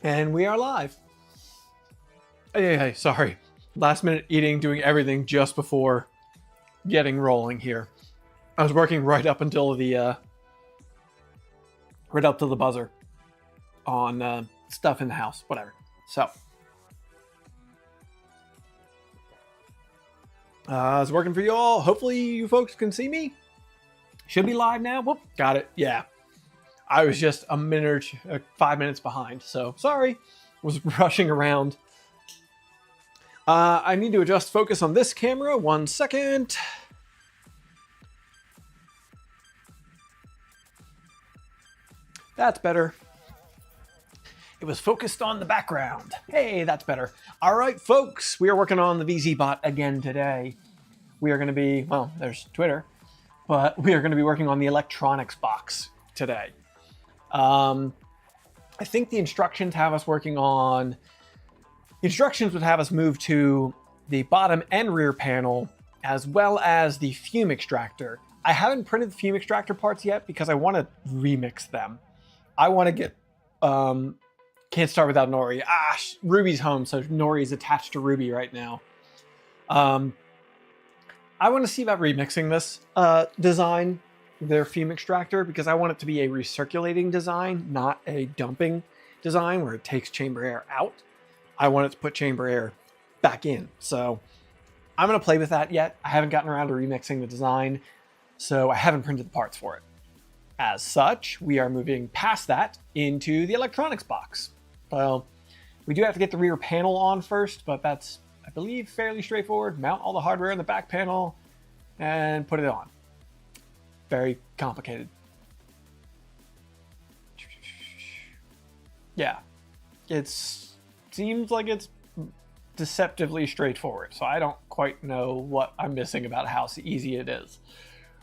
And we are live. Hey, sorry. Last minute eating, doing everything just before getting rolling here. I was working right up until the buzzer on stuff in the house, whatever. So I was working for you all. Hopefully you folks can see me. Should be live now. Whoop, got it. Yeah. I was just a minute or 5 minutes behind, so sorry. Was rushing around. I need to adjust focus on this camera. 1 second. That's better. It was focused on the background. Hey, that's better. All right, folks, we are working on the VZ-Bot again today. We are going to be, well, there's Twitter, but we are going to be working on the electronics box today. I think the instructions have us working on, the instructions would have us move to the bottom and rear panel, as well as the fume extractor. I haven't printed the fume extractor parts yet because I want to remix them. I want to get, can't start without Nori. Ruby's home, so Nori's attached to Ruby right now. I want to see about remixing this design, their fume extractor, because I want it to be a recirculating design, not a dumping design where it takes chamber air out. I want it to put chamber air back in. So I'm going to play with that yet. I haven't gotten around to remixing the design, so I haven't printed the parts for it. As such, we are moving past that into the electronics box. Well, we do have to get the rear panel on first, but that's, I believe, fairly straightforward. Mount all the hardware in the back panel and put it on. Very complicated. Yeah, it seems like it's deceptively straightforward, so I don't quite know what I'm missing about how easy it is.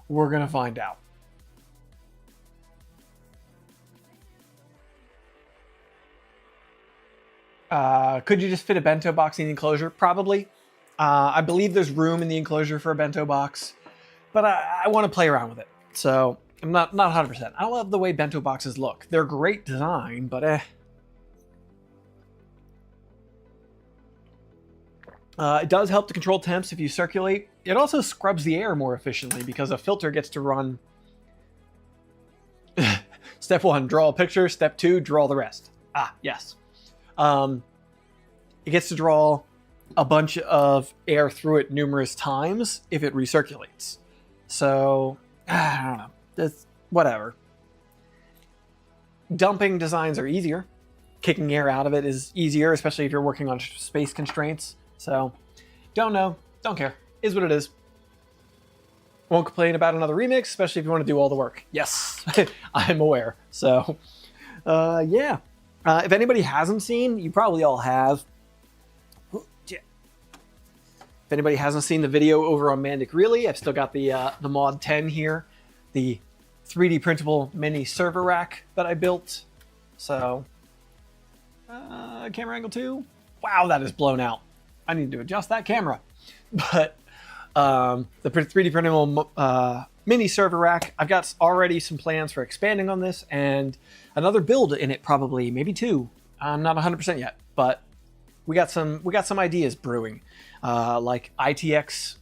We're gonna find out. Could you just fit a bento box in the enclosure? Probably. I believe there's room in the enclosure for a bento box, but I want to play around with it. So I'm not 100%. I love the way bento boxes look. They're great design, but it does help to control temps if you circulate. It also scrubs the air more efficiently because a filter gets to run. Step 1, draw a picture. Step 2, draw the rest. Yes. It gets to draw a bunch of air through it numerous times if it recirculates. So, I don't know. It's whatever. Dumping designs are easier. Kicking air out of it is easier, especially if you're working on space constraints. So, don't know. Don't care. Is what it is. Won't complain about another remix, especially if you want to do all the work. Yes, I'm aware. So, yeah. If anybody hasn't seen, you probably all have. If anybody hasn't seen the video over on Mandic Really, I've still got the Mod 10 here, the 3D printable mini server rack that I built. So, camera angle 2. Wow, that is blown out. I need to adjust that camera. But the 3D printable mini server rack, I've got already some plans for expanding on this and another build in it, probably, maybe 2. I'm not 100% yet, but we got some ideas brewing, like ITX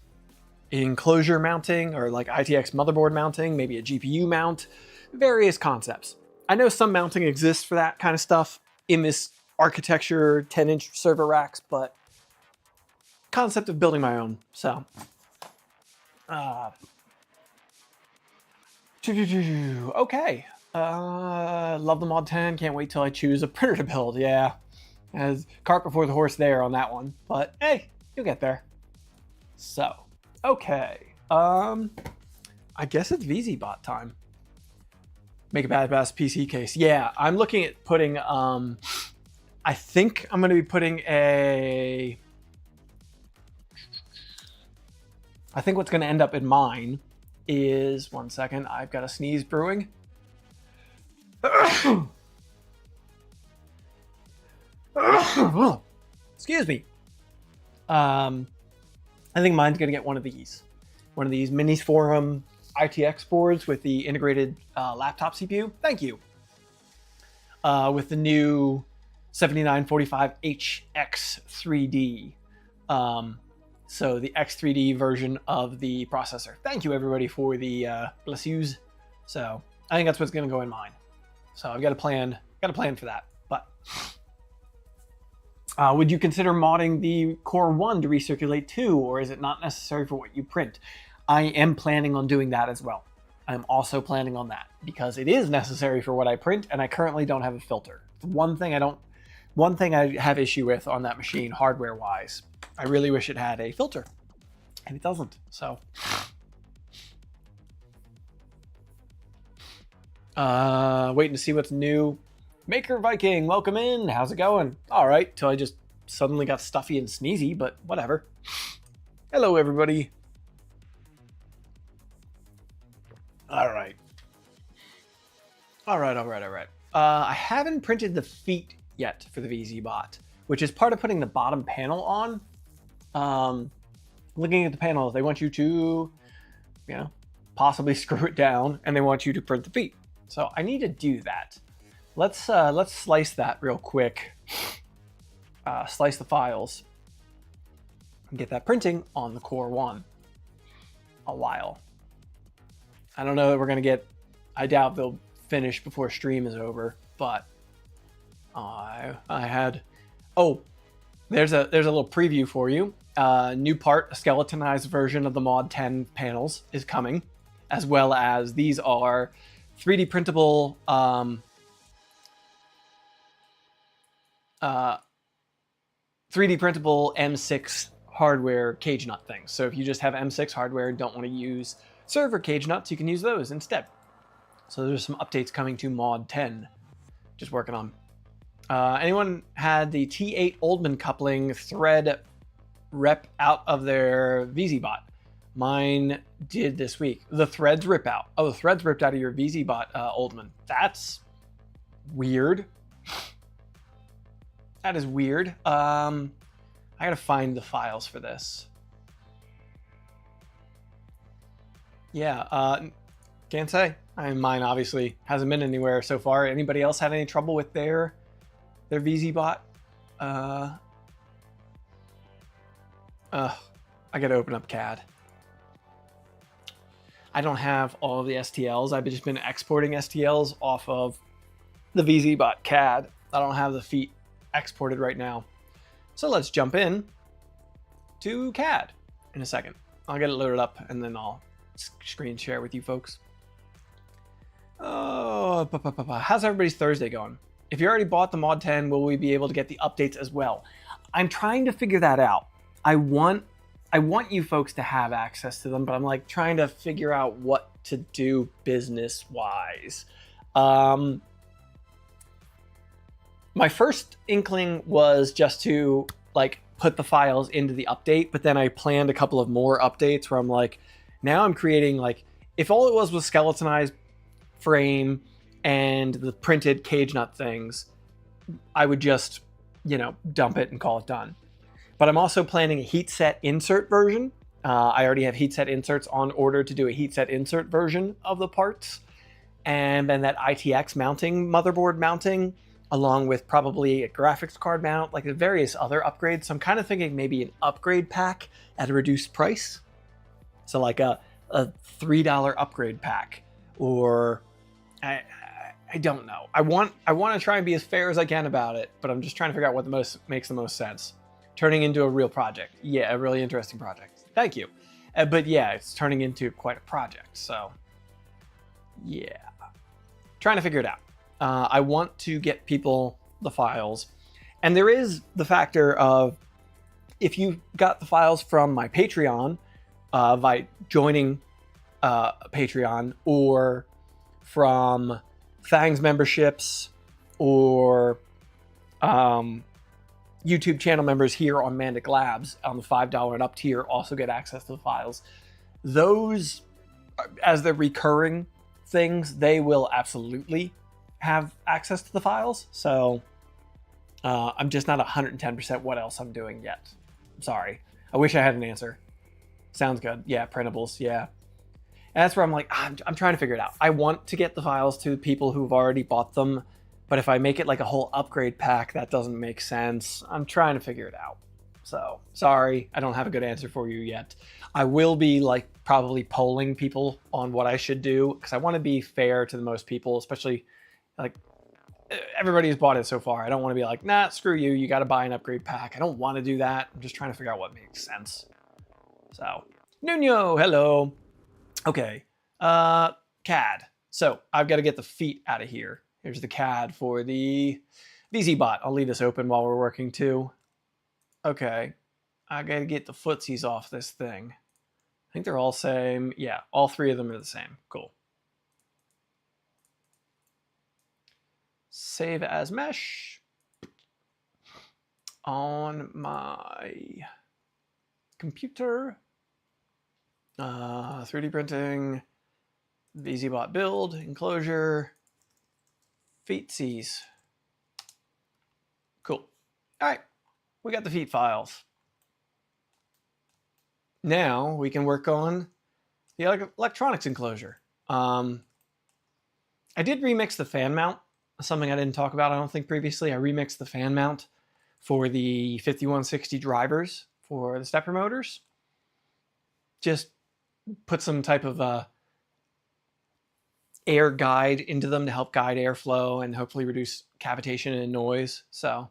enclosure mounting or like ITX motherboard mounting, maybe a GPU mount, various concepts. I know some mounting exists for that kind of stuff in this architecture 10-inch server racks, but concept of building my own. So, okay. Love the Mod 10. Can't wait till I choose a printer to build. Yeah, as cart before the horse there on that one. But hey, you'll get there. So, okay. I guess it's VZ-Bot time. Make a badass PC case. Yeah, I'm looking at putting. I think I'm going to be putting a. I think what's going to end up in mine is 1 second. I've got a sneeze brewing. Excuse me. I think mine's gonna get one of these mini forum ITX boards with the integrated laptop CPU. Thank you. With the new 7945HX3D. So the X3D version of the processor. Thank you everybody for the bless yous. So I think that's what's going to go in mine. So I've got a plan for that. But would you consider modding the Core 1 to recirculate 2, or is it not necessary for what you print? I am planning on doing that as well. I'm also planning on that because it is necessary for what I print, and I currently don't have a filter. One thing I have issue with on that machine, hardware-wise. I really wish it had a filter, and it doesn't. So, waiting to see what's new. Maker Viking, welcome in. How's it going? All right, till I just suddenly got stuffy and sneezy, but whatever. Hello, everybody. All right. I haven't printed the feet yet for the VZBot, which is part of putting the bottom panel on. Looking at the panels, they want you to, possibly screw it down, and they want you to print the feet. So I need to do that. Let's slice that real quick. Slice the files and get that printing on the Core 1 a while. I don't know that we're gonna get. I doubt they'll finish before stream is over, but I had. Oh, there's a little preview for you. New part, a skeletonized version of the Mod 10 panels is coming, as well as these are 3D printable 3D printable M6 hardware cage nut things. So if you just have M6 hardware and don't want to use server cage nuts, you can use those instead. So there's some updates coming to Mod 10. Just working on. Anyone had the T8 Oldman coupling thread rep out of their VZBot? Mine did this week. The threads rip out. Oh, the threads ripped out of your VZBot, Oldman. That's weird. That is weird. I gotta find the files for this. Yeah, can't say. Mine obviously hasn't been anywhere so far. Anybody else had any trouble with their VZBot? I gotta open up CAD. I don't have all of the STLs. I've just been exporting STLs off of the VZBot CAD. I don't have the feet exported right now. So let's jump in to CAD in a second. I'll get it loaded up and then I'll screen share with you folks. Oh, how's everybody's Thursday going? If you already bought the Mod 10, will we be able to get the updates as well? I'm trying to figure that out. I want you folks to have access to them, but I'm like trying to figure out what to do business-wise. My first inkling was just to like put the files into the update, but then I planned a couple of more updates where I'm like, now I'm creating like, if all it was skeletonized frame and the printed cage nut things, I would just, dump it and call it done. But I'm also planning a heat set insert version. I already have heat set inserts on order to do a heat set insert version of the parts. And then that ITX mounting, motherboard mounting, along with probably a graphics card mount, like various other upgrades. So I'm kind of thinking maybe an upgrade pack at a reduced price. So like a $3 upgrade pack, or I don't know. I want to try and be as fair as I can about it, but I'm just trying to figure out what makes the most sense. Turning into a real project. Yeah, a really interesting project. Thank you. But yeah, it's turning into quite a project. So yeah, trying to figure it out. I want to get people the files. And there is the factor of, if you got the files from my Patreon, by joining Patreon, or from Fangs memberships, or YouTube channel members here on Mandic Labs on the $5 and up tier also get access to the files. Those, as the recurring things, they will absolutely have access to the files. So I'm just not 110% what else I'm doing yet. I'm sorry. I wish I had an answer. Sounds good. Yeah, printables. Yeah. And that's where I'm like, I'm trying to figure it out. I want to get the files to people who've already bought them But if I make it like a whole upgrade pack, that doesn't make sense. I'm trying to figure it out. So sorry, I don't have a good answer for you yet. I will be like probably polling people on what I should do because I want to be fair to the most people, especially like everybody who's bought it so far. I don't want to be like, nah, screw you. You got to buy an upgrade pack. I don't want to do that. I'm just trying to figure out what makes sense. So Nuno, hello. Okay, CAD. So I've got to get the feet out of here. Here's the CAD for the VZBot. I'll leave this open while we're working too. Okay, I got to get the footsies off this thing. I think they're all same. Yeah, all three of them are the same. Cool. Save as mesh on my computer. 3D printing, VZBot build, enclosure, feetsies. Cool. All right, we got the feet files. Now we can work on the electronics enclosure. I did remix the fan mount, something I didn't talk about, I don't think, previously. I remixed the fan mount for the 5160 drivers for the stepper motors. Just put some type of air guide into them to help guide airflow and hopefully reduce cavitation and noise. So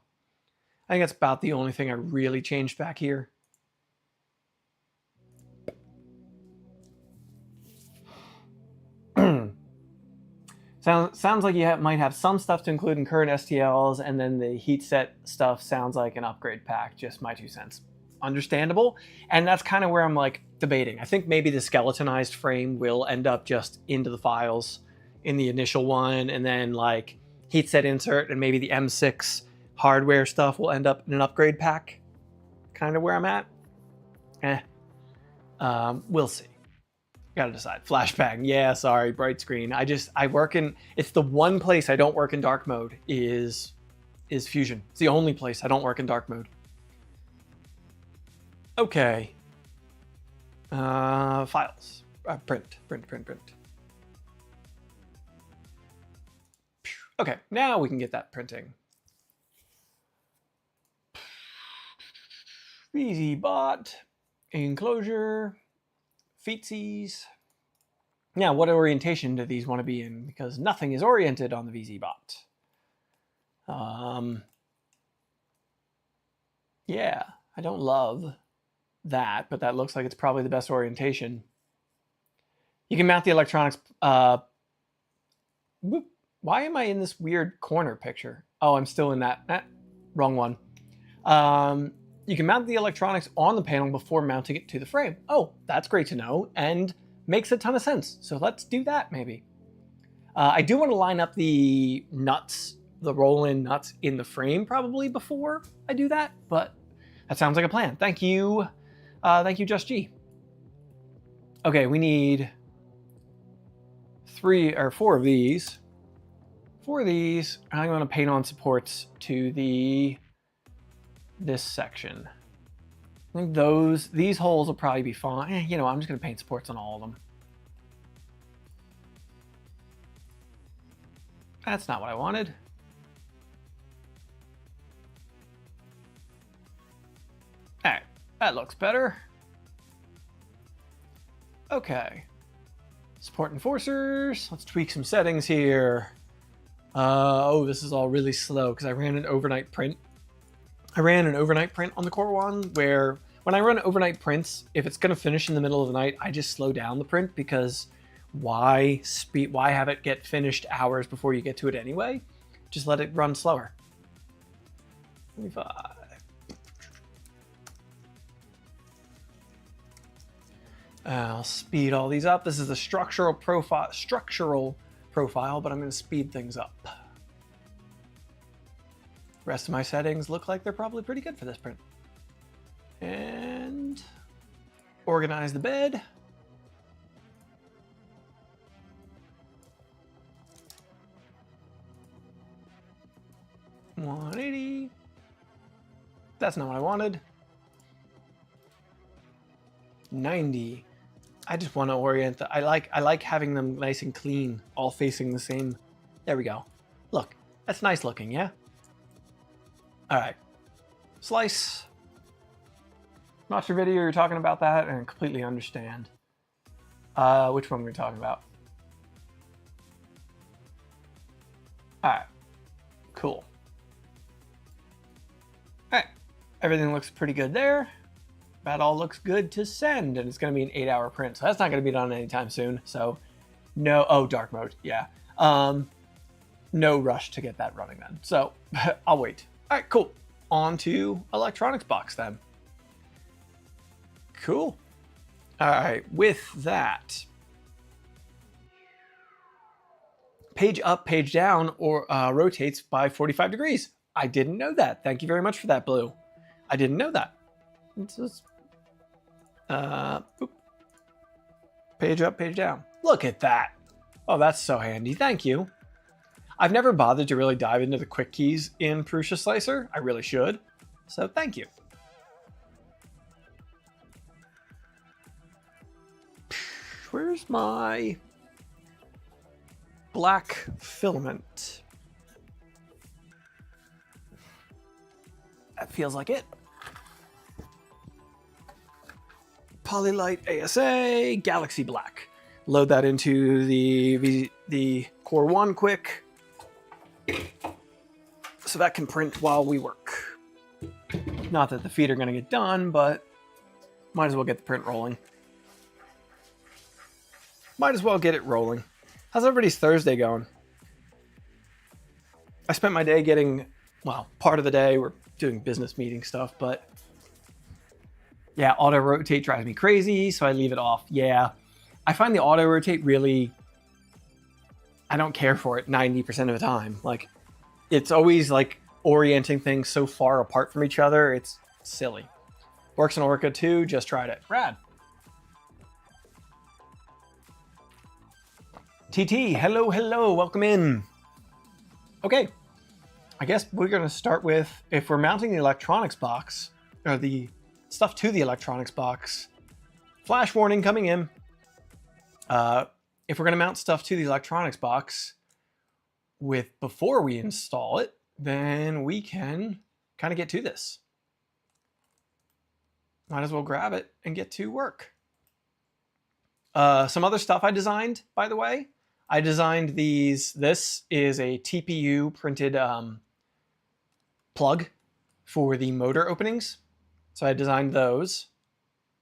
I think that's about the only thing I really changed back here. Sounds like you might have some stuff to include in current STLs, and then the heat set stuff sounds like an upgrade pack. Just my 2 cents. Understandable. And that's kind of where I'm like debating. I think maybe the skeletonized frame will end up just into the files in the initial one, and then like heat set insert and maybe the M6 hardware stuff will end up in an upgrade pack. Kind of where I'm at. We'll see. Gotta decide. Flashbang. Yeah, sorry, bright screen. I work in, it's the one place I don't work in dark mode is Fusion. It's the only place I don't work in dark mode. Okay. Files. Print. Okay, now we can get that printing. VZBot, enclosure, feetsies. Now, what orientation do these want to be in? Because nothing is oriented on the VZBot. Yeah, I don't love that, but that looks like it's probably the best orientation. You can mount the electronics. Why am I in this weird corner picture? Oh, I'm still in that. Wrong one. You can mount the electronics on the panel before mounting it to the frame. Oh, that's great to know and makes a ton of sense. So let's do that maybe. I do want to line up the nuts, the roll-in nuts in the frame probably before I do that, but that sounds like a plan. Thank you. Thank you, Just G. Okay, we need 3 or 4 of these. 4 of these. I'm going to paint on supports to this section. I think these holes will probably be fine. You know, I'm just going to paint supports on all of them. That's not what I wanted. All right, that looks better. Okay. Support enforcers. Let's tweak some settings here. Oh, this is all really slow because I ran an overnight print. I ran an overnight print on the Core one where when I run overnight prints, if it's going to finish in the middle of the night, I just slow down the print because why have it get finished hours before you get to it anyway? Just let it run slower. 25. I'll speed all these up. This is a structural profile, but I'm going to speed things up. Rest of my settings look like they're probably pretty good for this print. And organize the bed. $180. That's not what I wanted. 90. I just want to orient I like having them nice and clean, all facing the same. There we go. Look, That's nice looking, yeah? All right. Slice. Not sure video you're talking about that, and I completely understand. Which one we're talking about? All right. Cool. All right. Everything looks pretty good there. That all looks good to send, and it's going to be an 8-hour print, so that's not going to be done anytime soon. So, no. Oh, dark mode. Yeah. No rush to get that running then. So, I'll wait. All right, cool. On to electronics box then. Cool. All right, with that, page up, page down, or rotates by 45 degrees. I didn't know that. Thank you very much for that, Blue. I didn't know that. Page up, page down. Look at that. Oh, that's so handy. Thank you. I've never bothered to really dive into the quick keys in Prusa Slicer. I really should. So thank you. Where's my black filament? That feels like it. Polylight ASA, Galaxy Black. Load that into the Core 1 quick. So that can print while we work. Not that the feet are going to get done, but might as well get the print rolling. Might as well get it rolling. How's everybody's Thursday going? I spent my day getting, well, part of the day we're doing business meeting stuff, but yeah, auto rotate drives me crazy, so I leave it off. Yeah, I find the auto rotate really, I don't care for it 90% of the time. Like, it's always like orienting things so far apart from each other. It's silly. Works in Orca too. Just tried it. Rad. TT, hello, hello, welcome in. Okay, I guess we're going to start with, if we're mounting the electronics box, or the stuff to the electronics box, flash warning coming in. If we're going to mount stuff to the electronics box before we install it, then we can kind of get to this. Might as well grab it and get to work. Some other stuff I designed, by the way. I designed these. This is a TPU printed plug for the motor openings. So I designed those.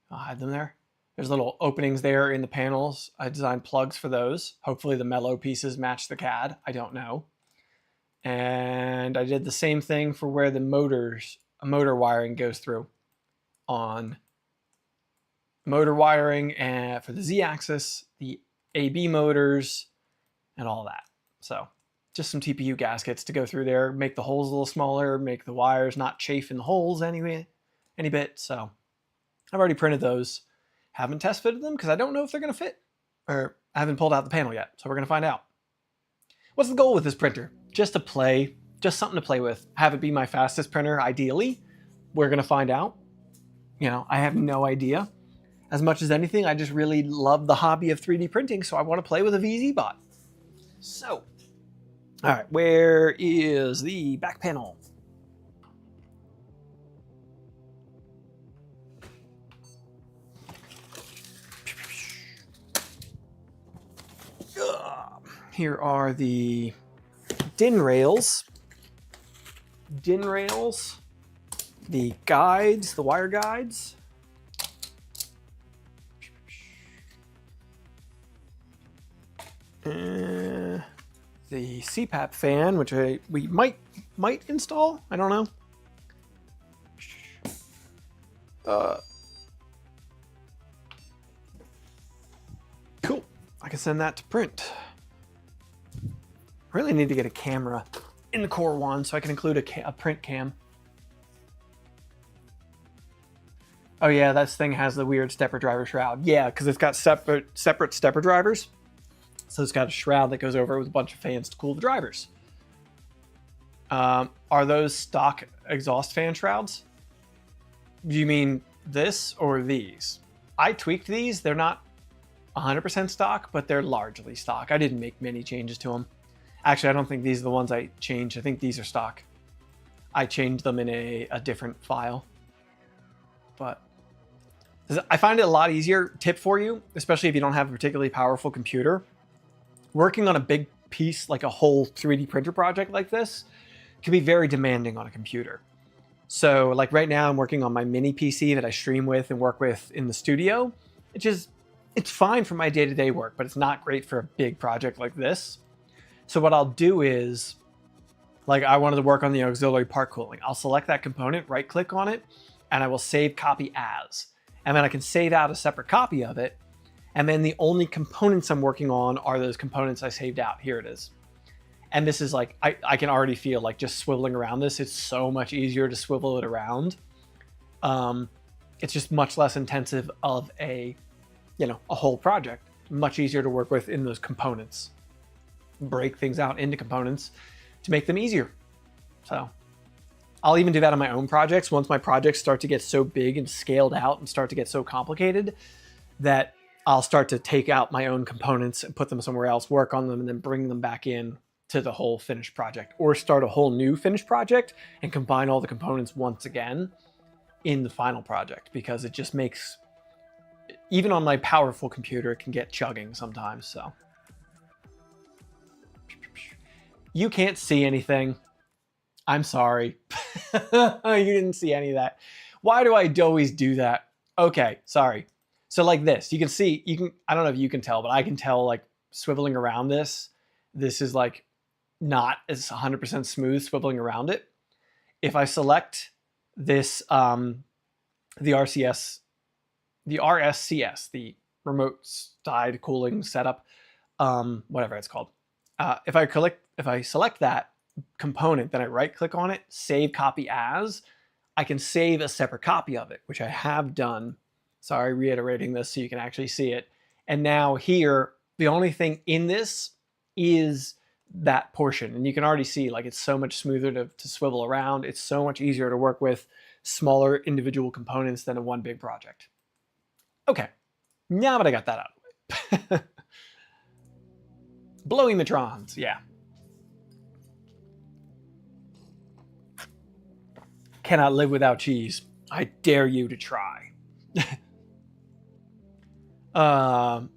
I'll hide them there. There's little openings there in the panels. I designed plugs for those. Hopefully the Mellow pieces match the CAD. I don't know. And I did the same thing for where the motor wiring goes through on motor wiring and for the Z-axis, the AB motors, and all that. So just some TPU gaskets to go through there, make the holes a little smaller, make the wires not chafe in the holes any bit. So I've already printed those. Haven't test fitted them because I don't know if they're going to fit, or I haven't pulled out the panel yet. So we're going to find out. What's the goal with this printer? Just to play, just something to play with. Have it be my fastest printer, ideally. We're going to find out. You know, I have no idea. As much as anything, I just really love the hobby of 3D printing, so I want to play with a VZ-Bot. So, all right, where is the back panel? Here are the DIN rails. The guides, the wire guides. The CPAP fan, which we might install. I don't know. Cool. I can send that to print. Really need to get a camera in the Core 1 so I can include a print cam. Oh yeah, this thing has the weird stepper driver shroud. Yeah, because it's got separate stepper drivers. So it's got a shroud that goes over it with a bunch of fans to cool the drivers. Are those stock exhaust fan shrouds? Do you mean this or these? I tweaked these. They're not 100% stock, but they're largely stock. I didn't make many changes to them. Actually, I don't think these are the ones I changed. I think these are stock. I changed them in a different file. But I find it a lot easier. Tip for you, especially if you don't have a particularly powerful computer. Working on a big piece like a whole 3D printer project like this can be very demanding on a computer. So like right now I'm working on my mini PC that I stream with and work with in the studio. It's fine for my day-to-day work, but it's not great for a big project like this. So what I'll do is, like I wanted to work on the auxiliary part cooling. I'll select that component, right click on it, and I will save copy as. And then I can save out a separate copy of it. And then the only components I'm working on are those components I saved out. Here it is. And this is like, I can already feel like just swiveling around this. It's so much easier to swivel it around. It's just much less intensive of a whole project. Much easier to work with in those components. Break things out into components to make them easier. So I'll even do that on my own projects. Once my projects start to get so big and scaled out and start to get so complicated that I'll start to take out my own components and put them somewhere else, work on them, and then bring them back in to the whole finished project, or start a whole new finished project and combine all the components once again in the final project, because it just makes, even on my powerful computer, it can get chugging sometimes. So you can't see anything. I'm sorry. You didn't see any of that. Why do I always do that? Okay, sorry. So like this, you can see, I don't know if you can tell, but I can tell like swiveling around this is like not as 100% smooth swiveling around it. If I select this, the RSCS, the remote side cooling setup, whatever it's called. If I select that component, then I right click on it, save copy as, I can save a separate copy of it, which I have done. Sorry, reiterating this so you can actually see it. And now here, the only thing in this is that portion. And you can already see like it's so much smoother to swivel around. It's so much easier to work with smaller individual components than in one big project. Okay, now that I got that out of the way. Blowing the trons, yeah. Cannot live without cheese. I dare you to try. I've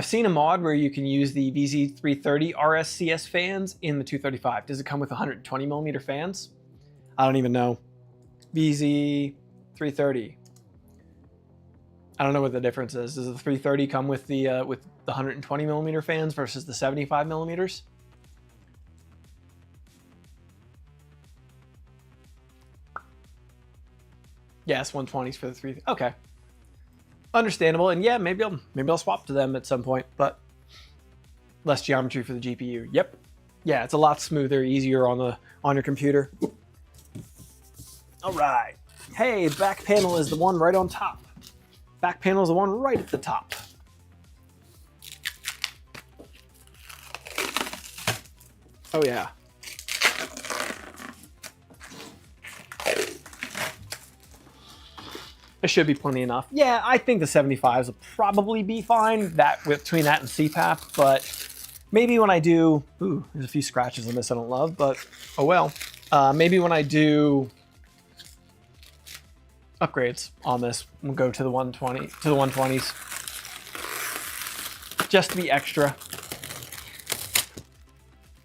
seen a mod where you can use the VZ-330 RSCS fans in the 235. Does it come with 120 millimeter fans? I don't even know. VZ-330. I don't know what the difference is. Does the 330 come with the 120 millimeter fans versus the 75 millimeters? Yes, 120s for the 3. Okay, understandable. And yeah, maybe I'll swap to them at some point, but less geometry for the GPU. Yep. Yeah, it's a lot smoother, easier on your computer. All right. Hey, back panel is the one right on top. Back panel is the one right at the top. Oh yeah. It should be plenty enough. Yeah, I think the 75s will probably be fine. Between that and CPAP, but maybe when I do, ooh, there's a few scratches on this I don't love, but oh well. Maybe when I do upgrades on this, we'll go to the 120s, just to be extra.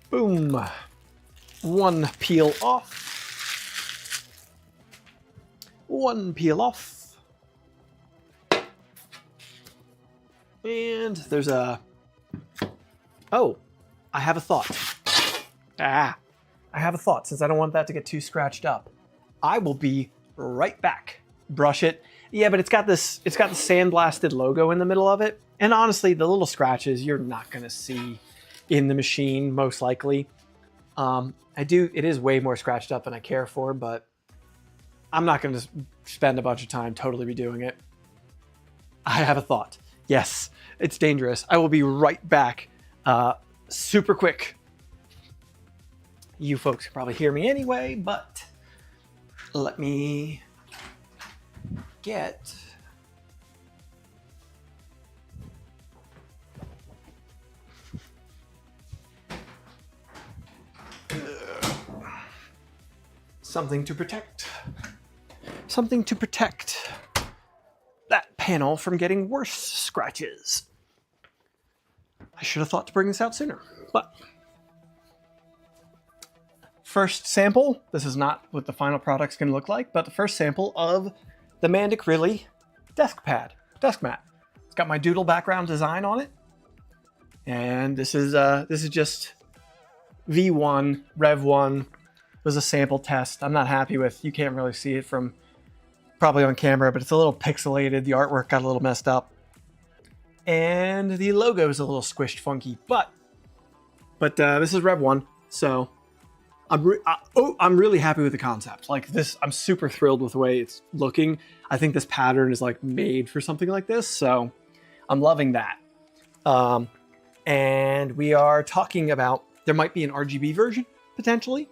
Boom. One peel off. One peel off. And there's a... Oh, I have a thought. I have a thought, since I don't want that to get too scratched up. I will be right back. Brush it. Yeah, but it's got the sandblasted logo in the middle of it. And honestly, the little scratches you're not going to see in the machine, most likely. It is way more scratched up than I care for, but I'm not going to spend a bunch of time totally redoing it. I have a thought. Yes, it's dangerous. I will be right back. Super quick. You folks can probably hear me anyway, but let me get... Something to protect. Something to protect that panel from getting worse scratches. I should have thought to bring this out sooner, but first sample. This is not what the final product's going to look like, but the first sample of the Mandic Really desk mat. It's got my doodle background design on it, and this is just V1 Rev 1. It was a sample test. I'm not happy with. You can't really see it from probably on camera, but it's a little pixelated. The artwork got a little messed up, and the logo is a little squished, funky. But this is Rev 1, so I'm really happy with the concept. Like this, I'm super thrilled with the way it's looking. I think this pattern is like made for something like this, so I'm loving that. And we are talking about there might be an RGB version potentially,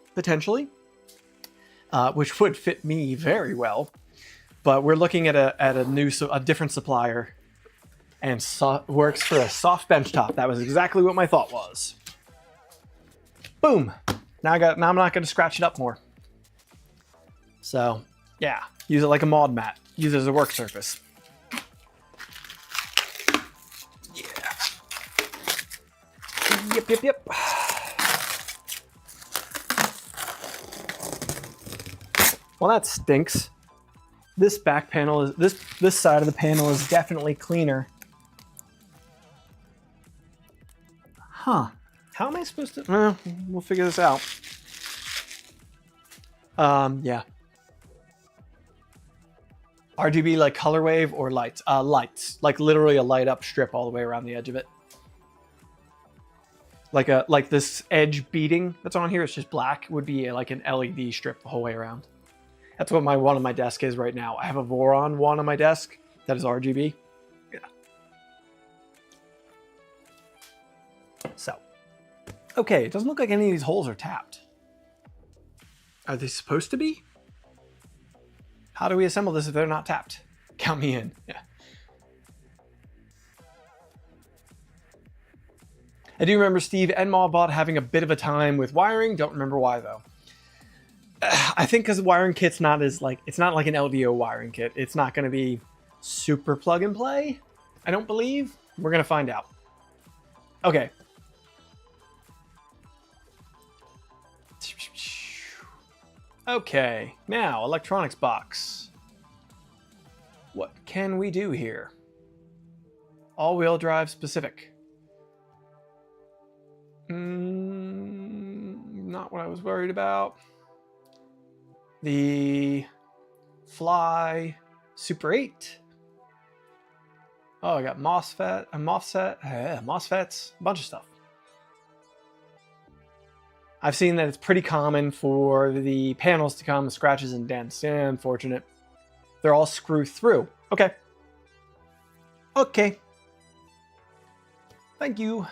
which would fit me very well. But we're looking at a different supplier, and works for a soft benchtop. That was exactly what my thought was. Boom. Now I'm not going to scratch it up more. So yeah, use it like a mod mat. Use it as a work surface. Yeah. Yep. Well, that stinks. This back panel is this side of the panel is definitely cleaner. Huh. How am I supposed to? Well, we'll figure this out. Yeah. RGB like color wave or lights? Lights. Like literally a light up strip all the way around the edge of it. Like this edge beading that's on here, it's just black, would be like an LED strip the whole way around. That's what my one on my desk is right now. I have a Voron one on my desk that is RGB. Yeah. So, okay, it doesn't look like any of these holes are tapped. Are they supposed to be? How do we assemble this if they're not tapped? Count me in. Yeah. I do remember Steve and VZBot having a bit of a time with wiring. Don't remember why though. I think because the wiring kit's not as like, it's not like an LDO wiring kit. It's not going to be super plug and play. I don't believe. We're going to find out. Okay. Okay, now electronics box. What can we do here? All-wheel drive specific. Not what I was worried about. The Fly Super 8. Oh, I got MOSFET, MOSFETs, a bunch of stuff. I've seen that it's pretty common for the panels to come with scratches and dents. Yeah, unfortunate. They're all screw through. Okay. Okay. Thank you.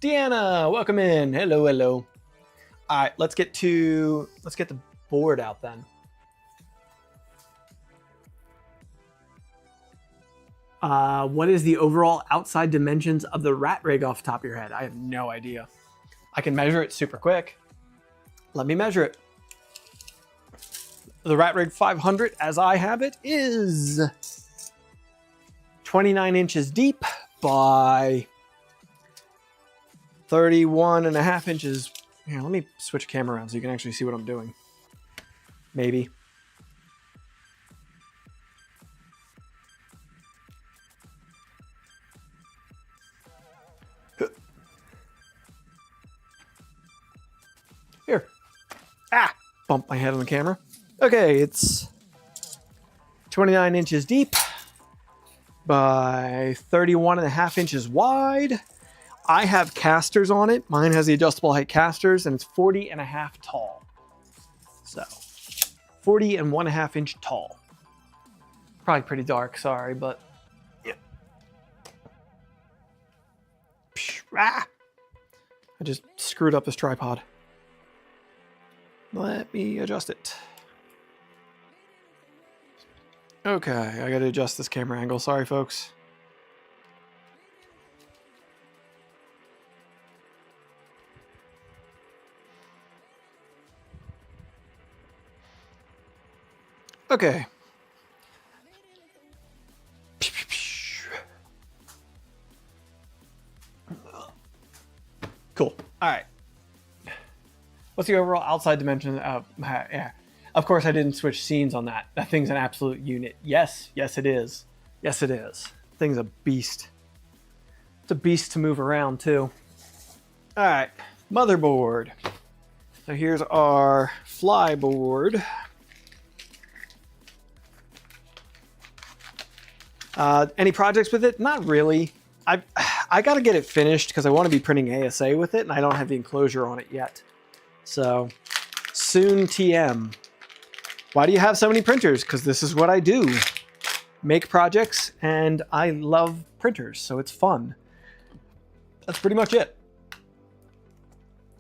Deanna, welcome in. Hello, hello. All right, let's get the board out then. What is the overall outside dimensions of the rat rig off the top of your head? I have no idea. I can measure it super quick. Let me measure it. The Rat Rig 500, as I have it, is 29 inches deep by 31.5 inches. Here, let me switch camera around so you can actually see what I'm doing. Maybe. Here. Ah! Bumped my head on the camera. Okay, it's 29 inches deep by 31.5 inches wide. I have casters on it. Mine has the adjustable height casters, and it's 40.5 tall. So, 40.5 inch tall. Probably pretty dark, sorry, but yeah. Ah! I just screwed up this tripod. Let me adjust it. Okay, I gotta adjust this camera angle. Sorry, folks. Okay. Cool. All right. What's the overall outside dimension? Yeah. Of course, I didn't switch scenes on that. That thing's an absolute unit. Yes. Yes, it is. Yes, it is. Thing's a beast. It's a beast to move around, too. All right. Motherboard. So here's our fly board. Any projects with it? Not really. I got to get it finished because I want to be printing ASA with it, and I don't have the enclosure on it yet. So, soon TM. Why do you have so many printers? Because this is what I do. Make projects, and I love printers, so it's fun. That's pretty much it.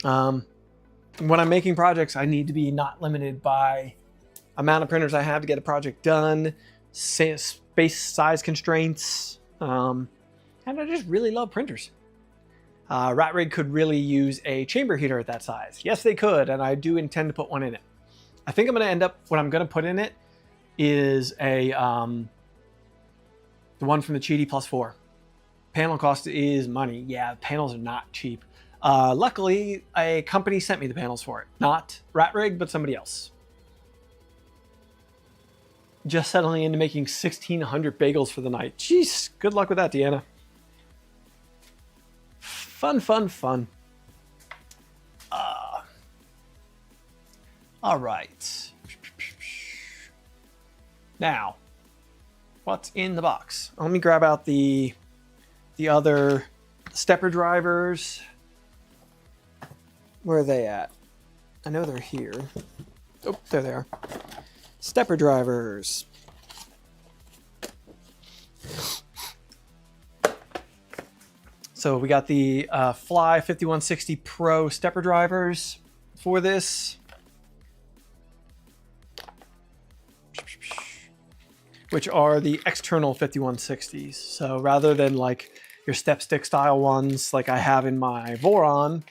When I'm making projects, I need to be not limited by amount of printers I have to get a project done, space size constraints, and I just really love printers. Rat Rig could really use a chamber heater at that size. Yes, they could, and I do intend to put one in it. I think I'm going to end up, what I'm going to put in it is a the one from the Cheaty +4. Panel cost is money. Yeah, panels are not cheap. Luckily, a company sent me the panels for it. Not Rat Rig, but somebody else. Just settling into making 1,600 bagels for the night. Jeez, good luck with that, Deanna. Fun, fun, fun. All right. Now, what's in the box? Let me grab out the other stepper drivers. Where are they at? I know they're here. Oh, there they are. Stepper drivers. So we got the Fly 5160 Pro stepper drivers for this. Which are the external 5160s. So rather than like your step stick style ones like I have in my Voron,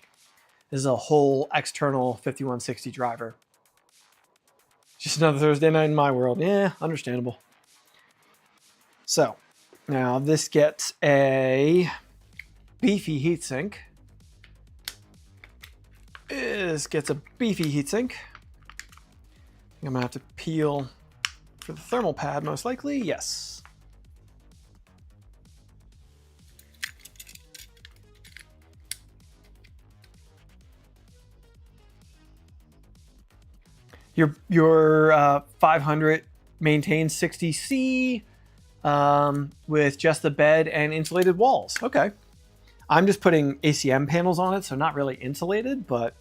this is a whole external 5160 driver. Just another Thursday night in my world. Yeah, understandable. So now this gets a beefy heatsink. This gets a beefy heatsink. I'm gonna have to peel for the thermal pad, most likely. Yes. Your 500 maintains 60C with just the bed and insulated walls. Okay. I'm just putting ACM panels on it, so not really insulated, but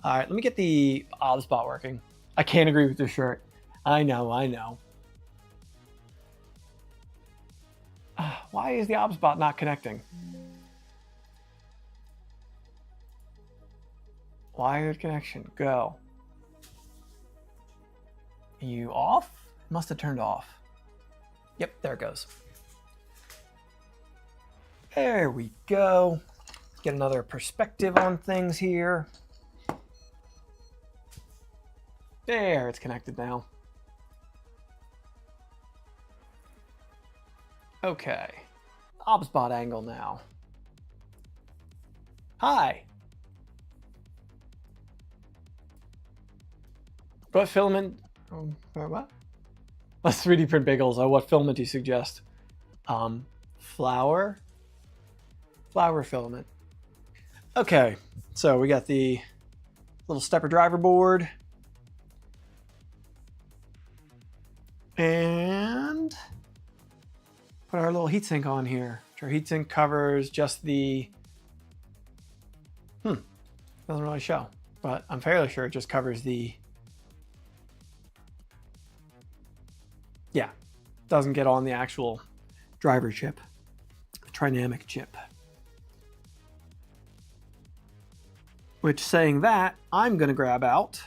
all right, let me get the VZBot working. I can't agree with your shirt. I know. Why is the VZBot not connecting? Wired connection, go. Are you off? It must have turned off. Yep, there it goes. There we go. Get another perspective on things here. There, it's connected now. Okay, VZBot angle now. Hi. What filament? What? Let's 3D print bagels. What filament do you suggest? Flour filament. Okay, so we got the little stepper driver board. And put our little heatsink on here. Our heatsink covers just the, doesn't really show, but I'm fairly sure it just covers the, yeah, doesn't get on the actual driver chip, trinamic chip. Which, saying that, I'm gonna grab out.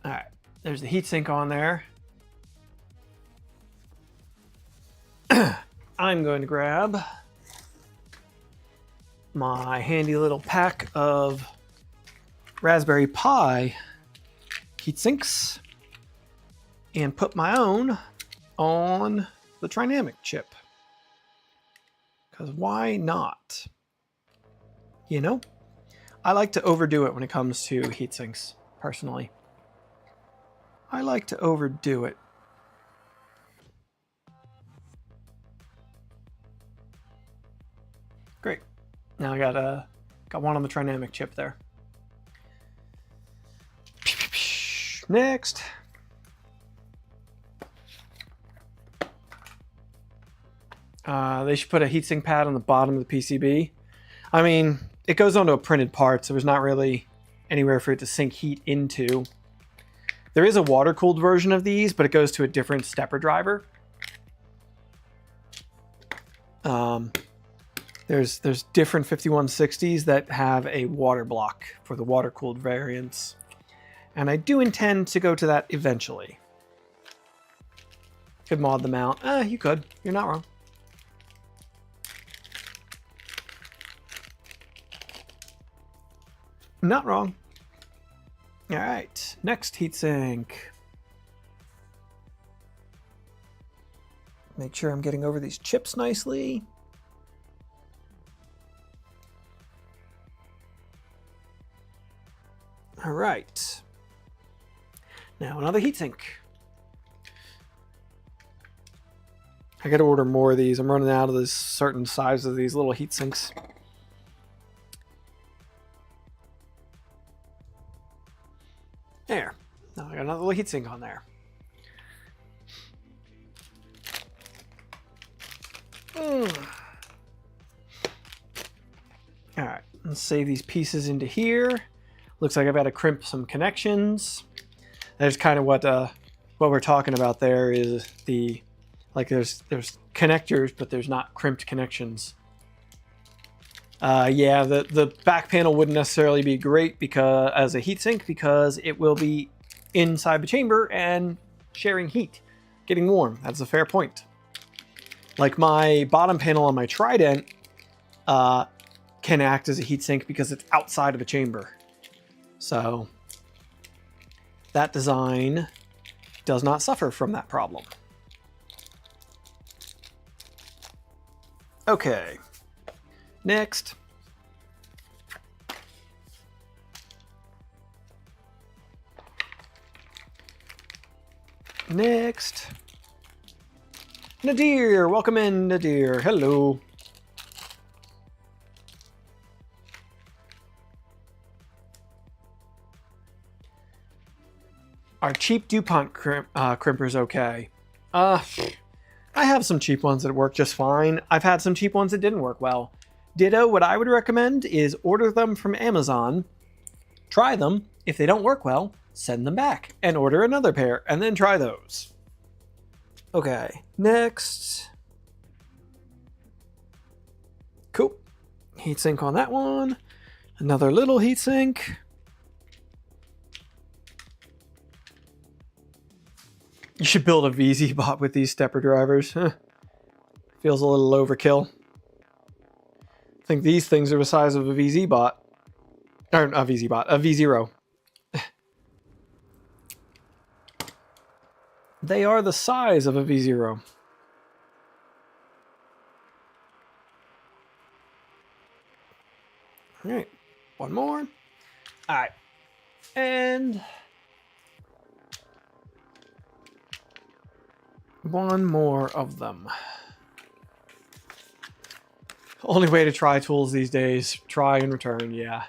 All right, there's the heatsink on there. I'm going to grab my handy little pack of Raspberry Pi heat sinks and put my own on the Trinamic chip. Because why not? You know, I like to overdo it when it comes to heat sinks, personally. I like to overdo it. Great. Now I got one on the Trinamic chip there. Next. They should put a heatsink pad on the bottom of the PCB. I mean, it goes onto a printed part, so there's not really anywhere for it to sink heat into. There is a water-cooled version of these, but it goes to a different stepper driver. There's different 5160s that have a water block for the water-cooled variants. And I do intend to go to that eventually. Could mod them out. You could. You're not wrong. Not wrong. All right, next heatsink. Make sure I'm getting over these chips nicely. All right. Now another heatsink. I gotta order more of these. I'm running out of this certain size of these little heatsinks. There. Now I got another little heatsink on there. All right, let's save these pieces into here. Looks like I've got to crimp some connections. That's kind of what we're talking about there is the, like there's connectors, but there's not crimped connections. Yeah, the back panel wouldn't necessarily be great because as a heatsink because it will be inside the chamber and sharing heat, getting warm. That's a fair point. Like my bottom panel on my Trident can act as a heatsink because it's outside of the chamber. So that design does not suffer from that problem. Okay. Next. Next. Nadir, welcome in, Nadir. Hello. Are cheap DuPont crimpers okay? I have some cheap ones that work just fine. I've had some cheap ones that didn't work well. Ditto, what I would recommend is order them from Amazon, try them. If they don't work well, send them back and order another pair and then try those. Okay, next. Cool. Heatsink on that one. Another little heatsink. You should build a VZ-Bot with these stepper drivers. Feels a little overkill. I think these things are the size of a VZ-Bot. Or not a VZ-Bot, a V0. They are the size of a V0. All right, one more. All right, and one more of them. Only way to try tools these days, try and return, yeah.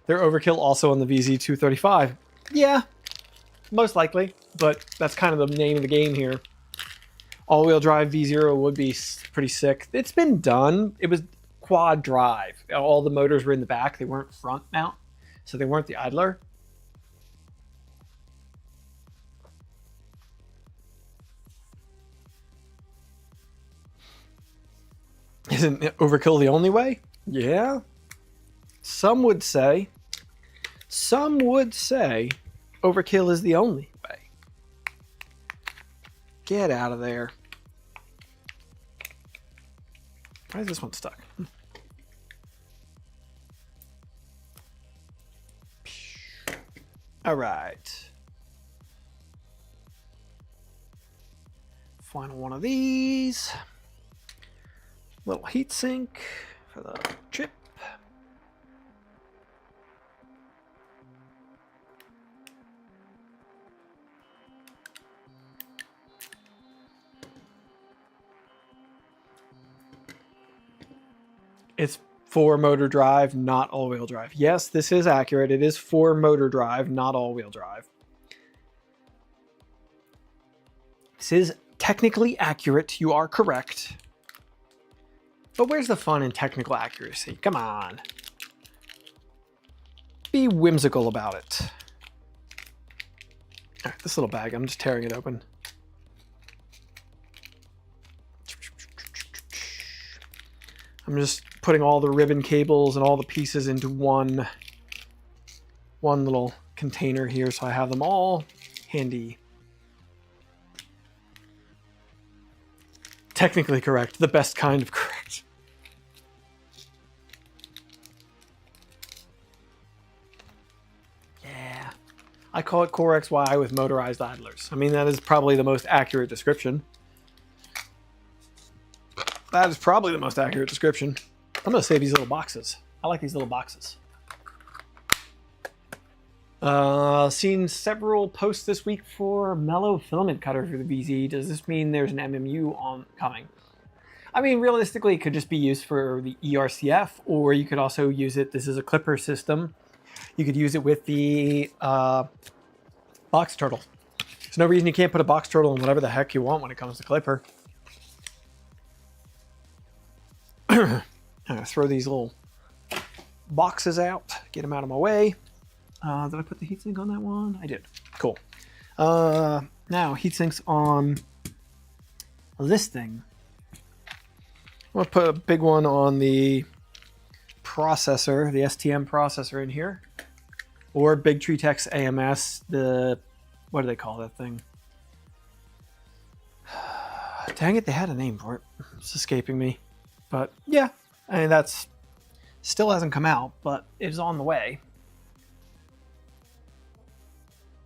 They're overkill also on the VZ-235. Yeah, most likely, but that's kind of the name of the game here. All-wheel drive V0 would be pretty sick. It's been done. It was quad drive. All the motors were in the back. They weren't front mount, so they weren't the idler. Isn't overkill the only way? Yeah. Some would say overkill is the only way. Get out of there. Why is this one stuck? All right. Final one of these. Little heatsink for the chip. It's 4 motor drive, not all-wheel drive. Yes, this is accurate. It is 4 motor drive, not all-wheel drive. This is technically accurate. You are correct. But where's the fun in technical accuracy? Come on. Be whimsical about it. All right, this little bag, I'm just tearing it open. I'm just putting all the ribbon cables and all the pieces into one little container here, so I have them all handy. Technically correct, the best kind of correct. Yeah, I call it Core XY with motorized idlers. I mean, that is probably the most accurate description. That is probably the most accurate description. I'm going to save these little boxes. I like these little boxes. Seen several posts this week for Mellow filament cutter for the VZ. Does this mean there's an MMU coming? I mean, realistically, it could just be used for the ERCF, or you could also use it. This is a clipper system. You could use it with the box turtle. There's no reason you can't put a box turtle in whatever the heck you want when it comes to clipper. I'm going to throw these little boxes out, get them out of my way. Did I put the heatsink on that one? I did. Cool. Now, heatsinks on this thing. I'm going to put a big one on the processor, the STM processor in here. Or Big Tree Tech's AMS, what do they call that thing? Dang it, they had a name for it. It's escaping me. But yeah, I mean, that's still hasn't come out, but it's on the way.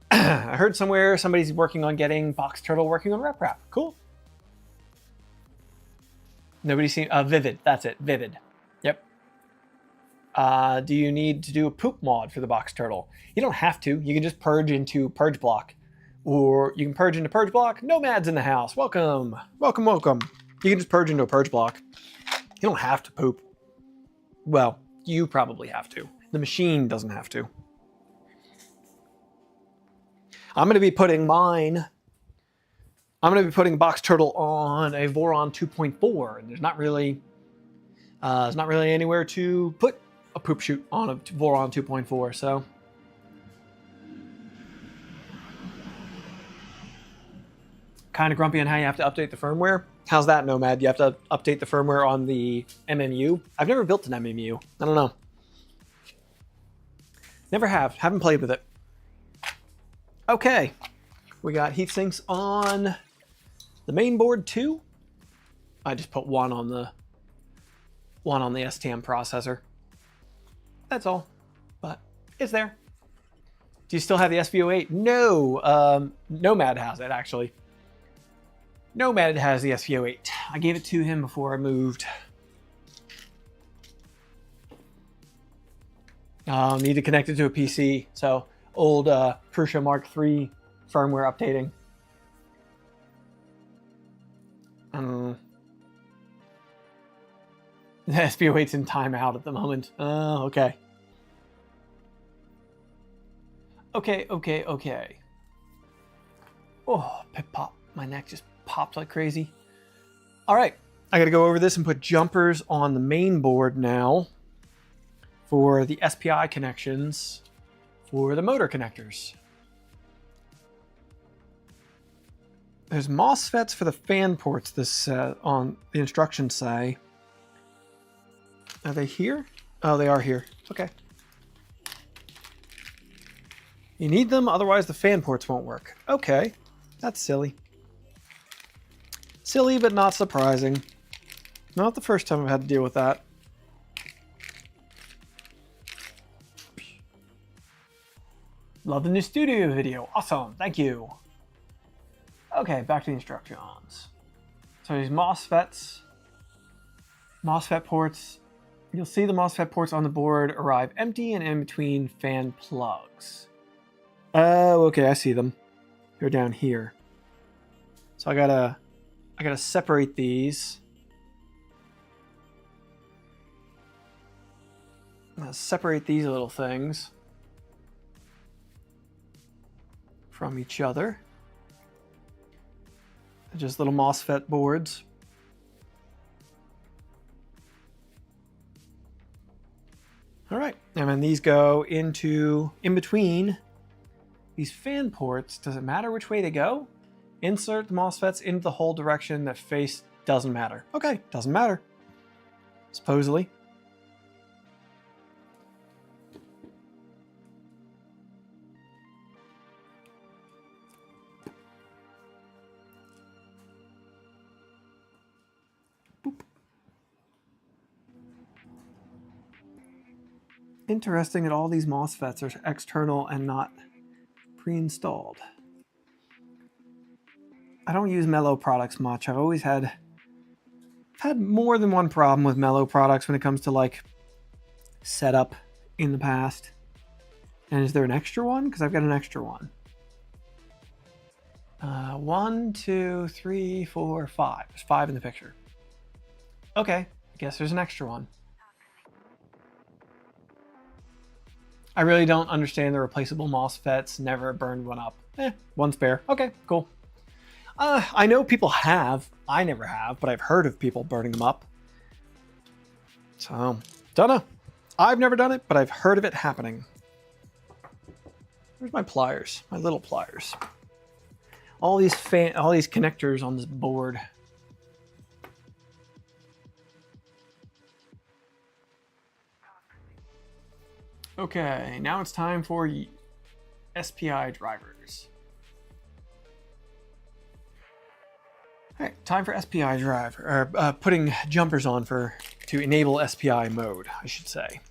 I heard somewhere somebody's working on getting Box Turtle working on RepRap. Cool. Nobody's seen Vivid. That's it. Vivid. Yep. Do you need to do a poop mod for the Box Turtle? You don't have to. You can just purge into Purge Block, or you can purge into Purge Block. Nomad's in the house. Welcome, welcome, welcome. You can just purge into a Purge Block. You don't have to poop. Well, you probably have to. The machine doesn't have to. I'm going to be putting Box Turtle on a Voron 2.4, and there's not really anywhere to put a poop chute on a Voron 2.4, so. Kind of grumpy on how you have to update the firmware. How's that, Nomad? You have to update the firmware on the MMU? I've never built an MMU. I don't know. Never have. Haven't played with it. Okay. We got heat sinks on the main board too. I just put one on the STM processor. That's all. But it's there. Do you still have the SV08? No. Nomad has it, actually. Nomad has the SV08. I gave it to him before I moved. Need to connect it to a PC. So old Prusa Mark III firmware updating. The SV08's in timeout at the moment. Okay. Okay. Oh, pip pop. My neck just popped like crazy. All right. I got to go over this and put jumpers on the main board now for the SPI connections for the motor connectors. There's MOSFETs for the fan ports this on the instructions say. Are they here? Oh, they are here. Okay. You need them, otherwise the fan ports won't work. Okay. That's silly. Silly, but not surprising. Not the first time I've had to deal with that. Love the new studio video. Awesome. Thank you. Okay, back to the instructions. So these MOSFET ports. You'll see the MOSFET ports on the board arrive empty and in between fan plugs. Oh, okay, I see them. They're down here. So I gotta separate these. I'm gonna separate these little things from each other. Just little MOSFET boards. All right, and then these go into in between these fan ports. Does it matter which way they go? Insert the MOSFETs into the hole direction that face doesn't matter. Okay, doesn't matter. Supposedly. Interesting that all these MOSFETs are external and not pre-installed. I don't use Mellow products much. I've always had more than one problem with Mellow products when it comes to like setup in the past. And is there an extra one? Because I've got an extra one. 1, 2, 3, 4, 5. There's 5 in the picture. Okay, I guess there's an extra one. I really don't understand the replaceable MOSFETs. Never burned one up. One spare. Okay, cool. I know people have. I never have, but I've heard of people burning them up. So, don't know. I've never done it, but I've heard of it happening. Where's my pliers? My little pliers. All these connectors on this board. Okay, now it's time for SPI drivers. All right, time for SPI driver, or putting jumpers on to enable SPI mode, I should say.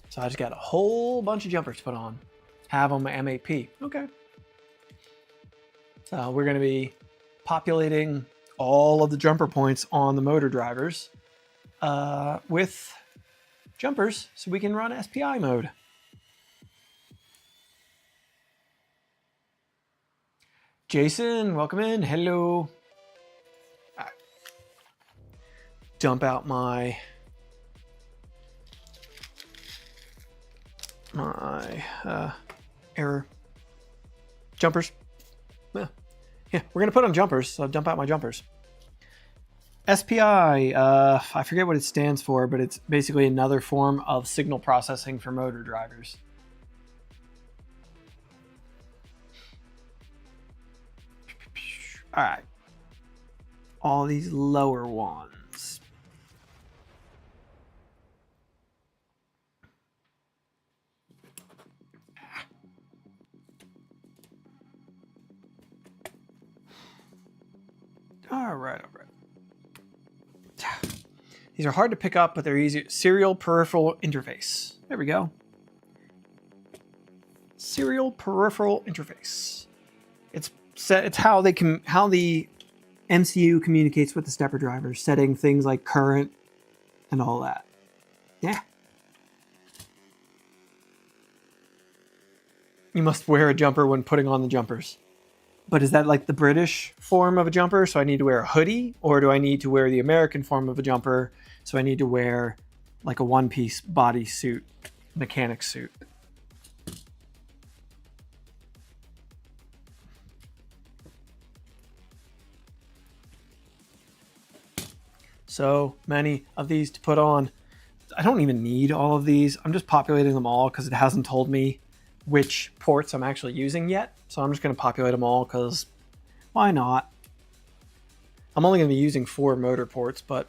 So I just got a whole bunch of jumpers to put on. Have them M8P. Okay. So we're going to be populating all of the jumper points on the motor drivers with jumpers so we can run SPI mode. Jason, welcome in. Hello. Right. Dump out my error jumpers. Yeah, we're gonna put on jumpers, so dump out my jumpers. SPI, I forget what it stands for, but it's basically another form of signal processing for motor drivers. All right, all these lower ones. All right. These are hard to pick up, but they're easy. Serial peripheral interface. There we go. Serial peripheral interface. It's how the MCU communicates with the stepper drivers, setting things like current and all that. Yeah. You must wear a jumper when putting on the jumpers. But is that like the British form of a jumper? So I need to wear a hoodie? Or do I need to wear the American form of a jumper? So I need to wear like a one-piece body suit, mechanic suit. So many of these to put on. I don't even need all of these. I'm just populating them all because it hasn't told me which ports I'm actually using yet. So I'm just going to populate them all because why not? I'm only going to be using 4 motor ports, but...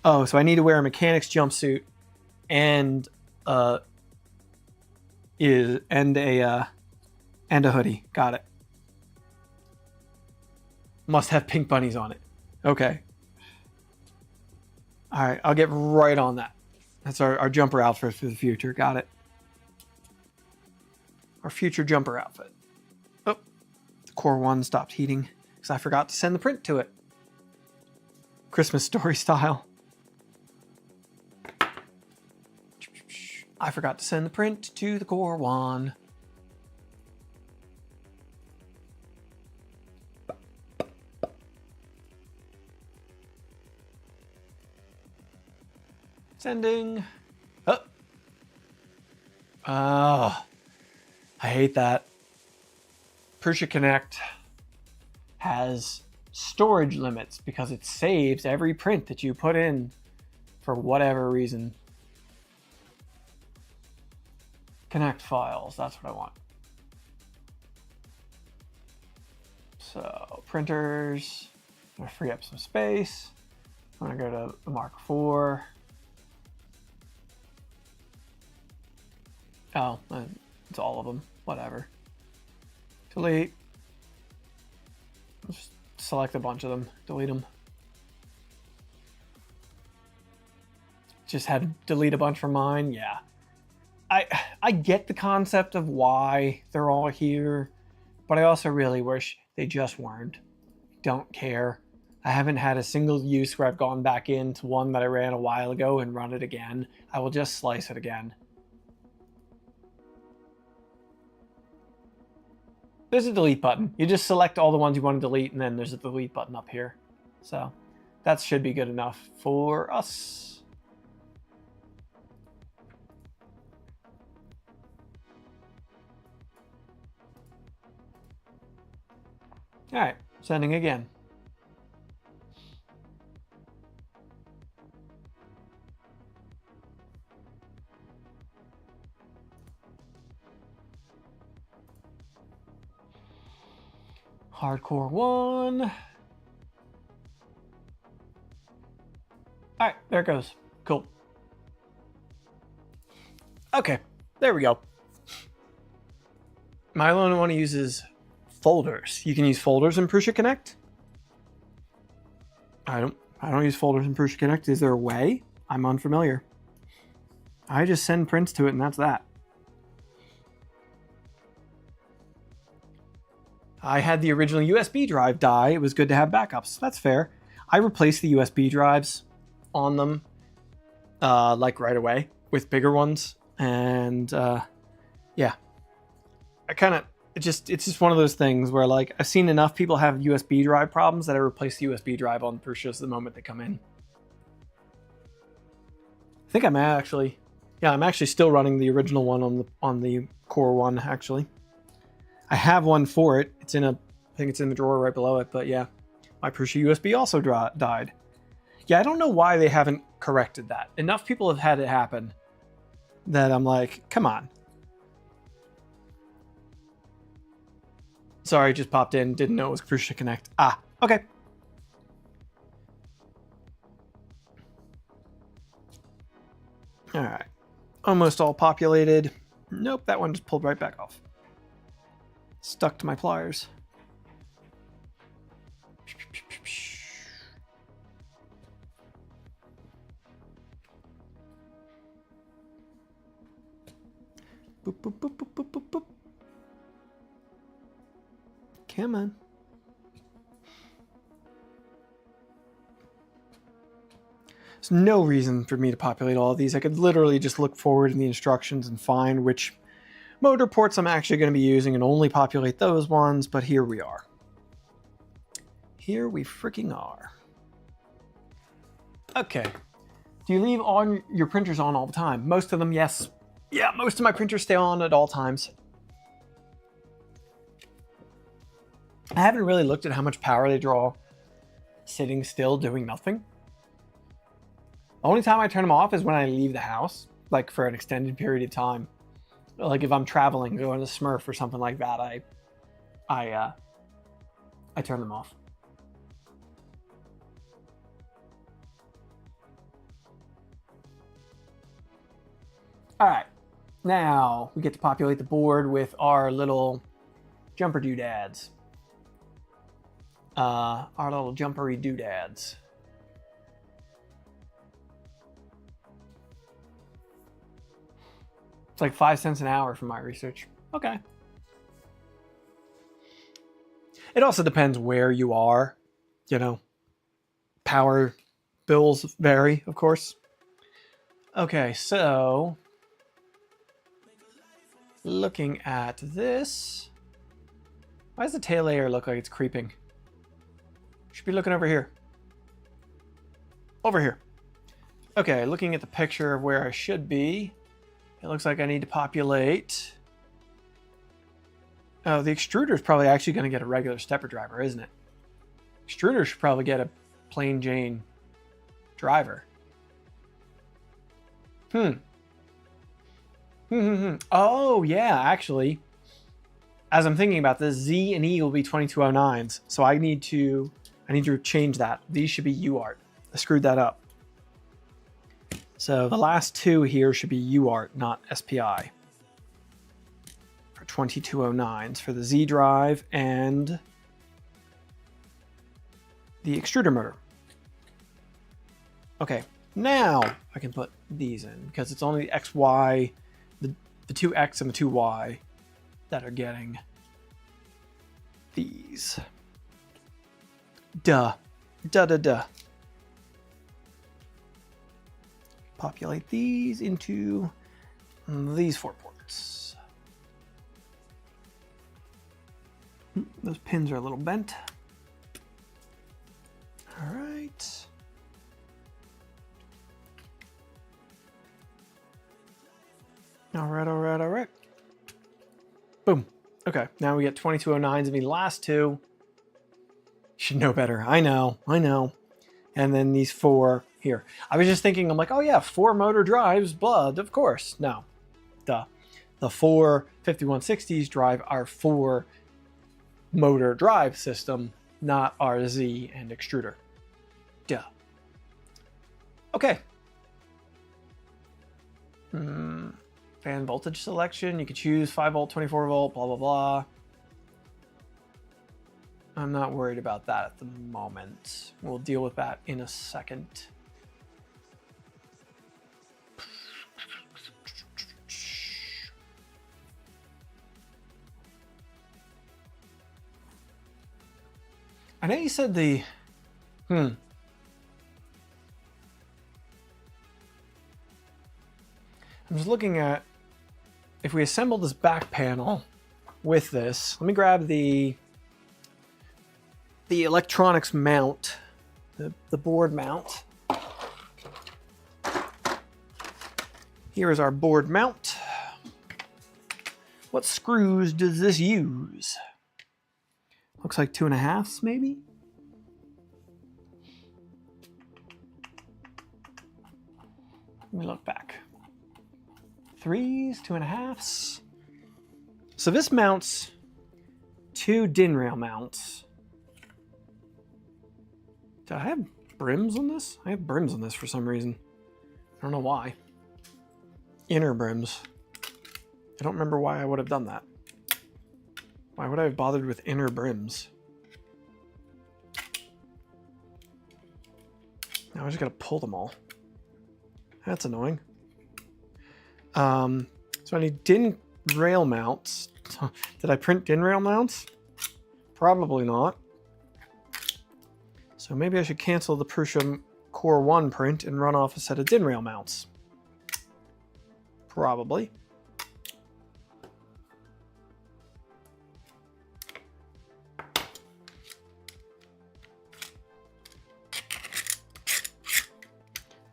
Oh, so I need to wear a mechanic's jumpsuit and a hoodie. Got it. Must have pink bunnies on it. Okay. All right, I'll get right on that. That's our jumper outfit for the future. Got it. our future jumper outfit. Oh, the core 1 stopped heating because I forgot to send the print to it. Christmas story style. I forgot to send the print to the core 1. Sending. Oh. Oh. I hate that. Prusa Connect has storage limits because it saves every print that you put in for whatever reason. Connect files, that's what I want. So printers, I'm gonna free up some space. I'm gonna go to the Mark IV. Oh, it's all of them, whatever. Delete. Just select a bunch of them, delete them. Just had to delete a bunch from mine, yeah. I get the concept of why they're all here, but I also really wish they just weren't. Don't care. I haven't had a single use where I've gone back into one that I ran a while ago and run it again. I will just slice it again. There's a delete button. You just select all the ones you want to delete, and then there's a delete button up here. So that should be good enough for us. All right, sending again. Hardcore 1. All right, there it goes. Cool. Okay, there we go. My only one uses folders. You can use folders in Prusa Connect. I don't use folders in Prusa Connect. Is there a way? I'm unfamiliar. I just send prints to it and that's that. I had the original USB drive die. It was good to have backups. That's fair. I replaced the USB drives on them like right away with bigger ones. And yeah, it's just one of those things where like I've seen enough people have USB drive problems that I replace the USB drive on Prusas the moment they come in. I think I'm actually still running the original one on the core 1 actually. I have one for it. I think it's in the drawer right below it, but yeah, my Prusa USB also died. Yeah, I don't know why they haven't corrected that. Enough people have had it happen that I'm like, come on. Sorry, just popped in. Didn't know it was Prusa Connect. Ah, okay. All right. Almost all populated. Nope, that one just pulled right back off. Stuck to my pliers. Boop, boop, boop, boop, boop, boop, boop. Come on. There's no reason for me to populate all of these. I could literally just look forward in the instructions and find which motor ports I'm actually going to be using and only populate those ones, but here we are. Here we freaking are. Okay. Do you leave on your printers on all the time? Most of them, yes. Yeah, most of my printers stay on at all times. I haven't really looked at how much power they draw sitting still doing nothing. The only time I turn them off is when I leave the house, like for an extended period of time. Like if I'm traveling, going to Smurf or something like that, I turn them off. All right, now we get to populate the board with our little jumper doodads. Our little jumpery doodads. It's like 5 cents an hour for my research. Okay, It also depends where you are, you know. Power bills vary, of course. Okay, so looking at this, why does the tail layer look like it's creeping? Should be looking over here. Over here. Okay, looking at the picture of where I should be, it looks like I need to populate. Oh, the extruder is probably actually going to get a regular stepper driver, isn't it? Extruder should probably get a plain Jane driver. Oh, yeah, actually, as I'm thinking about this, Z and E will be 2209s, so I need to change that. These should be UART. I screwed that up. So the last two here should be UART, not SPI. For 2209s for the Z drive and the extruder motor. Okay, now I can put these in because it's only the XY, the 2X and the 2Y that are getting these. Duh. Populate these into these 4 ports. Those pins are a little bent. All right. All right. Boom. Okay, now we get 2209s and the last two. Should know better. I know. And then these 4 here. I was just thinking, I'm like, oh yeah, 4 motor drives, blood, of course. No, duh. The 4 5160s drive our 4 motor drive system, not our Z and extruder. Duh. Okay. Fan voltage selection. You could choose 5 volt, 24 volt, blah, blah, blah. I'm not worried about that at the moment. We'll deal with that in a second. I know you said the... I'm just looking at... If we assemble this back panel with this, let me grab the electronics mount, the board mount. Here is our board mount. What screws does this use? Looks like 2.5s maybe? Let me look back. 3s, 2.5s. So this mounts 2 DIN rail mounts. Did I have brims on this? I have brims on this for some reason. I don't know why. Inner brims. I don't remember why I would have done that. Why would I have bothered with inner brims? Now I just gotta pull them all. That's annoying. So I need DIN rail mounts. Did I print DIN rail mounts? Probably not. So maybe I should cancel the Prusa Core 1 print and run off a set of DIN rail mounts. Probably.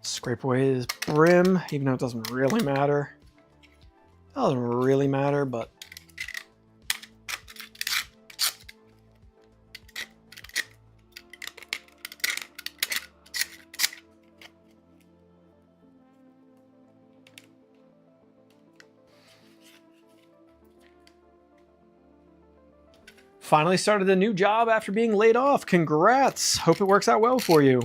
Scrape away his brim, even though it doesn't really matter. It doesn't really matter, but... Finally started a new job after being laid off. Congrats. Hope it works out well for you.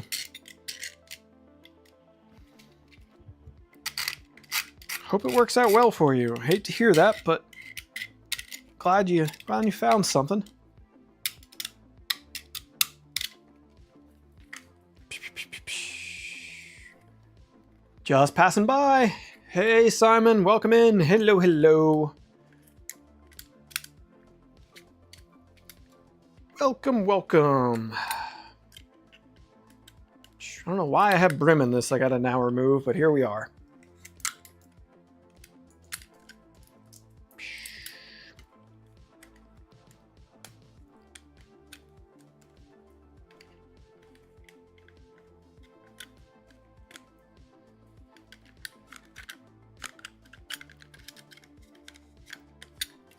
Hope it works out well for you. Hate to hear that, but glad you found something. Just passing by. Hey Simon, welcome in. Hello. Welcome, welcome. I don't know why I have brim in this I gotta now remove, but here we are.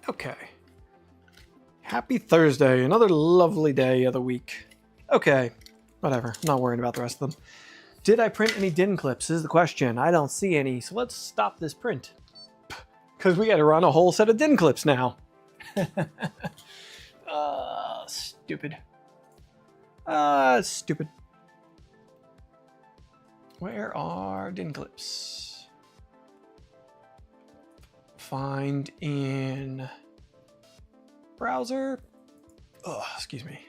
Okay. Happy Thursday, another lovely day of the week. Okay, whatever, I'm not worrying about the rest of them. Did I print any DIN clips is the question. I don't see any, so let's stop this print. Because we gotta run a whole set of DIN clips now. Stupid. Stupid. Where are DIN clips? Find in browser. Oh, excuse me.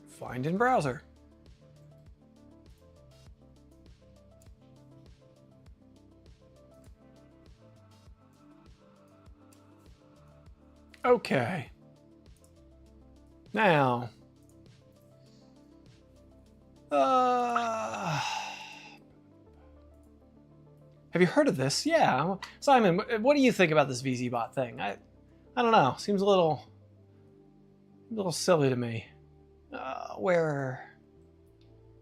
Find in browser. Okay. Now. Have you heard of this? Yeah. Simon, what do you think about this VZBot thing? I don't know. Seems a little silly to me. Where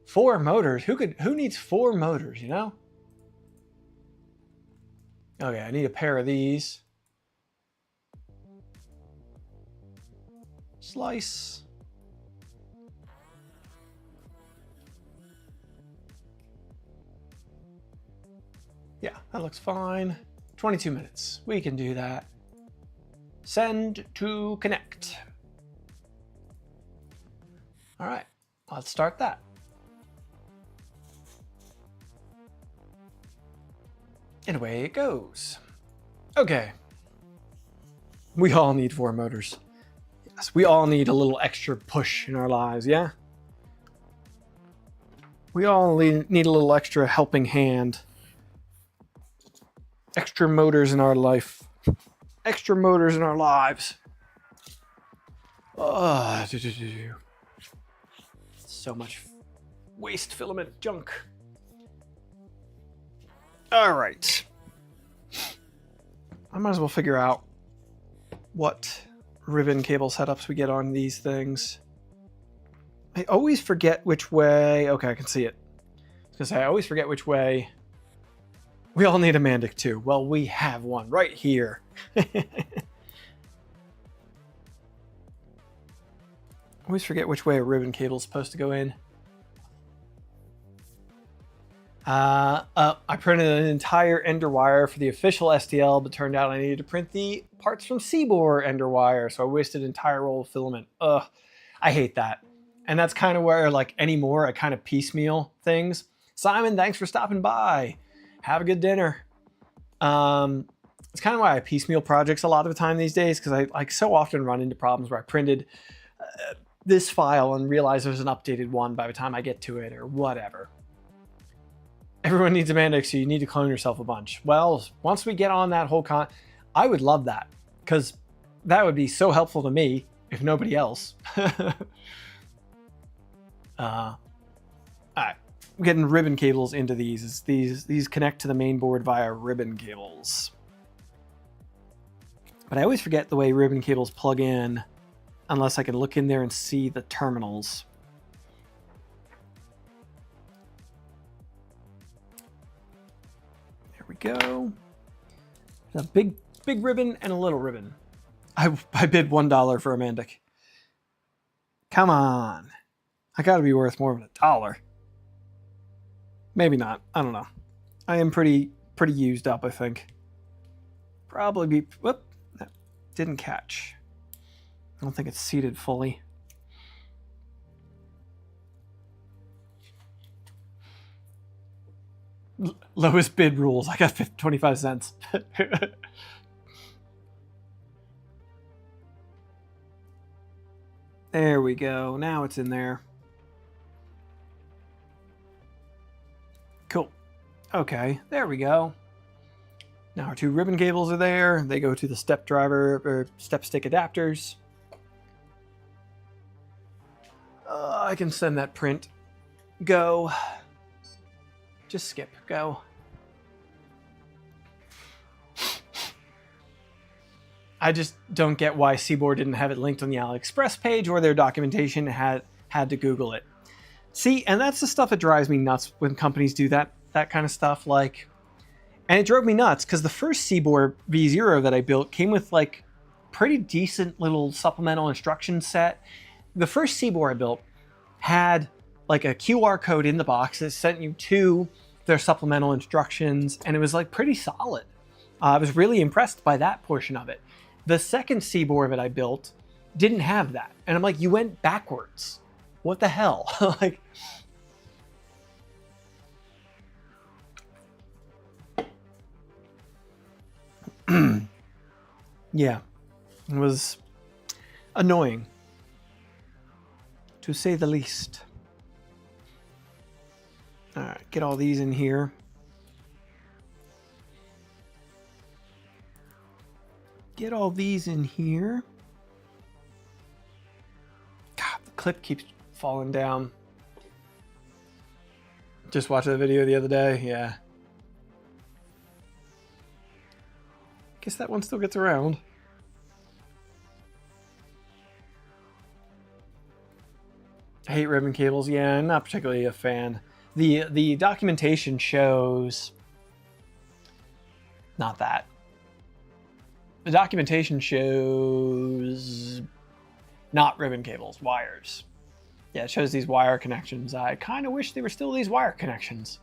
4 motors? Who needs 4 motors, you know? Okay, I need a pair of these. Slice. Yeah, that looks fine. 22 minutes. We can do that. Send to connect. All right, let's start that. And away it goes. Okay. We all need 4 motors. Yes, we all need a little extra push in our lives, yeah? We all need a little extra helping hand. Extra motors in our life. Extra motors in our lives. So much waste filament junk. All right. I might as well figure out what ribbon cable setups we get on these things. I always forget which way. Okay, I can see it. I was gonna say I always forget which way. We all need a Mandic too. Well, we have one right here. Always forget which way a ribbon cable is supposed to go in. I printed an entire ender wire for the official STL, but turned out I needed to print the parts from Seabor ender wire, so I wasted an entire roll of filament. Ugh, I hate that. And that's kind of where, like, anymore, I kind of piecemeal things. Simon, thanks for stopping by. Have a good dinner. It's kind of why I piecemeal projects a lot of the time these days, because I like so often run into problems where I printed this file and realize there's an updated one by the time I get to it or whatever. Everyone needs a Mandic, so you need to clone yourself a bunch. Well, once we get on that whole I would love that, because that would be so helpful to me, if nobody else. All right, I'm getting ribbon cables into these. These connect to the main board via ribbon cables. But I always forget the way ribbon cables plug in, unless I can look in there and see the terminals. We go. A big ribbon and a little ribbon. I bid $1 for a Mandic. Come on. I gotta be worth more than $1. Maybe not. I don't know. I am pretty used up, I think. Probably be... Whoop. That didn't catch. I don't think it's seated fully. Lowest bid rules. I got 25 cents. There we go. Now it's in there. Cool. Okay, there we go. Now our 2 ribbon cables are there. They go to the step driver or step stick adapters. I can send that print. Go. Just skip. Go. I just don't get why Seaboard didn't have it linked on the AliExpress page, or their documentation had to Google it. See, and that's the stuff that drives me nuts when companies do that kind of stuff. Like, and it drove me nuts because the first Seaboard V0 that I built came with like pretty decent little supplemental instruction set. The first Seaboard I built had like a QR code in the box that sent you to their supplemental instructions, and it was like pretty solid. I was really impressed by that portion of it. The second Seaboard that I built didn't have that, and I'm like, you went backwards. What the hell? Like, yeah, it was annoying, to say the least. All right, get all these in here. Get all these in here. God, the clip keeps falling down. Just watched that video the other day. Yeah. Guess that one still gets around. I hate ribbon cables. Yeah, I'm not particularly a fan. The documentation shows not that. The documentation shows not ribbon cables, wires. Yeah, it shows these wire connections. I kind of wish they were still these wire connections.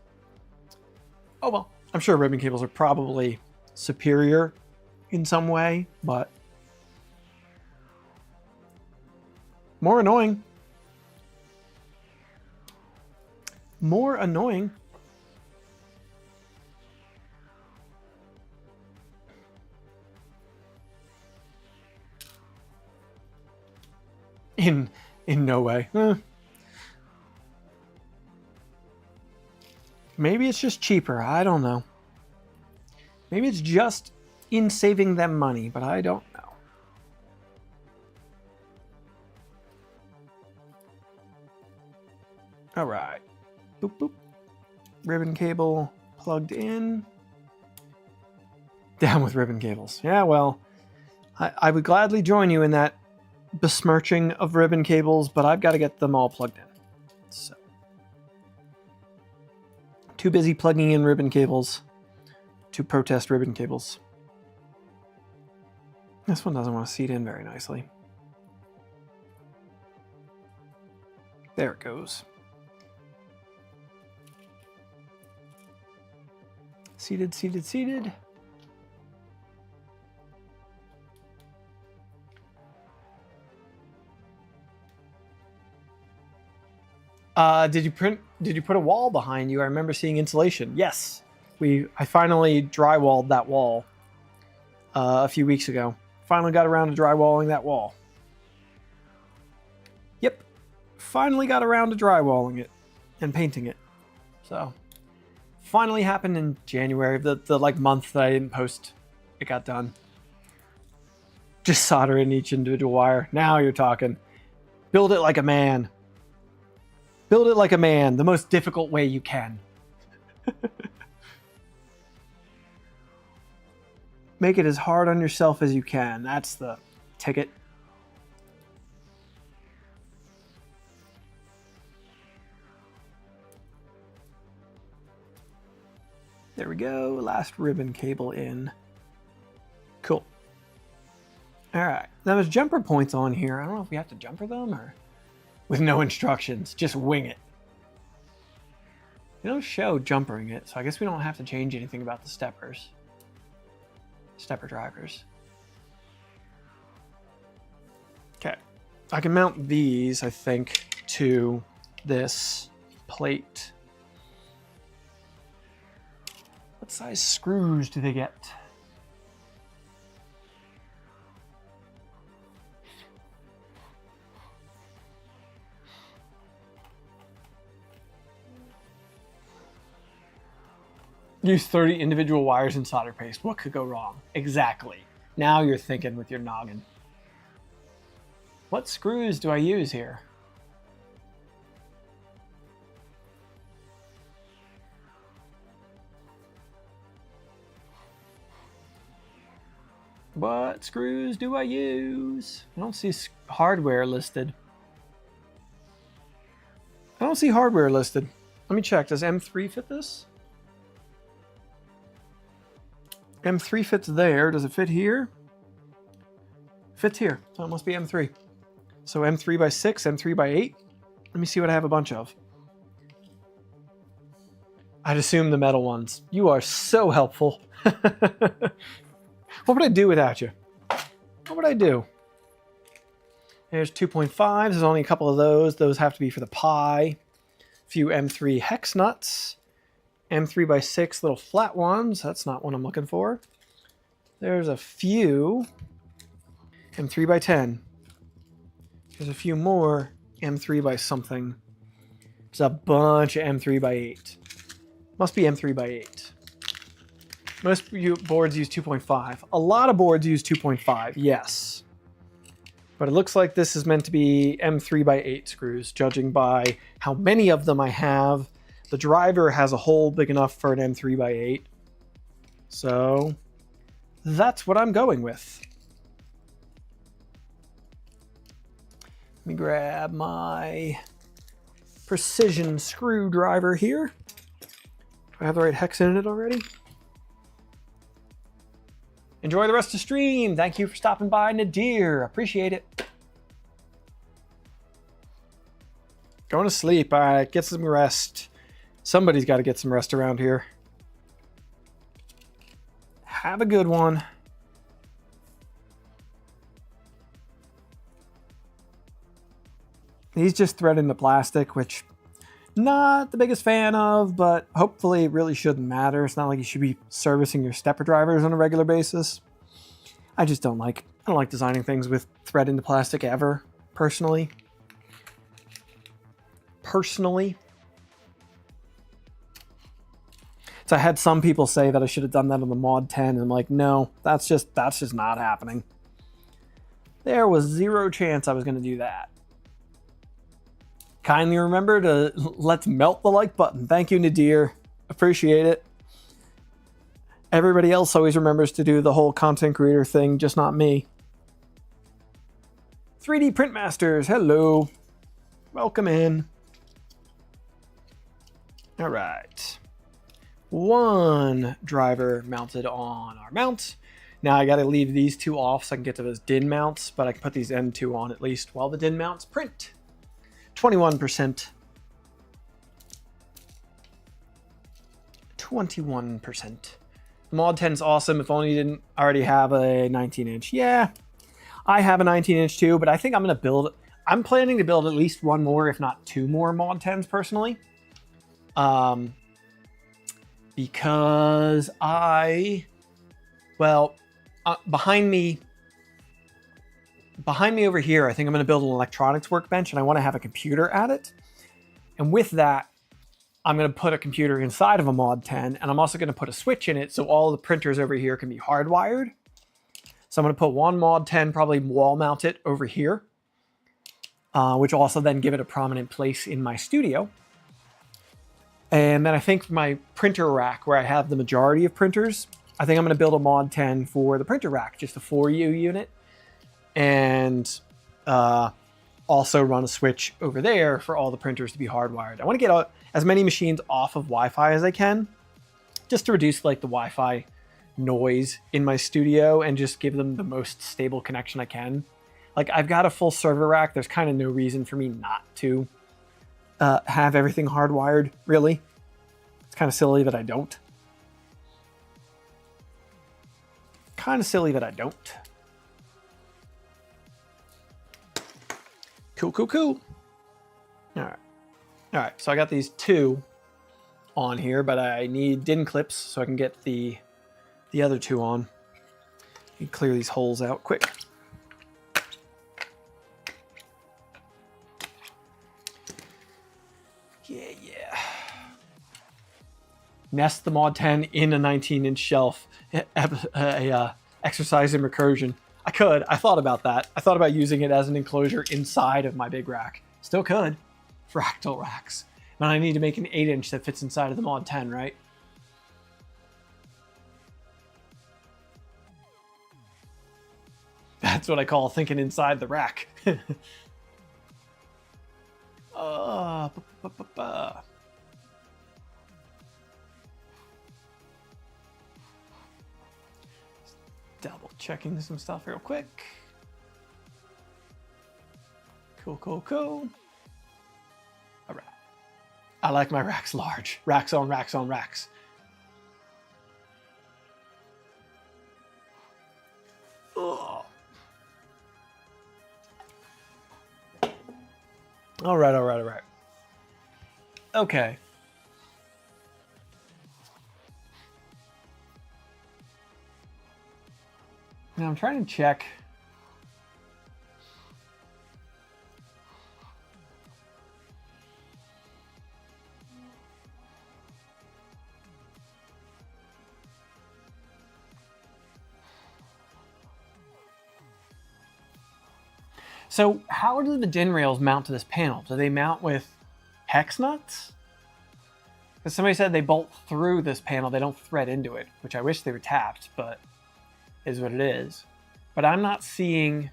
Oh well, I'm sure ribbon cables are probably superior in some way, but more annoying. More annoying. In no way. Maybe it's just cheaper. I don't know. Maybe it's just in saving them money, but I don't know. All right. Boop, boop. Ribbon cable plugged in. Down with ribbon cables. Yeah, well, I would gladly join you in that besmirching of ribbon cables, but I've got to get them all plugged in. So, too busy plugging in ribbon cables to protest ribbon cables. This one doesn't want to seat in very nicely. There it goes. Seated, seated, seated. Did you put a wall behind you? I remember seeing insulation. Yes. I finally drywalled that wall a few weeks ago. Finally got around to drywalling that wall. Yep. Finally got around to drywalling it and painting it. So, finally happened in January, the like month that I didn't post. It got done. Just solder in each individual wire. Now you're talking. Build it like a man. Build it like a man, the most difficult way you can. Make it as hard on yourself as you can. That's the ticket. There we go. Last ribbon cable in. Cool. All right. Now there's jumper points on here. I don't know if we have to jumper them or with no instructions. Just wing it. They don't show jumpering it, so I guess we don't have to change anything about the steppers. Stepper drivers. Okay. I can mount these, I think, to this plate. What size screws do they get? Use 30 individual wires in solder paste. What could go wrong? Exactly. Now you're thinking with your noggin. What screws do I use here? What screws do I use? I don't see hardware listed. I don't see hardware listed. Let me check. Does M3 fit this? M3 fits there. Does it fit here? Fits here. So it must be M3. So M3 by 6, M3 by 8. Let me see what I have a bunch of. I'd assume the metal ones. You are so helpful. What would I do without you? What would I do? There's 2.5. There's only a couple of those. Those have to be for the Pi. A few M3 hex nuts. M3 by 6 little flat ones. That's not what I'm looking for. There's a few M3 by 10. There's a few more M3 by something. There's a bunch of M3 by 8. Must be M3 by 8. Most boards use 2.5. A lot of boards use 2.5, yes. But it looks like this is meant to be M3 by 8 screws, judging by how many of them I have. The driver has a hole big enough for an M3 by 8. So that's what I'm going with. Let me grab my precision screwdriver here. Do I have the right hex in it already? Enjoy the rest of the stream. Thank you for stopping by, Nadir. Appreciate it. Going to sleep. All right, get some rest. Somebody's got to get some rest around here. Have a good one. He's just threading the plastic, which not the biggest fan of, but hopefully it really shouldn't matter. It's not like you should be servicing your stepper drivers on a regular basis. I just don't like designing things with thread into plastic ever, personally. So I had some people say that I should have done that on the Mod 10, and I'm like, no, that's just not happening. There was zero chance I was going to do that. Kindly remember to let's melt the like button. Thank you, Nadir. Appreciate it. Everybody else always remembers to do the whole content creator thing, just not me. 3D Printmasters, hello. Welcome in. All right. One driver mounted on our mount. Now I got to leave these two off so I can get to those DIN mounts, but I can put these N2 on at least while the DIN mounts print. 21%. 21%. The Mod 10 is awesome. If only you didn't already have a 19-inch. Yeah, I have a 19-inch too, but I think I'm planning to build at least one more, if not two more Mod 10s personally. Because behind me over here, I think I'm going to build an electronics workbench, and I want to have a computer at it. And with that, I'm going to put a computer inside of a Mod 10, and I'm also going to put a switch in it so all the printers over here can be hardwired. So I'm going to put one Mod 10, probably wall mount it over here, which will also then give it a prominent place in my studio. And then I think for my printer rack, where I have the majority of printers, I think I'm going to build a Mod 10 for the printer rack, just a 4U unit. And also run a switch over there for all the printers to be hardwired. I want to get as many machines off of Wi-Fi as I can, just to reduce like the Wi-Fi noise in my studio and just give them the most stable connection I can. Like, I've got a full server rack. There's kind of no reason for me not to have everything hardwired, really. It's kind of silly that I don't. Cool. All right. So I got these two on here, but I need DIN clips so I can get the other two on. Let me clear these holes out quick. Yeah. nest the Mod 10 in a 19-inch shelf, exercise in recursion. I thought about that. I thought about using it as an enclosure inside of my big rack. Still could. Fractal racks. But I need to make an 8-inch that fits inside of the Mod 10, right? That's what I call thinking inside the rack. Double checking some stuff real quick. Cool. All right. I like my racks large. Racks on racks on racks. Ugh. All right. Okay. Now I'm trying to check. So how do the DIN rails mount to this panel? Do they mount with hex nuts? Because somebody said they bolt through this panel, they don't thread into it, which I wish they were tapped, but is what it is. But I'm not seeing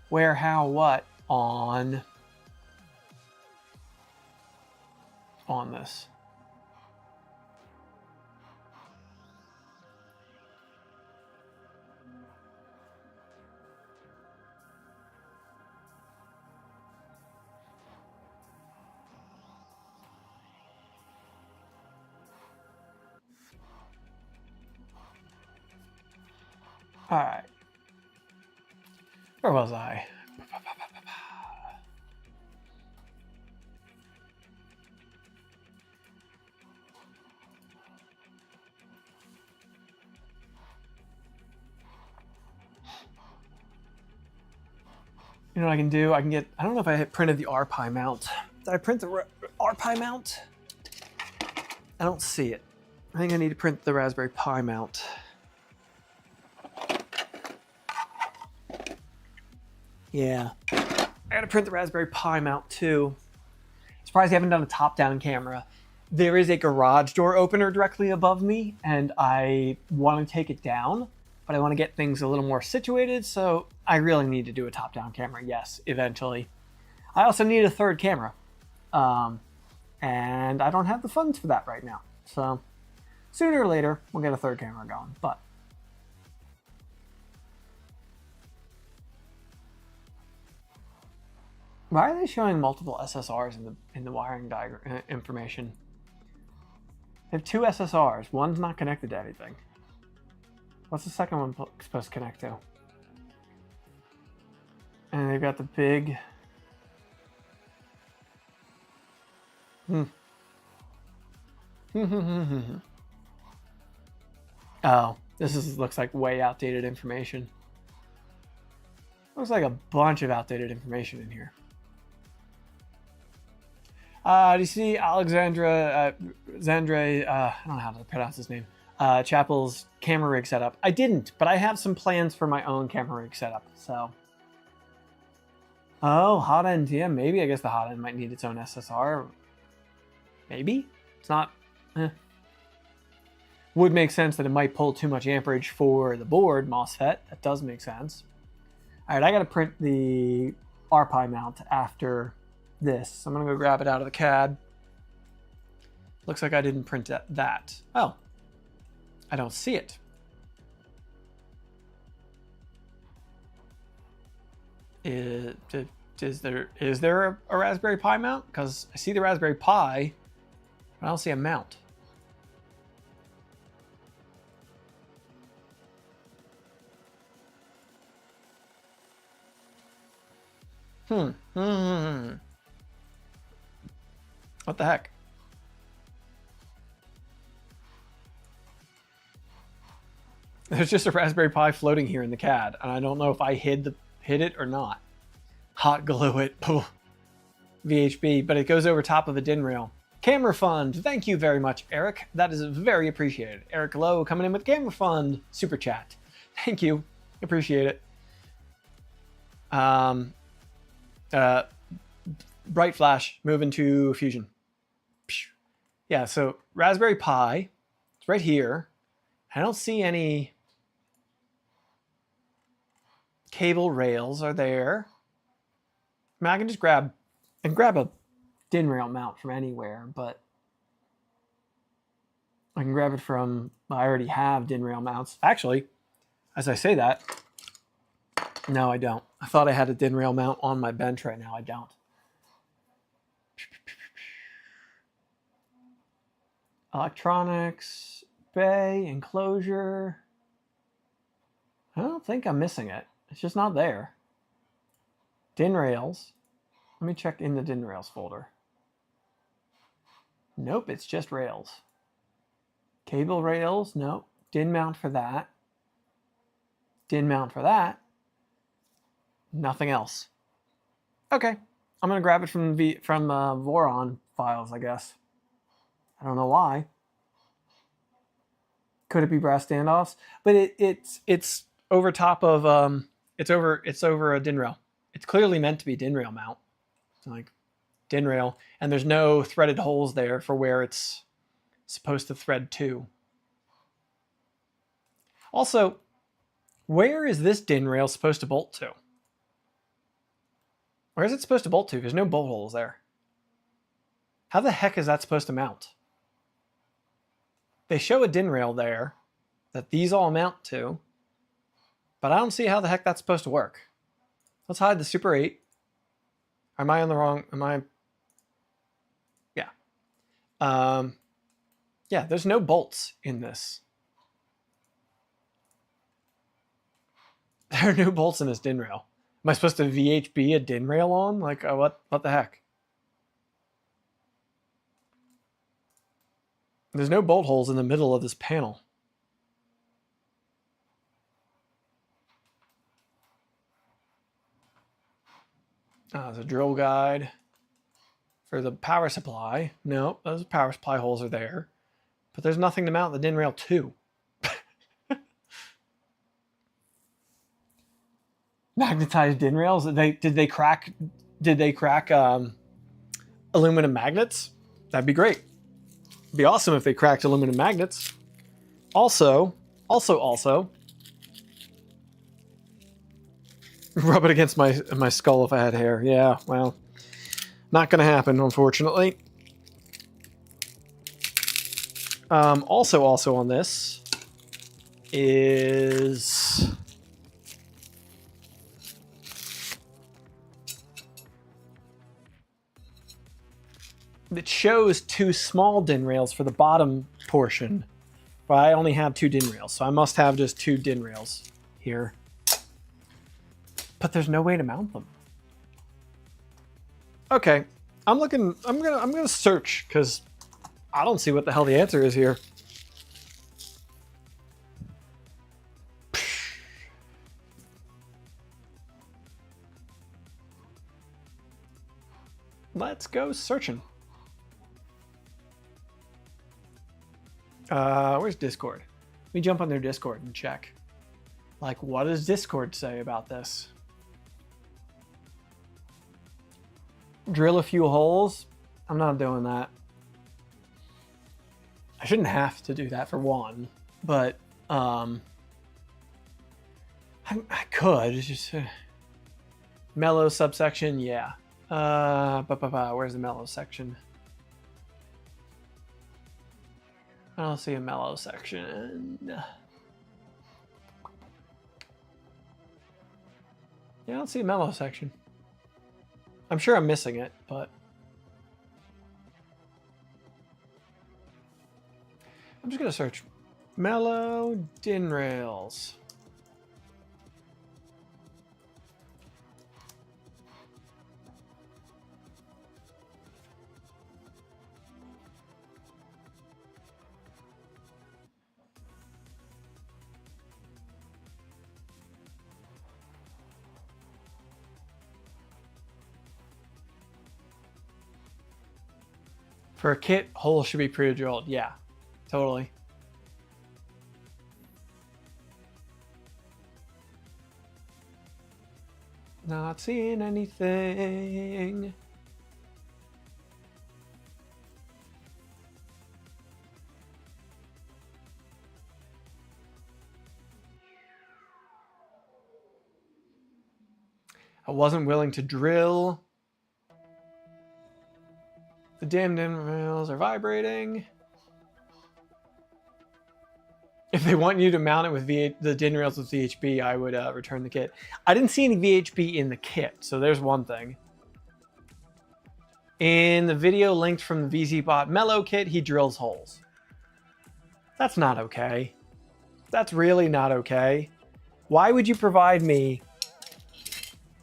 where, how, what on this. All right. Where was I? You know what I can do? I can get, I don't know if I printed the RPi mount. Did I print the RPi mount? I don't see it. I think I need to print the Raspberry Pi mount. Yeah, I gotta print the Raspberry Pi mount too. Surprised they haven't done a top-down camera. There is a garage door opener directly above me, and I want to take it down, but I want to get things a little more situated, so I really need to do a top-down camera, yes, eventually. I also need a third camera, and I don't have the funds for that right now, so sooner or later, we'll get a third camera going, but why are they showing multiple SSRs in the wiring diagram information? They have 2 SSRs. One's not connected to anything. What's the second one supposed to connect to? And they've got the big... Oh, looks like way outdated information. Looks like a bunch of outdated information in here. Do you see Alexandra, Zandre, I don't know how to pronounce his name, Chappell's camera rig setup? I didn't, but I have some plans for my own camera rig setup, so. Oh, hot end, yeah, maybe. I guess the hot end might need its own SSR. Maybe? It's not, Would make sense that it might pull too much amperage for the board MOSFET. That does make sense. All right, I gotta print the RPi mount after this. I'm gonna go grab it out of the CAD. Looks like I didn't print that. Oh, I don't see it. Is there a Raspberry Pi mount? Because I see the Raspberry Pi, but I don't see a mount. What the heck? There's just a Raspberry Pi floating here in the CAD, and I don't know if I hid it or not. Hot glue it. VHB, but it goes over top of a DIN rail. Camera Fund. Thank you very much, Eric. That is very appreciated. Eric Lowe coming in with Camera Fund super chat. Thank you. Appreciate it. Bright Flash moving to Fusion. Yeah, so Raspberry Pi, it's right here. I don't see any cable rails are there. I mean, I can just grab a DIN rail mount from anywhere, but I can grab it from, I already have DIN rail mounts. Actually, as I say that, no, I don't. I thought I had a DIN rail mount on my bench right now. I don't. Electronics, bay, enclosure. I don't think I'm missing it. It's just not there. DIN rails. Let me check in the DIN rails folder. Nope, it's just rails. Cable rails, nope. DIN mount for that. DIN mount for that. Nothing else. Okay, I'm gonna grab it from Voron files, I guess. I don't know why. Could it be brass standoffs? But it's over top of it's over a DIN rail. It's clearly meant to be DIN rail mount. So like DIN rail, and there's no threaded holes there for where it's supposed to thread to. Also, where is this DIN rail supposed to bolt to? Where is it supposed to bolt to? There's no bolt holes there. How the heck is that supposed to mount? They show a DIN rail there that these all mount to, but I don't see how the heck that's supposed to work. Let's hide the Super 8. Am I on the wrong? Am I? Yeah. Yeah, there's no bolts in this. There are no bolts in this DIN rail. Am I supposed to VHB a DIN rail on? Like, what the heck? There's no bolt holes in the middle of this panel. There's a drill guide for the power supply. No, those power supply holes are there. But there's nothing to mount the DIN rail to. Magnetized DIN rails? Did they crack aluminum magnets? That'd be great. It'd be awesome if they cracked aluminum magnets. Also, rub it against my skull if I had hair. Yeah, well, not gonna happen, unfortunately. Also on this is it shows 2 small DIN rails for the bottom portion, but I only have 2 DIN rails, so I must have just 2 DIN rails here. But there's no way to mount them. Okay, I'm gonna search because I don't see what the hell the answer is here. Let's go searching. Where's Discord? Let me jump on their Discord and check. Like, what does Discord say about this? Drill a few holes? I'm not doing that. I shouldn't have to do that for one, but I could. It's just Mellow subsection, yeah. Where's the Mellow section? I don't see a Mellow section. Yeah, I don't see a Mellow section. I'm sure I'm missing it, but I'm just gonna search Mellow DIN rails. For a kit, holes should be pre-drilled. Yeah, totally. Not seeing anything. I wasn't willing to drill. The damn DIN rails are vibrating. If they want you to mount it with the DIN rails with VHB, I would return the kit. I didn't see any VHB in the kit, so there's one thing. In the video linked from the VZBot Mellow kit, he drills holes. That's not okay. That's really not okay. Why would you provide me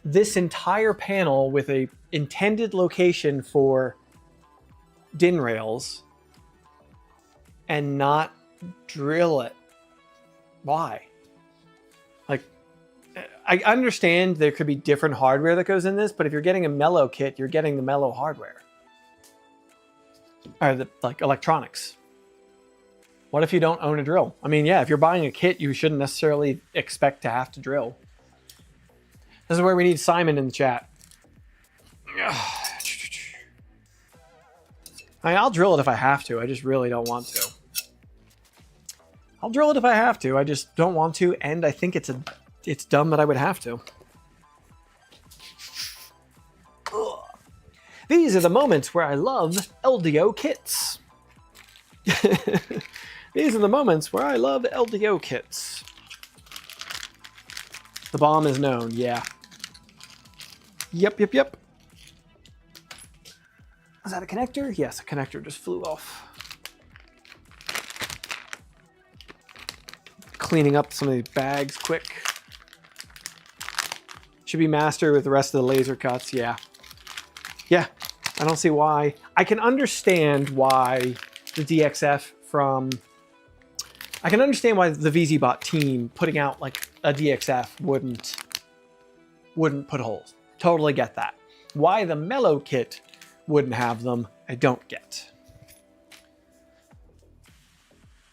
this entire panel with a intended location for DIN rails and not drill it? Why? Like, I understand there could be different hardware that goes in this, but if you're getting a Mellow kit, you're getting the Mellow hardware. Or the like electronics. What if you don't own a drill? I mean, yeah, if you're buying a kit, you shouldn't necessarily expect to have to drill. This is where we need Simon in the chat. I mean, I'll drill it if I have to. I just really don't want to. I'll drill it if I have to. I just don't want to, and I think it's dumb that I would have to. Ugh. These are the moments where I love LDO kits. These are the moments where I love LDO kits. The bomb is known, yeah. Yep. Is that a connector? Yes, a connector just flew off. Cleaning up some of these bags quick. Should be master with the rest of the laser cuts, yeah. Yeah, I don't see why. I can understand why the DXF from... I can understand why the VZBot team putting out like a DXF wouldn't put holes. Totally get that. Why the Mellow kit wouldn't have them, I don't get.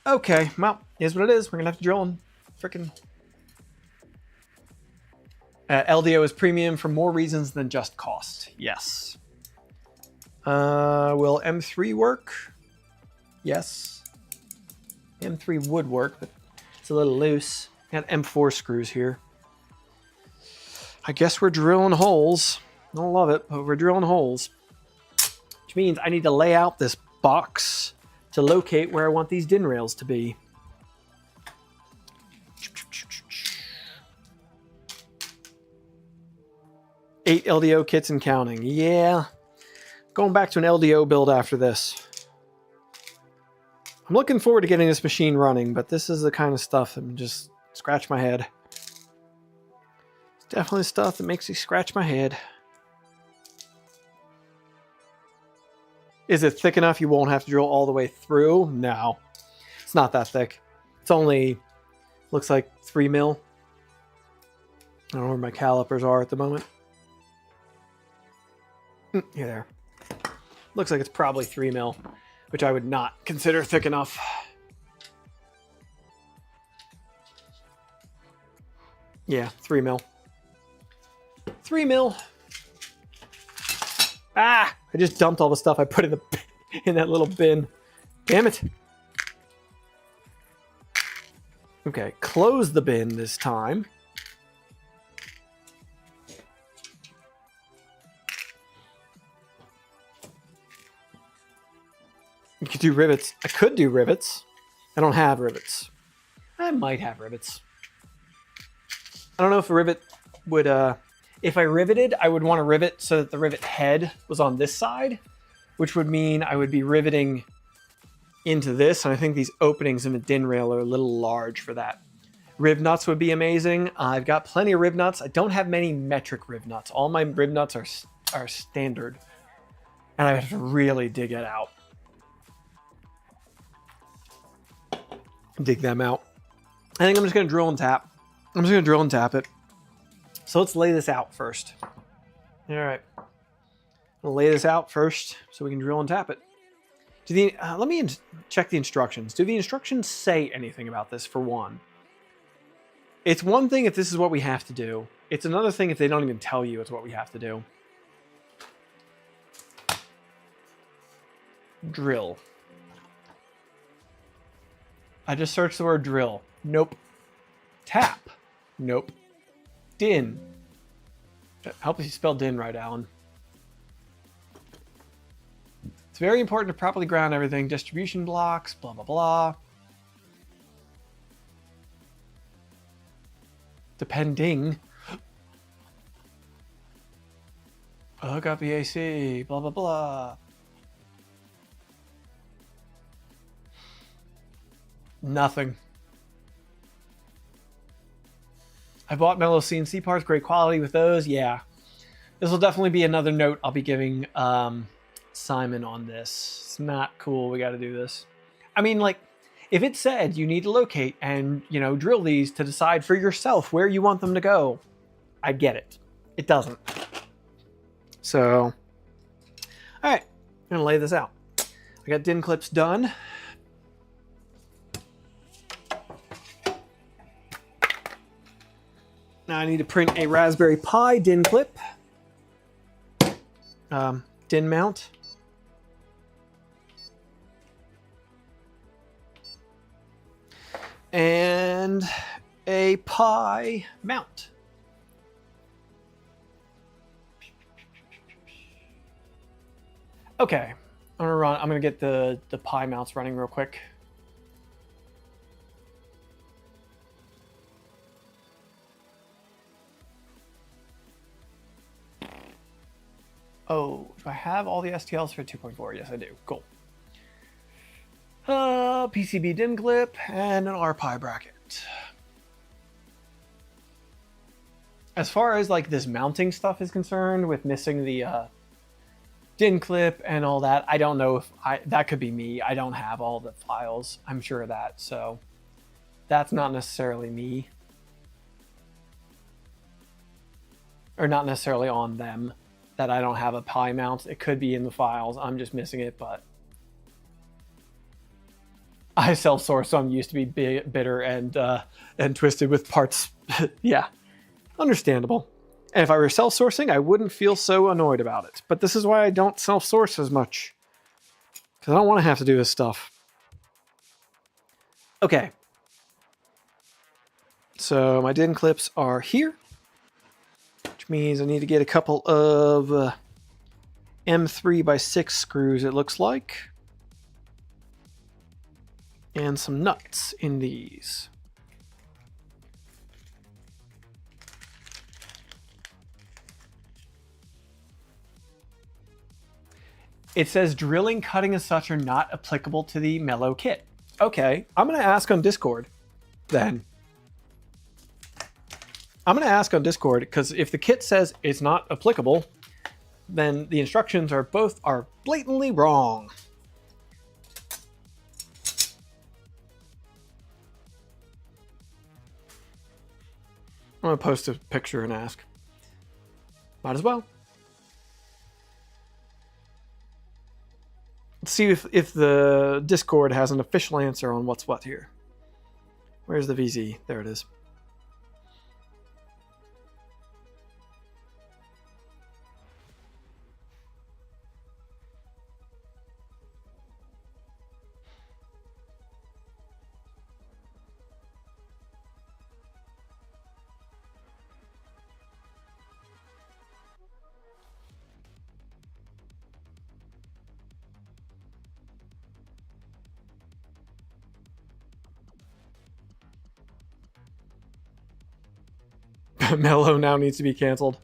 Okay, well, here's what it is. We're gonna have to drill them. Frickin'. LDO is premium for more reasons than just cost. Yes. Will M3 work? Yes. M3 would work, but it's a little loose. Got M4 screws here. I guess we're drilling holes. I don't love it, but we're drilling holes. Which means I need to lay out this box to locate where I want these DIN rails to be. Eight LDO kits and counting. Yeah. Going back to an LDO build after this. I'm looking forward to getting this machine running, but this is the kind of stuff that just scratch my head. It's definitely stuff that makes me scratch my head. Is it thick enough you won't have to drill all the way through? No. It's not that thick. It's only, looks like 3 mil. I don't know where my calipers are at the moment. Here, there. Looks like it's probably 3 mil, which I would not consider thick enough. Yeah, 3 mil. 3 mil. Ah! I just dumped all the stuff I put in that little bin. Damn it. Okay, close the bin this time. You could do rivets. I could do rivets. I don't have rivets. I might have rivets. I don't know if a rivet would... if I riveted, I would want to rivet so that the rivet head was on this side, which would mean I would be riveting into this, and I think these openings in the DIN rail are a little large for that. Rib nuts would be amazing. I've got plenty of rib nuts. I don't have many metric rib nuts. All my rib nuts are standard, and I have to really dig it out. Dig them out. I think I'm just going to drill and tap. I'm just going to drill and tap it. So let's lay this out first. All right. I'll lay this out first so we can drill and tap it. Let me check the instructions. Do the instructions say anything about this, for one? It's one thing if this is what we have to do. It's another thing if they don't even tell you it's what we have to do. Drill. I just searched the word drill. Nope. Tap. Nope. Din. Help if you spell din right, Alan. It's very important to properly ground everything. Distribution blocks, blah, blah, blah. Depending. Hook up the AC, blah, blah, blah. Nothing. I bought Mellow CNC parts, great quality with those. Yeah. This will definitely be another note I'll be giving Simon on this. It's not cool. We got to do this. I mean, like, if it said you need to locate and, you know, drill these to decide for yourself where you want them to go, I'd get it. It doesn't. So, all right. I'm going to lay this out. I got DIN clips done. Now I need to print a Raspberry Pi DIN clip. DIN mount. And a Pi mount. Okay, I'm gonna get the Pi mounts running real quick. Oh, do I have all the STLs for 2.4? Yes, I do. Cool. PCB DIN clip and an RPi bracket. As far as like this mounting stuff is concerned, with missing the DIN clip and all that, I don't know if that could be me. I don't have all the files. I'm sure of that. So that's not necessarily me, or not necessarily on them that I don't have a Pi mount. It could be in the files. I'm just missing it, but I self-source, so I'm used to be bitter and twisted with parts. Yeah, understandable. And if I were self-sourcing, I wouldn't feel so annoyed about it. But this is why I don't self-source as much, because I don't want to have to do this stuff. Okay. So my DIN clips are here, which means I need to get a couple of M3x6 screws, it looks like. And some nuts in these. It says drilling, cutting, and such are not applicable to the Mellow kit. Okay, I'm going to ask on Discord then. I'm going to ask on Discord, because if the kit says it's not applicable, then the instructions are blatantly wrong. I'm going to post a picture and ask. Might as well. Let's see if the Discord has an official answer on what's what here. Where's the VZ? There it is. Mellow now needs to be canceled.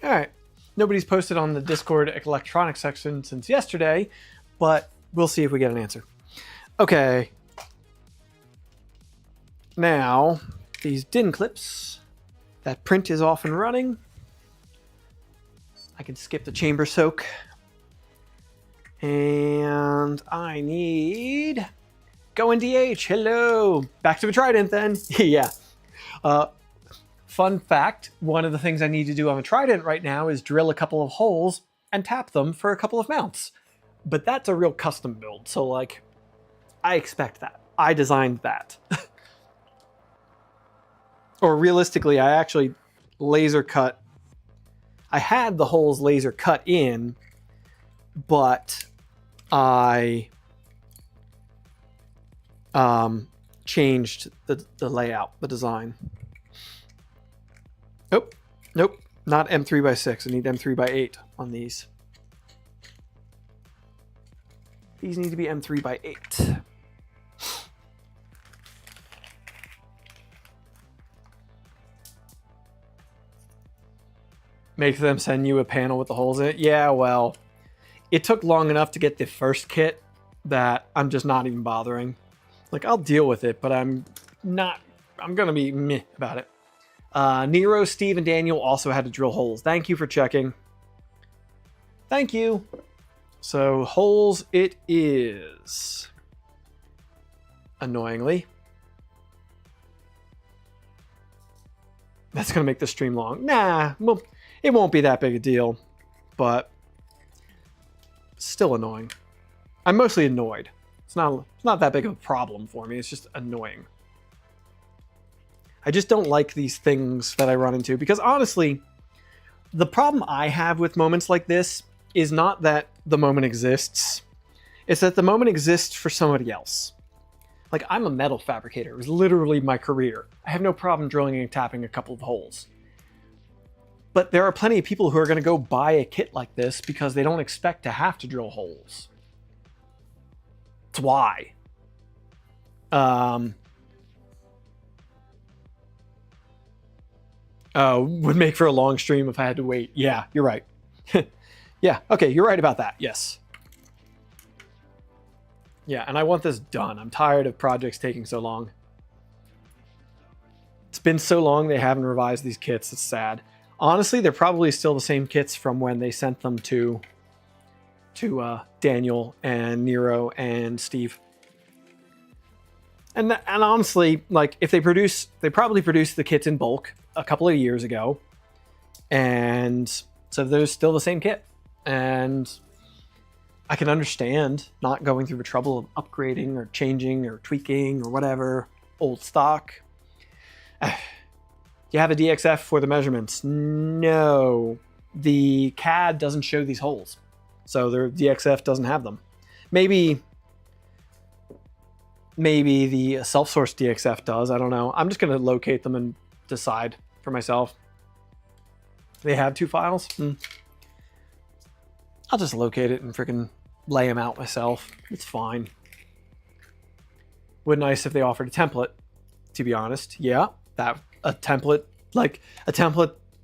All right. Nobody's posted on the Discord electronics section since yesterday, but we'll see if we get an answer. Okay. Now, these DIN clips, that print is off and running. I can skip the chamber soak. And I need... Go in DH, hello! Back to the Trident then. Yeah. Fun fact, one of the things I need to do on a Trident right now is drill a couple of holes and tap them for a couple of mounts. But that's a real custom build, so like, I expect that. I designed that. Or realistically, I actually laser cut. I had the holes laser cut in, but I changed the layout, the design. Oh, nope, not M3x6. I need M3x8 on these. These need to be M3x8. Make them send you a panel with the holes in it? Yeah, well, it took long enough to get the first kit that I'm just not even bothering. Like, I'll deal with it, but I'm gonna be meh about it. Nero, Steve, and Daniel also had to drill holes. Thank you for checking. Thank you. So, holes it is. Annoyingly. That's gonna make the stream long. Nah, well, it won't be that big a deal, but still annoying. I'm mostly annoyed. It's not that big of a problem for me. It's just annoying. I just don't like these things that I run into because honestly, the problem I have with moments like this is not that the moment exists. It's that the moment exists for somebody else. Like, I'm a metal fabricator. It was literally my career. I have no problem drilling and tapping a couple of holes. But there are plenty of people who are going to go buy a kit like this because they don't expect to have to drill holes. That's why. Would make for a long stream if I had to wait. Yeah, you're right. Yeah, okay, you're right about that. Yes. Yeah, and I want this done. I'm tired of projects taking so long. It's been so long they haven't revised these kits. It's sad. Honestly, they're probably still the same kits from when they sent them to Daniel and Nero and Steve. And honestly, like, if they probably produced the kits in bulk a couple of years ago. And so they're still the same kit. And I can understand not going through the trouble of upgrading or changing or tweaking or whatever. Old stock. You have a DXF for the measurements? No. The CAD doesn't show these holes. So their DXF doesn't have them. Maybe the self-sourced DXF does. I don't know. I'm just going to locate them and decide for myself. They have two files? I'll just locate it and freaking lay them out myself. It's fine. Would nice if they offered a template, to be honest. Yeah, a template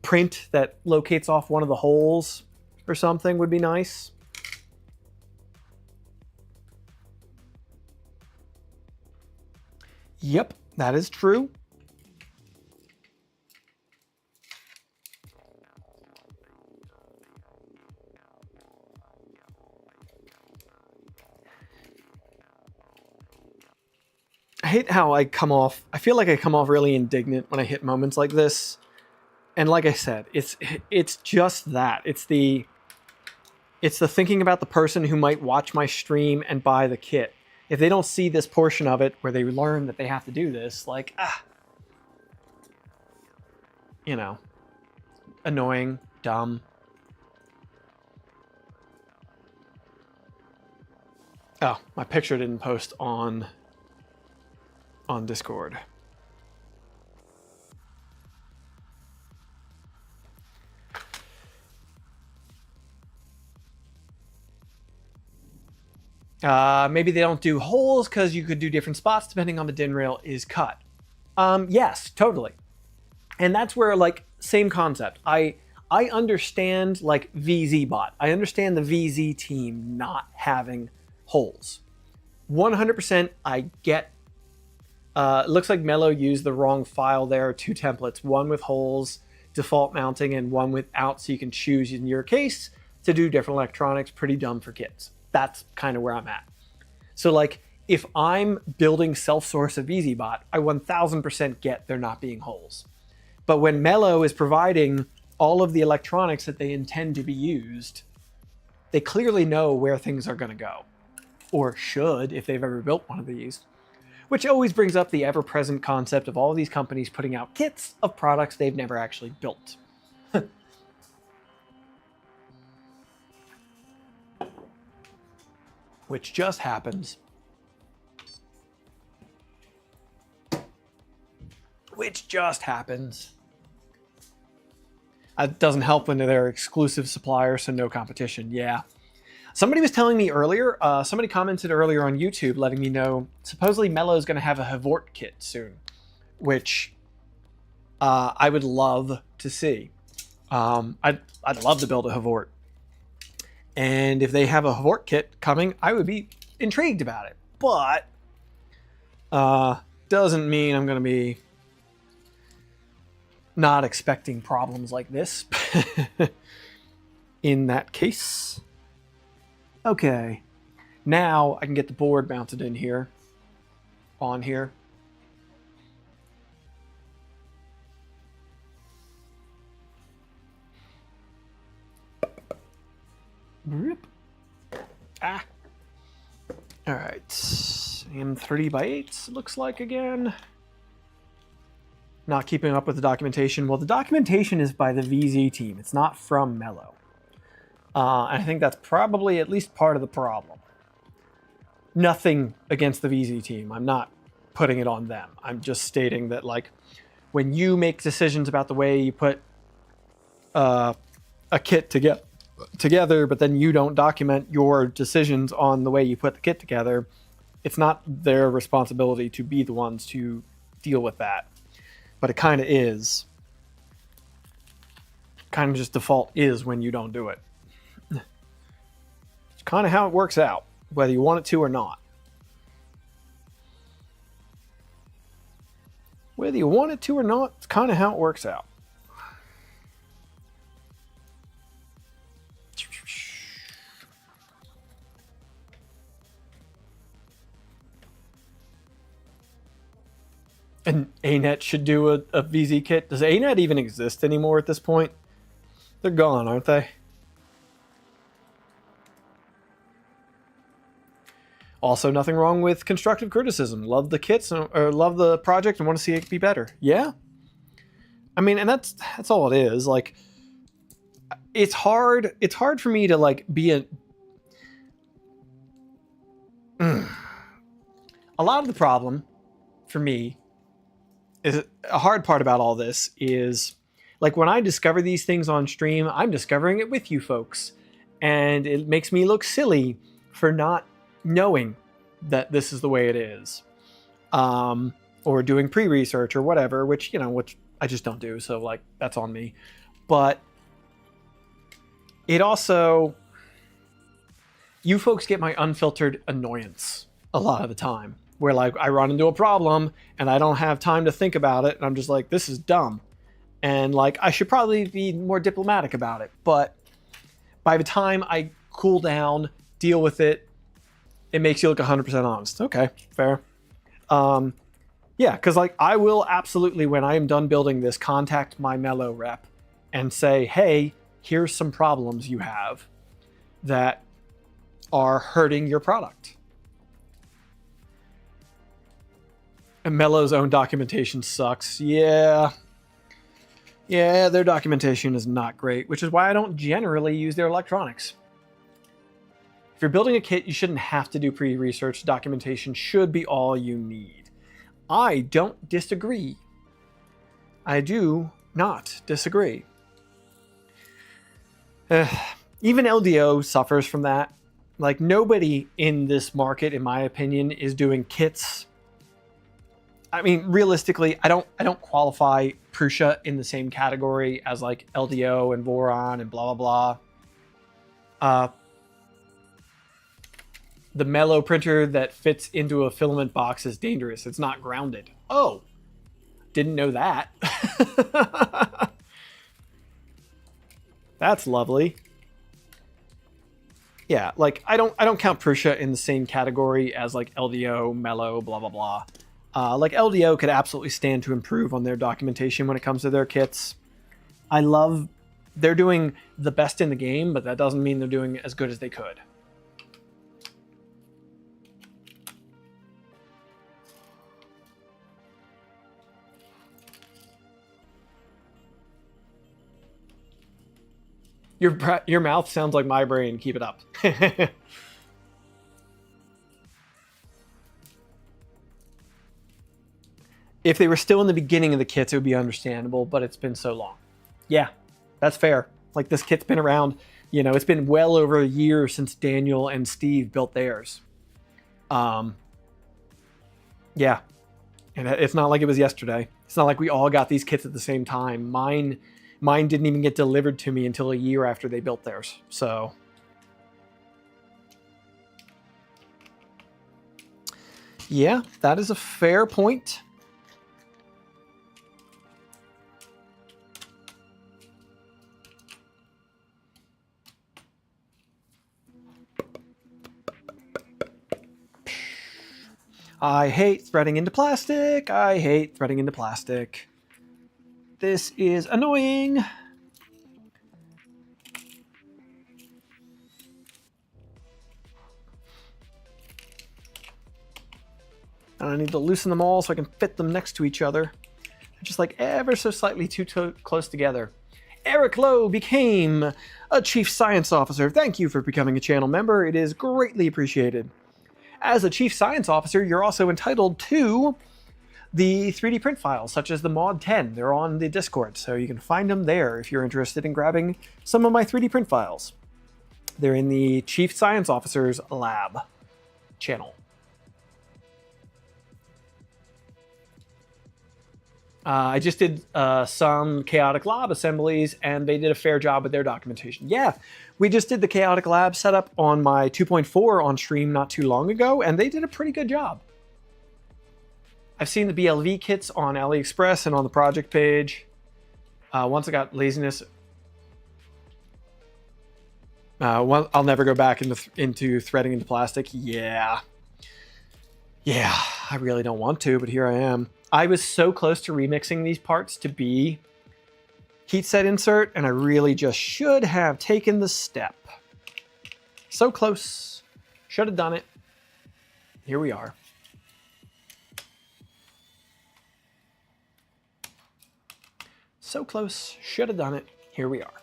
print that locates off one of the holes or something would be nice. Yep, that is true. I hate how I feel like I come off really indignant when I hit moments like this. And like I said, it's just that. It's the thinking about the person who might watch my stream and buy the kit. If they don't see this portion of it where they learn that they have to do this, like, you know, annoying, dumb. Oh, my picture didn't post on Discord. Maybe they don't do holes because you could do different spots depending on the DIN rail is cut. Yes, totally. And that's where, like, same concept. I I understand like VZBot. I understand the VZ team not having holes. 100% I get. It looks like Mellow used the wrong file there. 2 templates, one with holes, default mounting, and one without, so you can choose in your case to do different electronics. Pretty dumb for kids. That's kind of where I'm at. So like, if I'm building self-source of VZBot, I 1000% get there not being holes. But when Mellow is providing all of the electronics that they intend to be used, they clearly know where things are going to go, or should if they've ever built one of these, which always brings up the ever-present concept of all of these companies putting out kits of products they've never actually built. Which just happens. It doesn't help when they're exclusive suppliers, so no competition. Yeah. Somebody was telling me earlier, somebody commented earlier on YouTube letting me know, supposedly Mellow is going to have a Havort kit soon, which I would love to see. I'd love to build a Havort. And if they have a Havort kit coming, I would be intrigued about it. But doesn't mean I'm going to be not expecting problems like this in that case. Okay, now I can get the board mounted in here, on here. Ah. All right, M30x8 looks like again. Not keeping up with the documentation. Well, the documentation is by the VZ team. It's not from Mellow. And I think that's probably at least part of the problem. Nothing against the VZ team. I'm not putting it on them. I'm just stating that, like, when you make decisions about the way you put a kit together, but then you don't document your decisions on the way you put the kit together, it's not their responsibility to be the ones to deal with that. But it kind of is. Kind of just default is when you don't do it. It's kind of how it works out, whether you want it to or not. Whether you want it to or not, it's kind of how it works out. And ANET should do a VZ kit. Does ANET even exist anymore at this point? They're gone, aren't they? Also, nothing wrong with constructive criticism. Love the kits, or love the project and want to see it be better. Yeah. I mean, and that's all it is. Like, it's hard for me to like be a lot of the problem for me is a hard part about all this is, like, when I discover these things on stream, I'm discovering it with you folks. And it makes me look silly for not knowing that this is the way it is. Or doing pre-research or whatever, which I just don't do. So, like, that's on me. But it also, you folks get my unfiltered annoyance a lot of the time. Where, like, I run into a problem and I don't have time to think about it. And I'm just like, this is dumb. And, like, I should probably be more diplomatic about it. But by the time I cool down, deal with it, it makes you look 100% honest. Okay, fair. Yeah, because, like, I will absolutely, when I am done building this, contact my Mellow rep and say, hey, here's some problems you have that are hurting your product. And Mellow's own documentation sucks. Yeah, their documentation is not great, which is why I don't generally use their electronics. If you're building a kit, you shouldn't have to do pre-research. Documentation should be all you need. I don't disagree. I do not disagree. Even LDO suffers from that. Like, nobody in this market, in my opinion, is doing kits. I mean, realistically, I don't qualify Prusa in the same category as like LDO and Voron and blah blah blah. The Mellow printer that fits into a filament box is dangerous. It's not grounded. Oh, didn't know that. That's lovely. Yeah, like I don't count Prusa in the same category as like LDO, Mellow, blah blah blah. Like LDO could absolutely stand to improve on their documentation when it comes to their kits. I love they're doing the best in the game, but that doesn't mean they're doing as good as they could. Your mouth sounds like my brain. Keep it up. If they were still in the beginning of the kits, it would be understandable, but it's been so long. Yeah, that's fair. Like this kit's been around, you know, it's been well over a year since Daniel and Steve built theirs. Yeah, and it's not like it was yesterday. It's not like we all got these kits at the same time. Mine didn't even get delivered to me until a year after they built theirs. So yeah, that is a fair point. I hate threading into plastic. I hate threading into plastic. This is annoying. And I need to loosen them all so I can fit them next to each other. They're just like ever so slightly too close together. Eric Lowe became a Chief Science Officer. Thank you for becoming a channel member. It is greatly appreciated. As a Chief Science Officer, you're also entitled to the 3D print files, such as the Mod 10. They're on the Discord, so you can find them there if you're interested in grabbing some of my 3D print files. They're in the Chief Science Officer's Lab channel. I just did some Chaotic Lab assemblies, and they did a fair job with their documentation. Yeah, we just did the Chaotic Lab setup on my 2.4 on stream not too long ago, and they did a pretty good job. I've seen the BLV kits on AliExpress and on the project page. Once I got laziness, I'll never go back into threading into plastic. Yeah, I really don't want to, but here I am. I was so close to remixing these parts to be heat set insert, and I really just should have taken the step. So close. Should have done it. Here we are. So close. Should have done it. Here we are.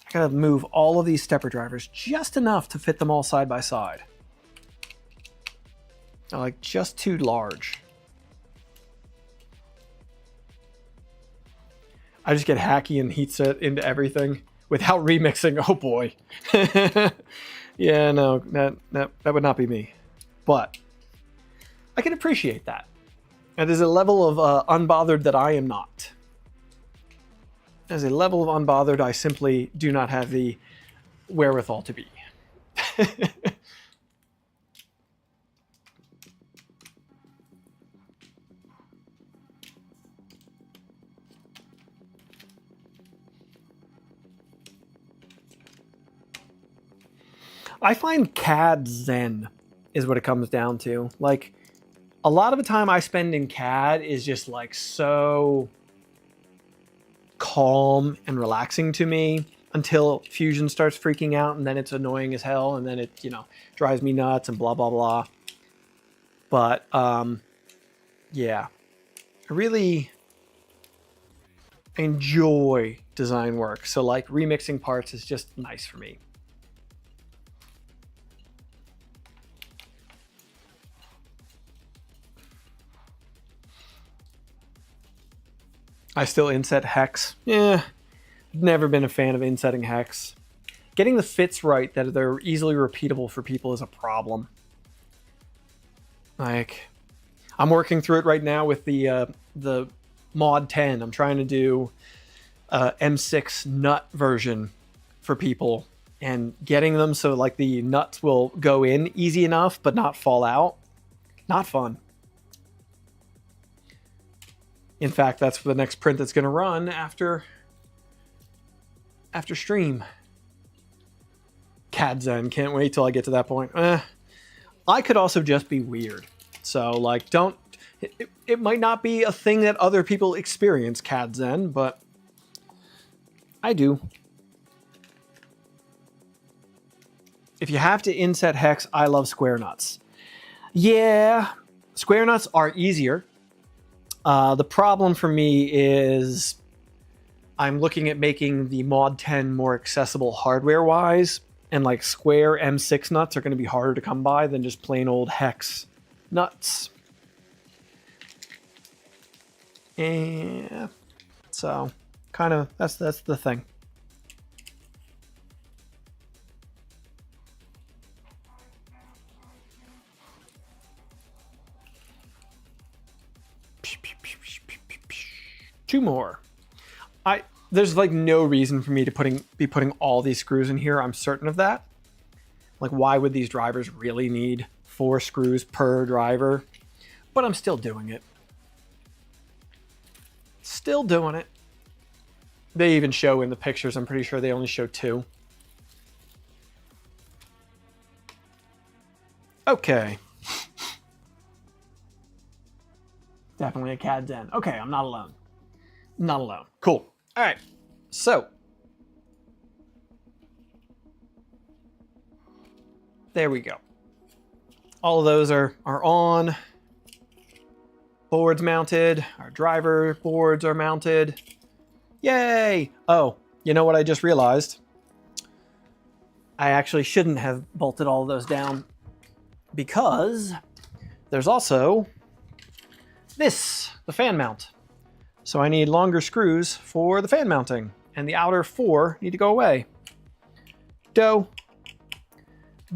I gotta move all of these stepper drivers just enough to fit them all side by side. They're like just too large. I just get hacky and heat set into everything without remixing. Oh boy. Yeah, no, that would not be me. But I can appreciate that. And there's a level of unbothered that I am not. There's a level of unbothered I simply do not have the wherewithal to be. I find CAD zen is what it comes down to. Like, a lot of the time I spend in CAD is just like so calm and relaxing to me until Fusion starts freaking out, and then it's annoying as hell, and then it, you know, drives me nuts and blah, blah, blah. But, yeah, I really enjoy design work. So like remixing parts is just nice for me. I still inset hex. Yeah, never been a fan of insetting hex. Getting the fits right that they're easily repeatable for people is a problem. Like, I'm working through it right now with the Mod 10. I'm trying to do M6 nut version for people and getting them so like the nuts will go in easy enough but not fall out. Not fun. In fact, that's the next print that's going to run after stream. CAD-Zen, can't wait till I get to that point. I could also just be weird. So like it might not be a thing that other people experience, CAD-Zen, but I do. If you have to inset hex, I love square nuts. Yeah, square nuts are easier. The problem for me is I'm looking at making the Mod 10 more accessible hardware-wise, and like square M6 nuts are going to be harder to come by than just plain old hex nuts. Yeah, so kind of that's the thing. Two more. There's like no reason for me to be putting all these screws in here. I'm certain of that. Like, why would these drivers really need 4 screws per driver? But I'm still doing it. Still doing it. They even show in the pictures, I'm pretty sure they only show 2. Okay. Definitely a CAD-Zen. Okay, I'm not alone. Not alone. Cool. All right. So there we go. All of those are on. Boards mounted. Our driver boards are mounted. Yay! Oh, you know what I just realized? I actually shouldn't have bolted all of those down because there's also this, the fan mount. So I need longer screws for the fan mounting, and the outer 4 need to go away. Dough.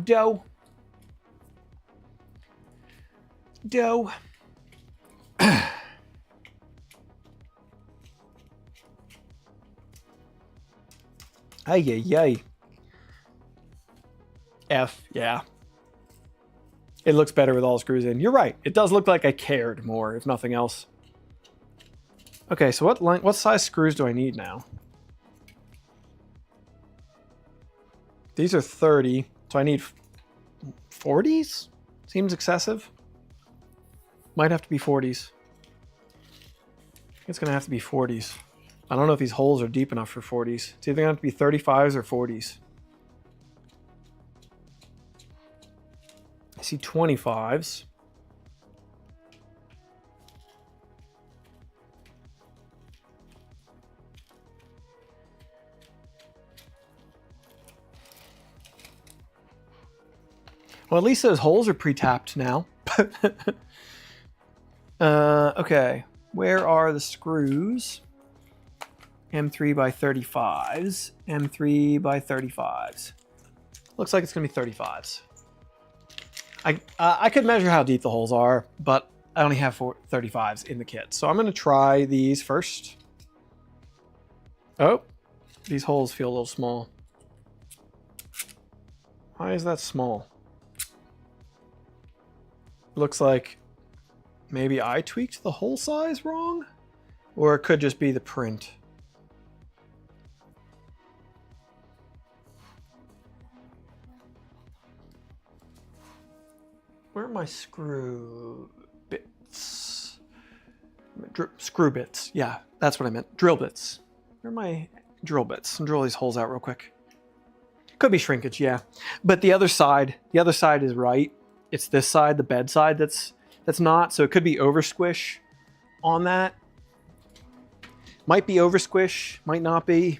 Dough. Dough. Ay, ay, ay. F, yeah. It looks better with all screws in. You're right. It does look like I cared more, if nothing else. Okay, so what size screws do I need now? These are 30, so I need 40s? Seems excessive. Might have to be 40s. It's gonna have to be 40s. I don't know if these holes are deep enough for 40s. It's either gonna have to be 35s or 40s. I see 25s. Well, at least those holes are pre-tapped now. Okay, where are the screws? M3 by 35s. M3 by 35s. Looks like it's going to be 35s. I could measure how deep the holes are, but I only have 35s in the kit. So I'm going to try these first. Oh, these holes feel a little small. Why is that small? Looks like maybe I tweaked the hole size wrong, or it could just be the print. Where are my screw bits? Screw bits. Yeah, that's what I meant. Drill bits. Where are my drill bits? I'll drill these holes out real quick. Could be shrinkage, yeah. But the other side is right. It's this side, the bed side, that's not. So it could be over squish on that. Might be over squish, might not be.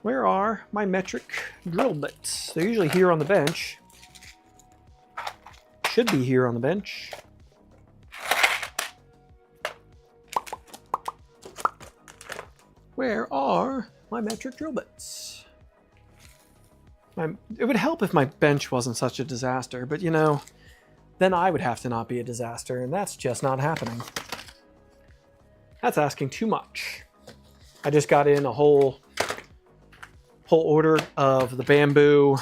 Where are my metric drill bits? They're usually here on the bench. Should be here on the bench. Where are my metric drill bits? It would help if my bench wasn't such a disaster, but you know, then I would have to not be a disaster, and that's just not happening. That's asking too much. I just got in a whole order of the bamboo.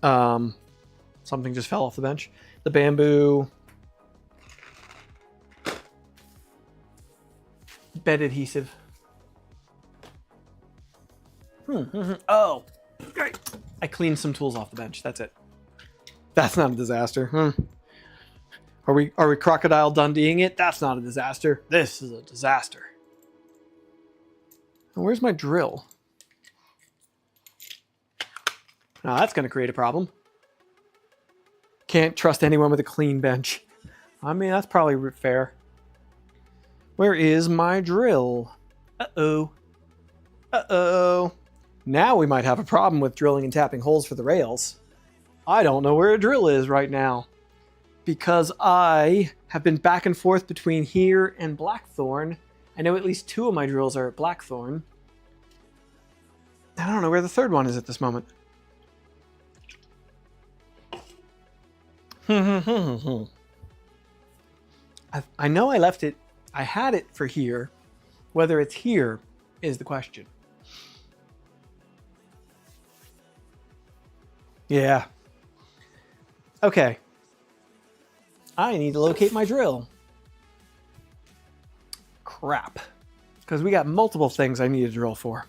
Something just fell off the bench. The bamboo bed adhesive. Oh, great. I cleaned some tools off the bench. That's it. That's not a disaster. Are we Crocodile Dundeeing it? That's not a disaster. This is a disaster. And where's my drill? Now that's going to create a problem. Can't trust anyone with a clean bench. I mean, that's probably fair. Where is my drill? Uh-oh. Uh-oh. Now we might have a problem with drilling and tapping holes for the rails. I don't know where a drill is right now, because I have been back and forth between here and Blackthorn. I know at least 2 of my drills are at Blackthorn. I don't know where the 3rd one is at this moment. I know I left it. I had it for here. Whether it's here is the question. Yeah. Okay. I need to locate my drill. Crap. Because we got multiple things I need to drill for.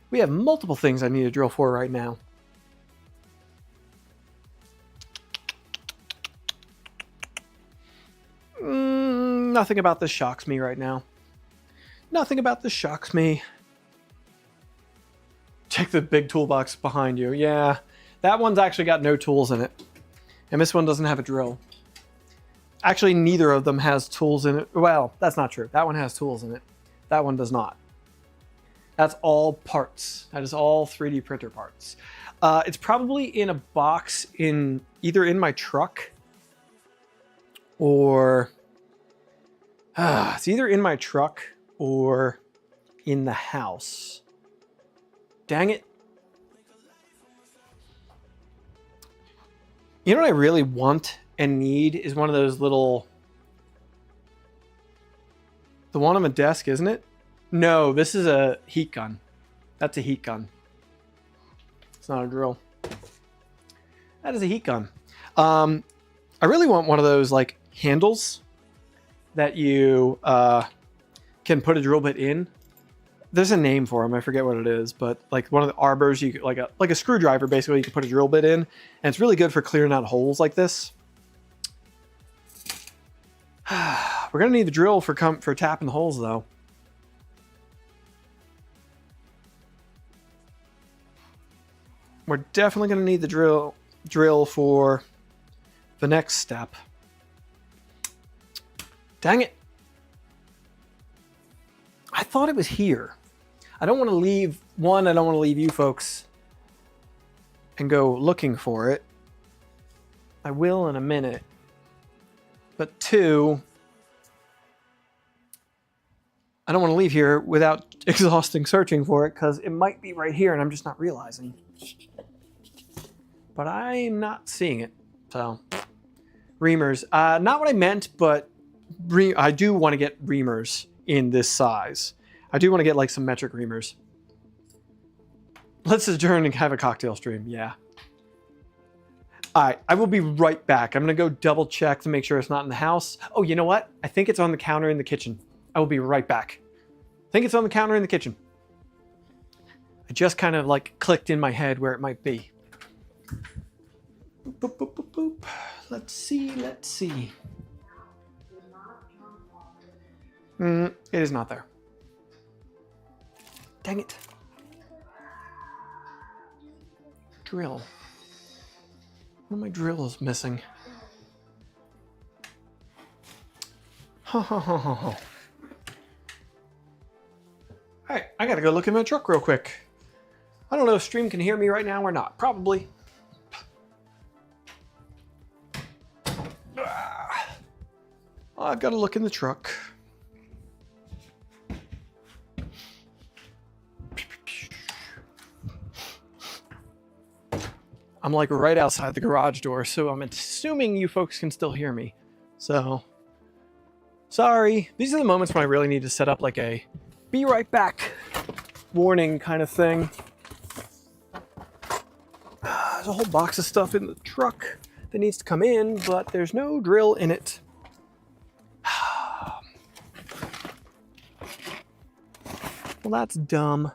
We have multiple things I need to drill for right now. Nothing about this shocks me right now. Nothing about this shocks me. Check the big toolbox behind you. Yeah, that one's actually got no tools in it. And this one doesn't have a drill. Actually, neither of them has tools in it. Well, that's not true. That one has tools in it. That one does not. That's all parts. That is all 3D printer parts. It's probably in a box either in my truck or... it's either in my truck or in the house. Dang it. You know what I really want and need is one of those little... The one on the desk, isn't it? No, this is a heat gun. That's a heat gun. It's not a drill. That is a heat gun. I really want one of those like handles that you can put a drill bit in. There's a name for them. I forget what it is, but like one of the arbors, you like a screwdriver. Basically, you can put a drill bit in, and it's really good for clearing out holes like this. We're gonna need the drill for tapping the holes, though. We're definitely gonna need the drill for the next step. Dang it! I thought it was here. I don't want to leave one. I don't want to leave you folks and go looking for it. I will in a minute. But 2, I don't want to leave here without exhausting searching for it, because it might be right here and I'm just not realizing. But I'm not seeing it. So, reamers. Not what I meant, but I do want to get reamers in this size. I do want to get like some metric reamers. Let's adjourn and have a cocktail stream. Yeah. All right, I will be right back. I'm going to go double check to make sure it's not in the house. Oh, you know what? I think it's on the counter in the kitchen. I will be right back. I think it's on the counter in the kitchen. I just kind of like clicked in my head where it might be. Boop, boop, boop, boop. Let's see. Let's see. It is not there. Dang it. Drill. One of my drills missing. Ha ha ha ha ha. Alright, I gotta go look in my truck real quick. I don't know if stream can hear me right now or not. Probably. I've got to look in the truck. I'm like right outside the garage door, so I'm assuming you folks can still hear me. So, sorry. These are the moments when I really need to set up like a be right back warning kind of thing. There's a whole box of stuff in the truck that needs to come in, but there's no drill in it. Well, that's dumb.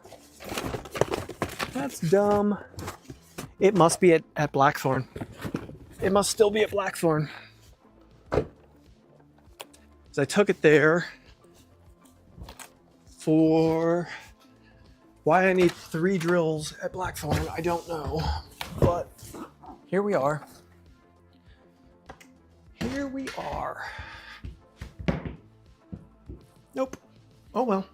That's dumb. It must be at Blackthorn. It must still be at Blackthorn. So I took it there for why I need 3 drills at Blackthorn, I don't know. But here we are. Here we are. Nope. Oh well.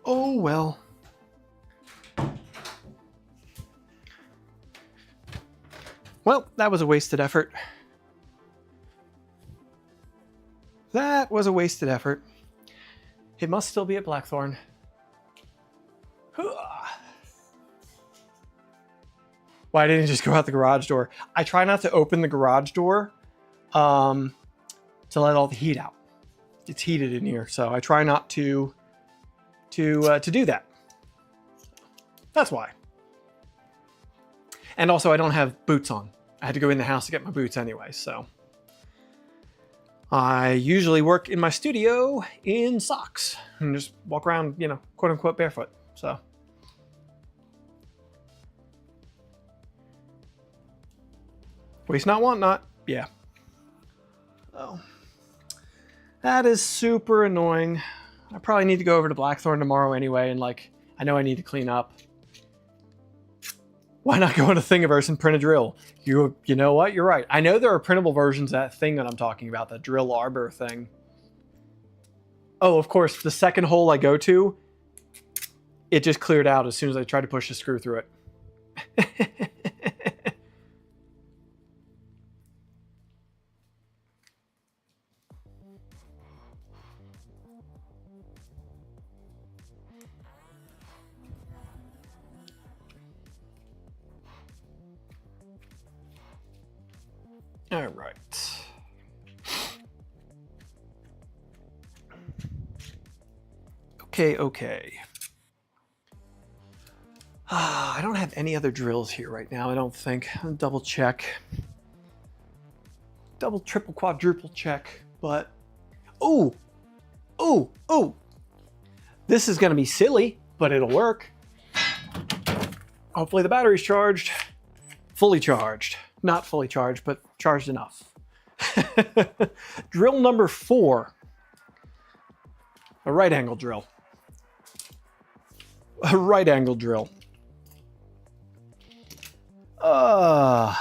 Oh well. Well, that was a wasted effort. That was a wasted effort. It must still be at Blackthorn. Why didn't you just go out the garage door? I try not to open the garage door to let all the heat out. It's heated in here, so I try not to do that. That's why. And also, I don't have boots on. I had to go in the house to get my boots anyway, so. I usually work in my studio in socks and just walk around, you know, quote unquote barefoot, so. Waste not, want not, yeah. Oh, that is super annoying. I probably need to go over to Blackthorn tomorrow anyway, and like, I know I need to clean up. Why not go into Thingiverse and print a drill? You know what? You're right. I know there are printable versions of that thing that I'm talking about, the drill arbor thing. Oh, of course, the second hole I go to, it just cleared out as soon as I tried to push the screw through it. All right. Okay. I don't have any other drills here right now, I don't think. I'll double check. Double, triple, quadruple check, but... Oh! This is gonna be silly, but it'll work. Hopefully the battery's charged. Fully charged. Not fully charged, but charged enough. Drill number 4. A right angle drill. A right angle drill. A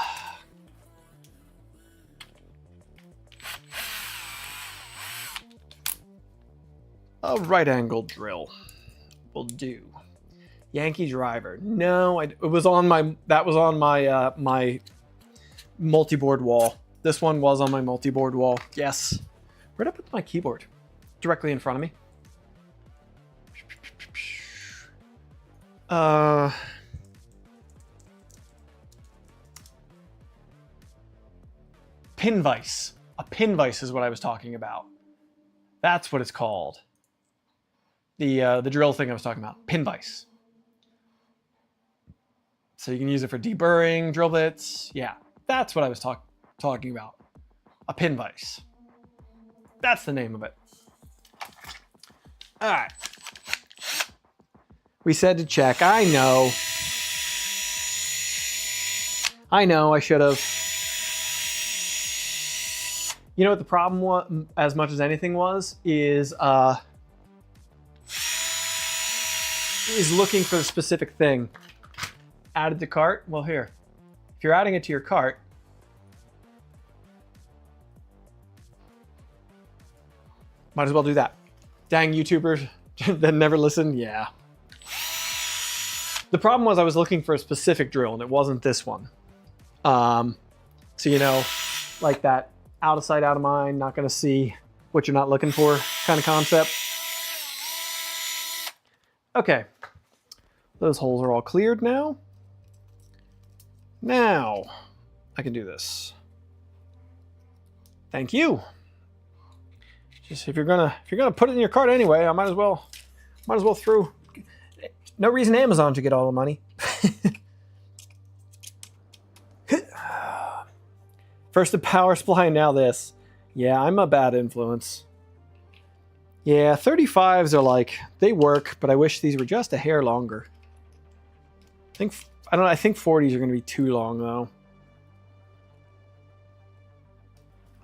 right angle drill will do. Yankee driver. No, it was on my, that was on my, my multi-board wall. This one was on my multi-board wall. Yes. Where'd I put my keyboard? Directly in front of me. Pin vise. A pin vise is what I was talking about. That's what it's called. The drill thing I was talking about. Pin vise. So you can use it for deburring drill bits. Yeah, that's what I was talking about. A pin vise. That's the name of it. All right. We said to check. I know. I should have. You know what the problem was, as much as anything was, is looking for the specific thing. Added to cart? Well, here. If you're adding it to your cart, might as well do that. Dang YouTubers that never listen. Yeah. The problem was I was looking for a specific drill and it wasn't this one. So, you know, like that out of sight, out of mind, not going to see what you're not looking for kind of concept. Okay. Those holes are all cleared now. Now I can do this. Thank you. Just if you're gonna put it in your cart anyway, I might as well throw. No reason Amazon should get all the money. First the power supply, now this. Yeah, I'm a bad influence. Yeah, 35s are like, they work, but I wish these were just a hair longer. I think 40s are going to be too long though.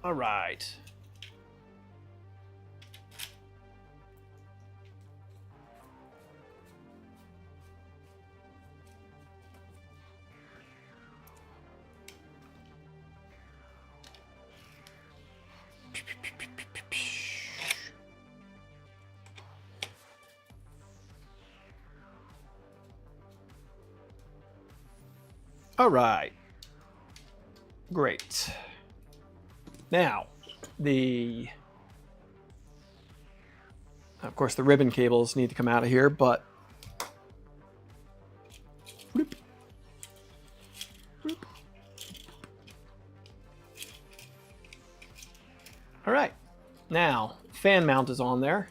All right. All right. Great. Now, of course, the ribbon cables need to come out of here, but whoop, whoop. All right. Now, fan mount is on there.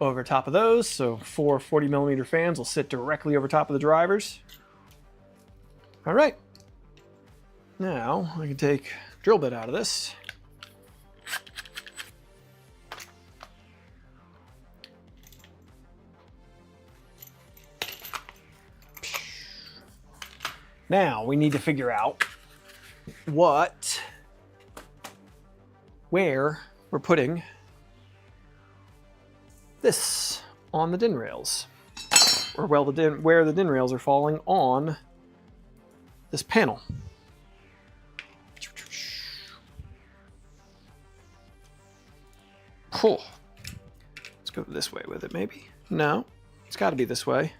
Over top of those, so 4 40mm fans will sit directly over top of the drivers. All right. Now I can take a drill bit out of this. Now we need to figure out where we're putting this on the DIN rails, or well, where the DIN rails are falling on this panel. Cool. Let's go this way with it, maybe. No, it's got to be this way.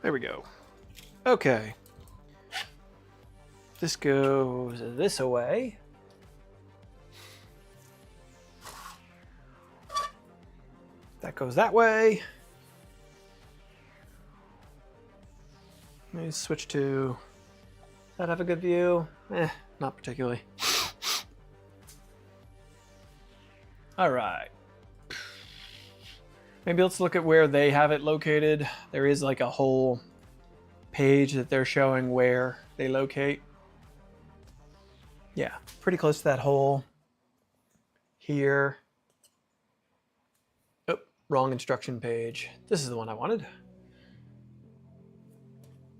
There we go. Okay. This goes this way. That goes that way. Let me switch to... Does that have a good view? Not particularly. All right. Maybe let's look at where they have it located. There is like a whole page that they're showing where they locate. Yeah, pretty close to that hole here. Oh, wrong instruction page. This is the one I wanted.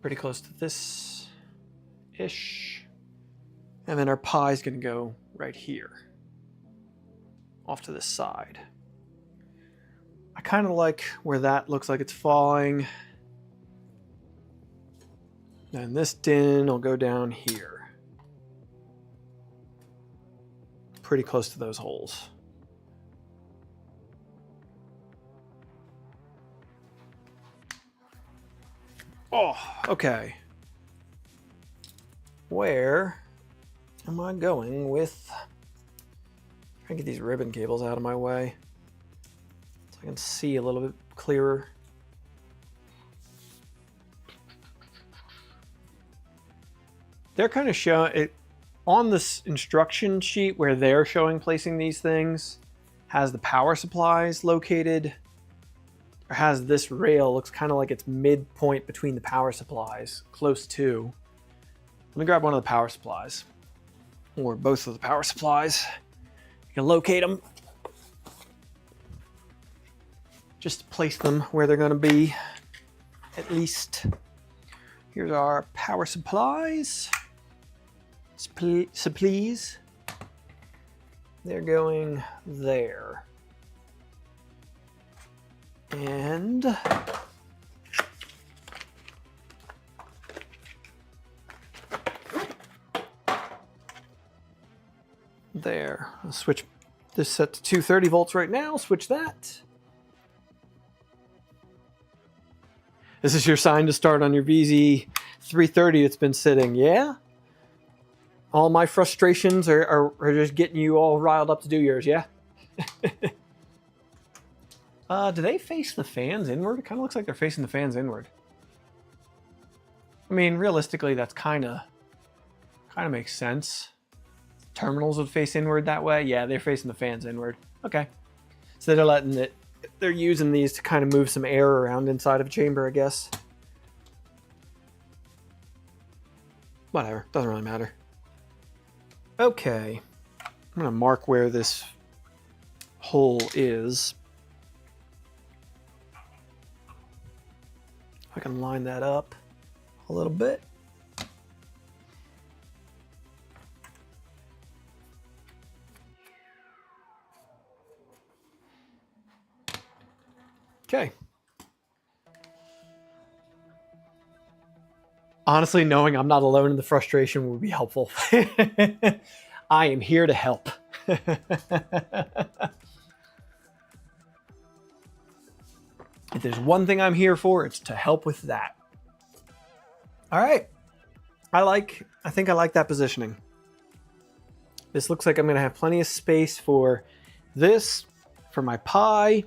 Pretty close to this-ish. And then our pie is going to go right here, off to this side. I kind of like where that looks like it's falling. And this DIN will go down here. Pretty close to those holes. Oh, okay. Where am I going with... Try to get these ribbon cables out of my way so I can see a little bit clearer. They're kind of showing it on this instruction sheet where they're showing placing these things, has the power supplies located, or has this rail, looks kind of like it's midpoint between the power supplies, close to. Let me grab one of the power supplies, or both of the power supplies. You can locate them. Just place them where they're going to be, at least. Here's our power supplies. Supplies. They're going there. And there. I'll switch this set to 230 volts right now. Switch that. This is your sign to start on your VZ-235 that's been sitting. Yeah? All my frustrations are just getting you all riled up to do yours, yeah? Do they face the fans inward? It kind of looks like they're facing the fans inward. I mean, realistically, that's kind of makes sense. Terminals would face inward that way. Yeah, they're facing the fans inward. Okay. So they're using these to kind of move some air around inside of a chamber, I guess. Whatever, doesn't really matter. Okay. I'm gonna mark where this hole is. I can line that up a little bit. Okay. Honestly, knowing I'm not alone in the frustration would be helpful. I am here to help. If there's one thing I'm here for, it's to help with that. All right. I think I like that positioning. This looks like I'm going to have plenty of space for this, for my Pi,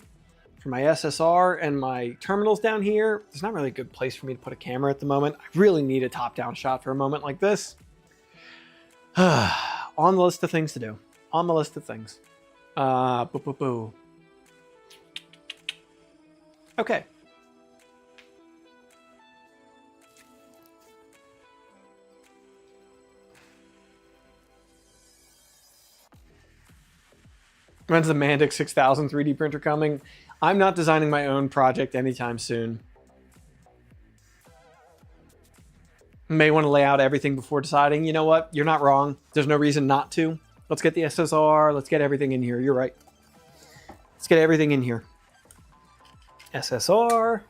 for my SSR, and my terminals down here. There's not really a good place for me to put a camera at the moment. I really need a top-down shot for a moment like this. On the list of things to do. On the list of things. Okay. When's the Mandic 6000 3D printer coming? I'm not designing my own project anytime soon. May want to lay out everything before deciding. You know what? You're not wrong. There's no reason not to. Let's get the SSR. Let's get everything in here. You're right. Let's get everything in here. SSR.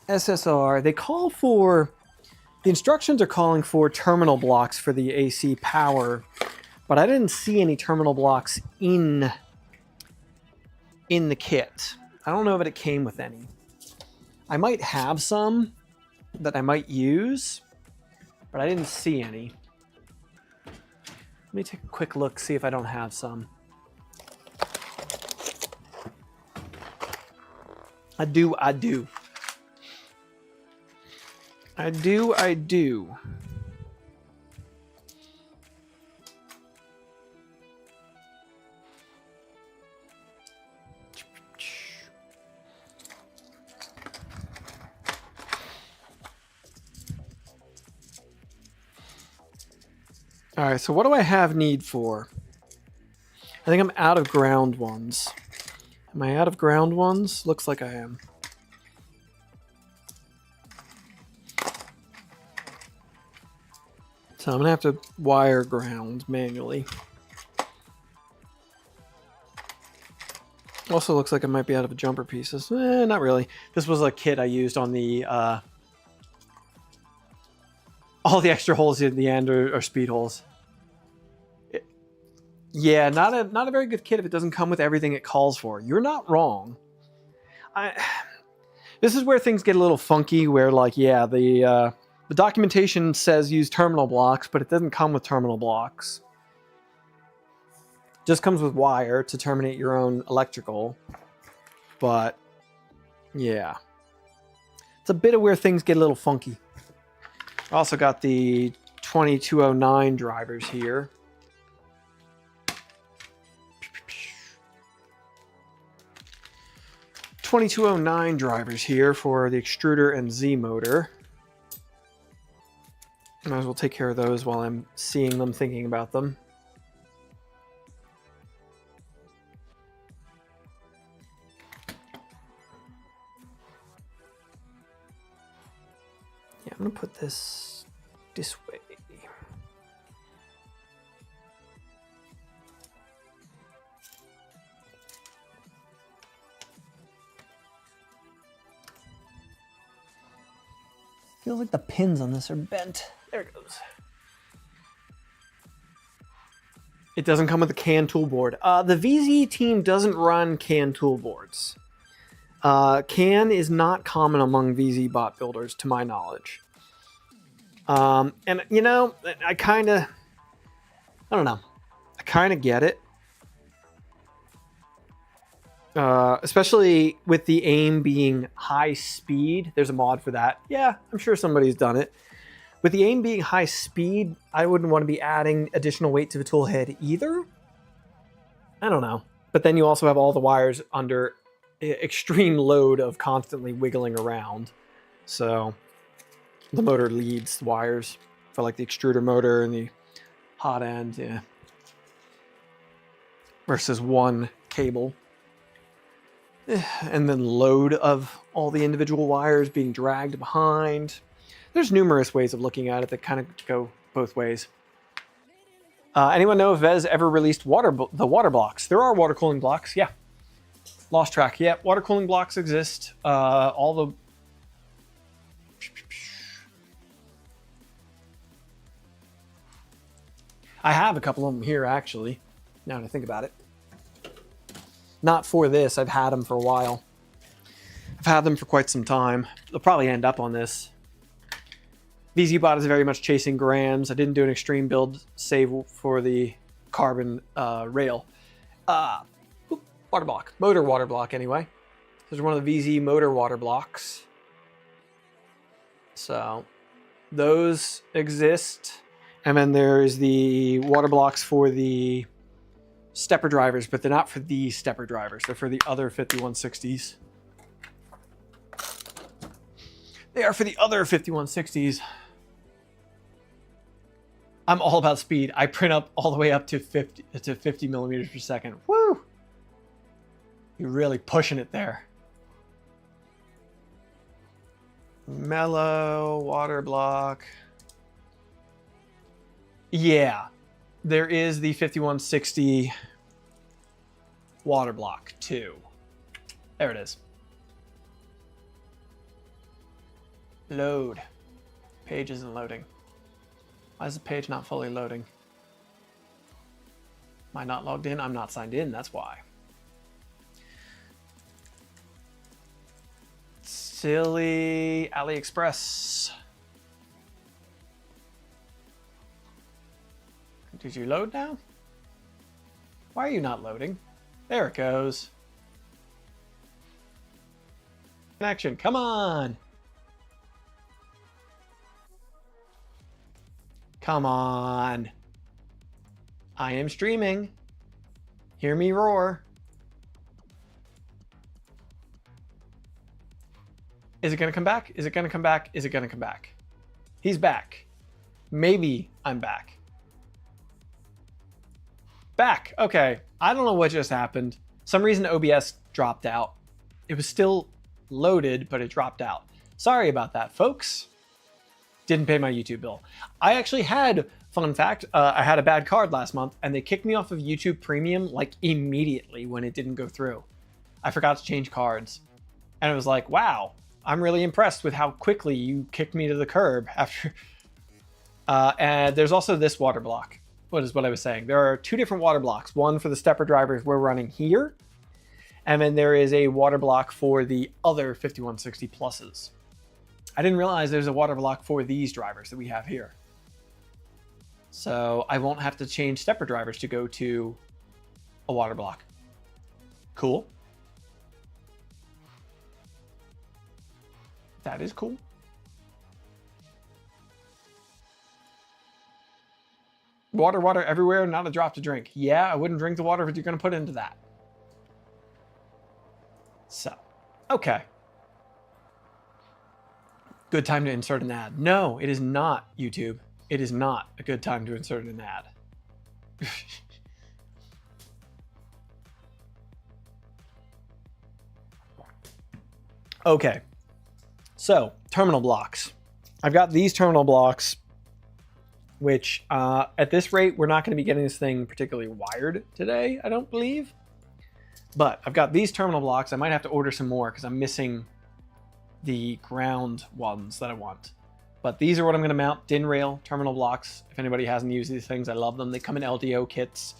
SSR. They call for... The instructions are calling for terminal blocks for the AC power, but I didn't see any terminal blocks in the kit. I don't know if it came with any. I might have some that I might use, but I didn't see any. Let me take a quick look, see if I don't have some. I do. All right, so what do I have need for? I think I'm out of ground ones. Am I out of ground ones? Looks like I am. So I'm gonna have to wire ground manually. Also looks like I might be out of jumper pieces. Not really. This was a kit I used on the all the extra holes at the end are speed holes. Yeah, not a very good kit if it doesn't come with everything it calls for. You're not wrong. This is where things get a little funky, where like, yeah, the documentation says use terminal blocks, but it doesn't come with terminal blocks. It just comes with wire to terminate your own electrical. But yeah, it's a bit of where things get a little funky. I also got the 2209 drivers here. .2209 drivers here for the extruder and Z motor. Might as well take care of those while I'm seeing them, thinking about them. Yeah, I'm gonna put this way. Feels like the pins on this are bent. There it goes. It doesn't come with a CAN toolboard. The VZ team doesn't run CAN toolboards. CAN is not common among VZBot builders, to my knowledge. And, you know, I don't know. I kind of get it. Especially with the aim being high speed. There's a mod for that. Yeah, I'm sure somebody's done it. With the aim being high speed, I wouldn't want to be adding additional weight to the tool head either. I don't know. But then you also have all the wires under extreme load of constantly wiggling around. So the motor leads the wires for like the extruder motor and the hot end, yeah. Versus one cable. And then load of all the individual wires being dragged behind. There's numerous ways of looking at it that kind of go both ways. Anyone know if VZ ever released the water blocks? There are water cooling blocks, yeah. Lost track, yeah. Water cooling blocks exist. All the... I have a couple of them here, actually, now that I think about it. Not for this, I've had them for a while. I've had them for quite some time. They'll probably end up on this. VZBot is very much chasing grams. I didn't do an extreme build save for the carbon rail. Water block. Motor water block, anyway. This is one of the VZ motor water blocks. So, those exist. And then there's the water blocks for the stepper drivers, but they're not for these stepper drivers. They're for the other 5160s. They are for the other 5160s. I'm all about speed. I print up all the way up to 50 millimeters per second. Woo! You're really pushing it there. Mellow water block. Yeah, there is the 5160 water block too. There it is. Load. Page isn't loading. Why is the page not fully loading? Am I not logged in? I'm not signed in, that's why. Silly AliExpress. Did you load now? Why are you not loading? There it goes. Connection, come on. Come on. I am streaming. Hear me roar. Is it gonna come back? Is it gonna come back? Is it gonna come back? He's back. Maybe I'm back. Back, okay. I don't know what just happened. Some reason OBS dropped out. It was still loaded, but it dropped out. Sorry about that, folks. Didn't pay my YouTube bill. I actually had, fun fact, I had a bad card last month and they kicked me off of YouTube Premium like immediately when it didn't go through. I forgot to change cards. And it was like, wow, I'm really impressed with how quickly you kicked me to the curb after. And there's also this water block. What is what I was saying? There are two different water blocks. One for the stepper drivers we're running here. And then there is a water block for the other 5160 pluses. I didn't realize there's a water block for these drivers that we have here. So I won't have to change stepper drivers to go to a water block. Cool. That is cool. Water, water everywhere, not a drop to drink. Yeah, I wouldn't drink the water that you're going to put into that. So, okay. Good time to insert an ad. No, it is not, YouTube. It is not a good time to insert an ad. Okay. So, terminal blocks. I've got these terminal blocks, which at this rate, we're not going to be getting this thing particularly wired today, I don't believe. But I've got these terminal blocks. I might have to order some more because I'm missing the ground ones that I want. But these are what I'm going to mount. DIN rail, terminal blocks. If anybody hasn't used these things, I love them. They come in LDO kits.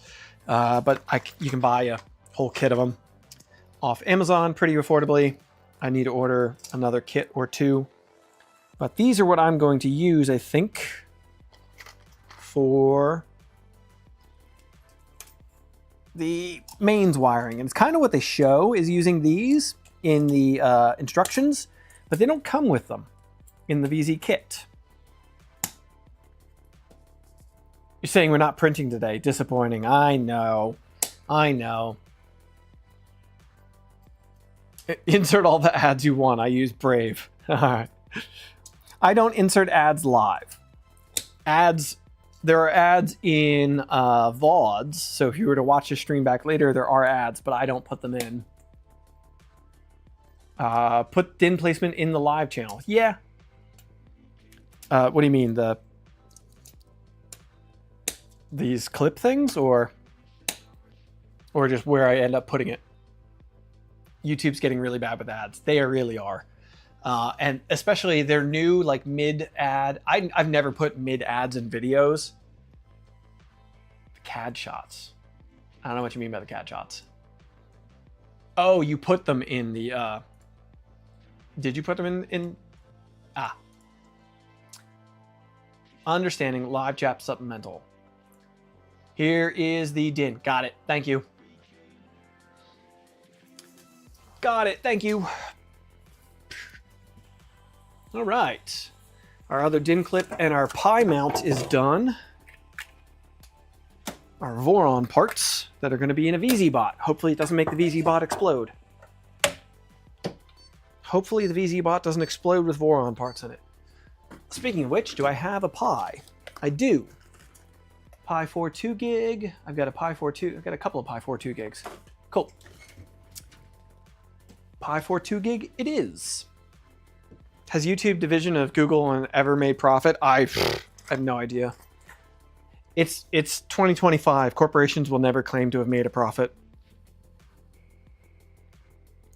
But you can buy a whole kit of them off Amazon pretty affordably. I need to order another kit or two. But these are what I'm going to use, I think, for the mains wiring. And it's kind of what they show is using these in the instructions, but they don't come with them in the VZ kit. You're saying we're not printing today. Disappointing. I know. I know. Insert all the ads you want. I use Brave. All right. I don't insert ads live. Ads, there are ads in VODs. So if you were to watch the stream back later, there are ads, but I don't put them in. Put DIN placement in the live channel. Yeah. What do you mean? These clip things or just where I end up putting it? YouTube's getting really bad with ads. They really are. And especially their new like mid ad. I've never put mid ads in videos. The CAD shots. I don't know what you mean by the CAD shots. Oh, you put them in the, did you put them in? Understanding live chat supplemental. Here is the DIN. Got it. Thank you. Got it. Thank you. All right. Our other DIN clip and our Pi mount is done. Our Voron parts that are going to be in a VZBot. Hopefully it doesn't make the VZBot explode. Hopefully the VZBot doesn't explode with Voron parts in it. Speaking of which, do I have a Pi? I do. Pi 4 2 gig. I've got a Pi 4 2. I've got a couple of Pi 4 2 gigs. Cool. Pi 4 2 gig it is. Has YouTube division of Google ever made profit? I have no idea. It's 2025. Corporations will never claim to have made a profit.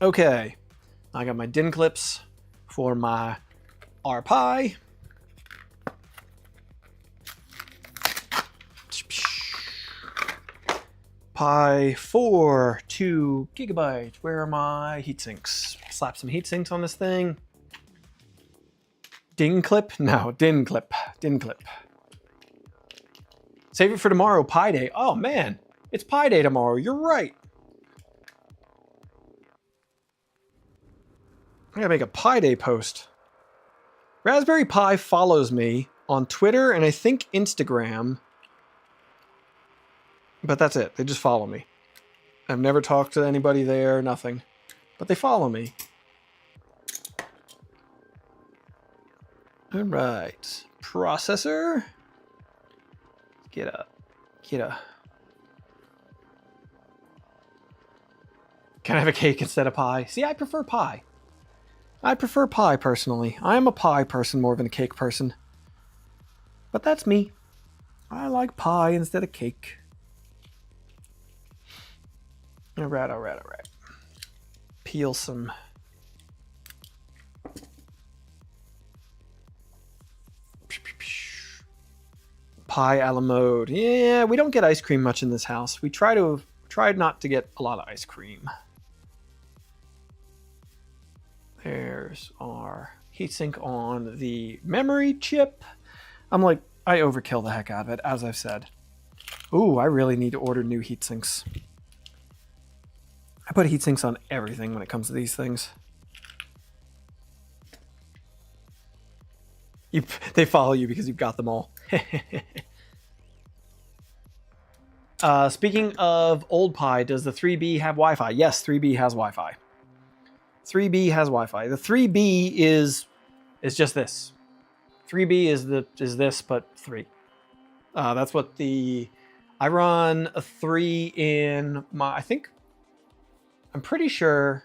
Okay. I got my DIN clips for my RPi. Pi 4 2 gigabyte. Where are my heat sinks? Slap some heat sinks on this thing. DIN clip? No, DIN clip. DIN clip. Save it for tomorrow, Pi Day. Oh man, it's Pi Day tomorrow. You're right. I gotta make a Pi Day post. Raspberry Pi follows me on Twitter and I think Instagram. But that's it. They just follow me. I've never talked to anybody there, nothing. But they follow me. All right. Processor. Get a. Can I have a cake instead of pie? See, I prefer pie. I prefer pie personally. I am a pie person more than a cake person. But that's me. I like pie instead of cake. All right. Peel some. Pie a la mode. Yeah, we don't get ice cream much in this house. We tried not to get a lot of ice cream. There's our heatsink on the memory chip. I'm like, I overkill the heck out of it, as I've said. Ooh, I really need to order new heatsinks. I put heatsinks on everything when it comes to these things. They follow you because you've got them all. Speaking of old Pi, does the 3B have Wi-Fi? Yes, 3B has Wi-Fi. 3B has Wi-Fi. The 3B is just this. 3B is this, but 3. That's what I run a 3 in my, I'm pretty sure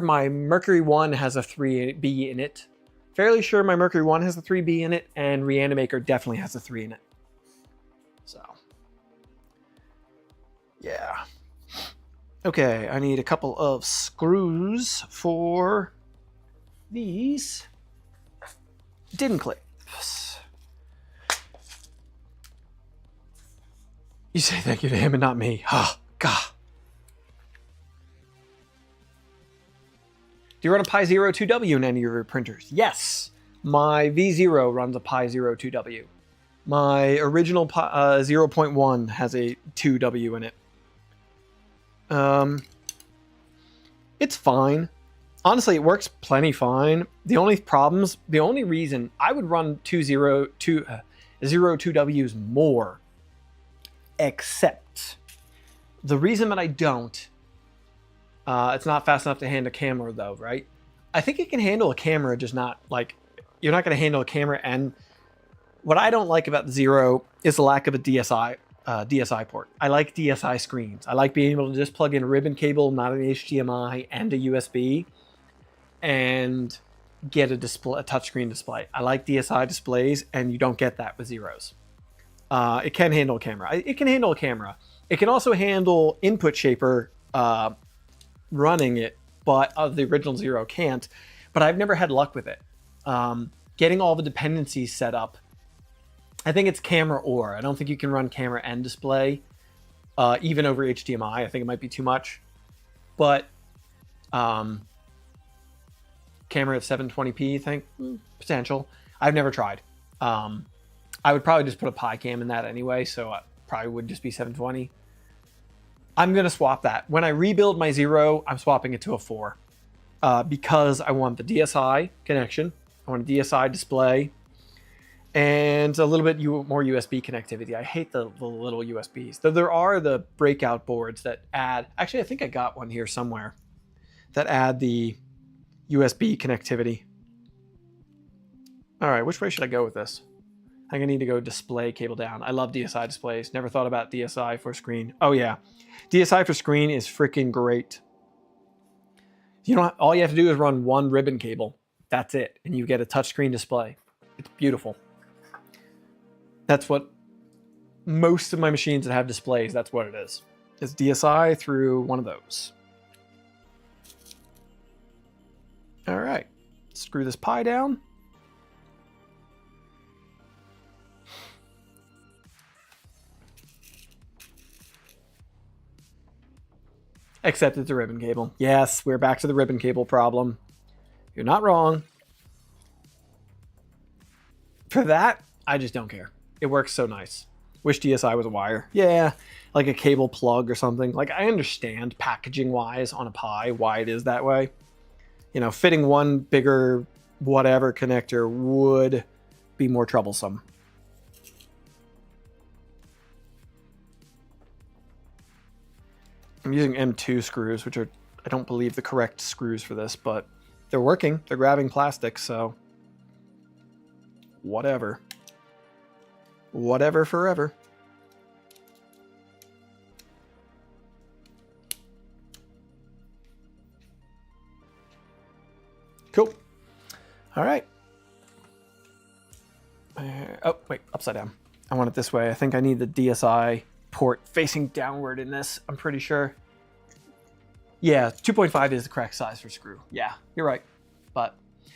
my Mercury 1 has a 3B in it. Fairly sure my Mercury 1 has a 3B in it, and Reanimaker definitely has a 3 in it. So, yeah. Okay, I need a couple of screws for these DIN clips. You say thank you to him and not me. Oh, God. Do you run a Pi Zero 2W in any of your printers? Yes. My V0 runs a Pi Zero 2W. My original 0.1 has a 2W in it. It's fine. Honestly, it works plenty fine. The only reason I would run 2Ws more, except the reason that I don't, it's not fast enough to handle a camera though, right? I think it can handle a camera, just not like, you're not going to handle a camera. And what I don't like about the Zero is the lack of a DSI port. I like DSI screens. I like being able to just plug in a ribbon cable, not an HDMI, and a USB, and get a touchscreen display. I like DSI displays, and you don't get that with Zeros. It can handle a camera. It can handle a camera. It can also handle input shaper running it, but the original Zero can't. But I've never had luck with it. Getting all the dependencies set up. I think it's camera or. I don't think you can run camera and display, even over HDMI. I think it might be too much. But camera at 720p, I think, potential. I've never tried. I would probably just put a Pi cam in that anyway, so it probably would just be 720. I'm going to swap that. When I rebuild my Zero, I'm swapping it to a 4 because I want the DSI connection. I want a DSI display and a little bit more USB connectivity. I hate the little USBs. Though there are the breakout boards that add, actually I think I got one here somewhere, that add the USB connectivity. All right, which way should I go with this? I think I need to go display cable down. I love DSI displays. Never thought about DSI for screen. Oh yeah, DSI for screen is freaking great. All you have to do is run one ribbon cable. That's it, and you get a touchscreen display. It's beautiful. That's what most of my machines that have displays, that's what it is. It's DSI through one of those. All right, screw this Pi down. Except it's a ribbon cable. Yes, we're back to the ribbon cable problem. You're not wrong. For that, I just don't care. It works so nice. Wish DSI was a wire. Yeah, like a cable plug or something. Like, I understand packaging-wise on a Pi why it is that way. You know, fitting one bigger whatever connector would be more troublesome. I'm using M2 screws, which are, I don't believe, the correct screws for this, but they're working. They're grabbing plastic, so whatever. Whatever forever. Cool. All right. Oh, wait, upside down. I want it this way. I think I need the DSI port facing downward in this, I'm pretty sure. Yeah, 2.5 is the correct size for screw. Yeah, you're right.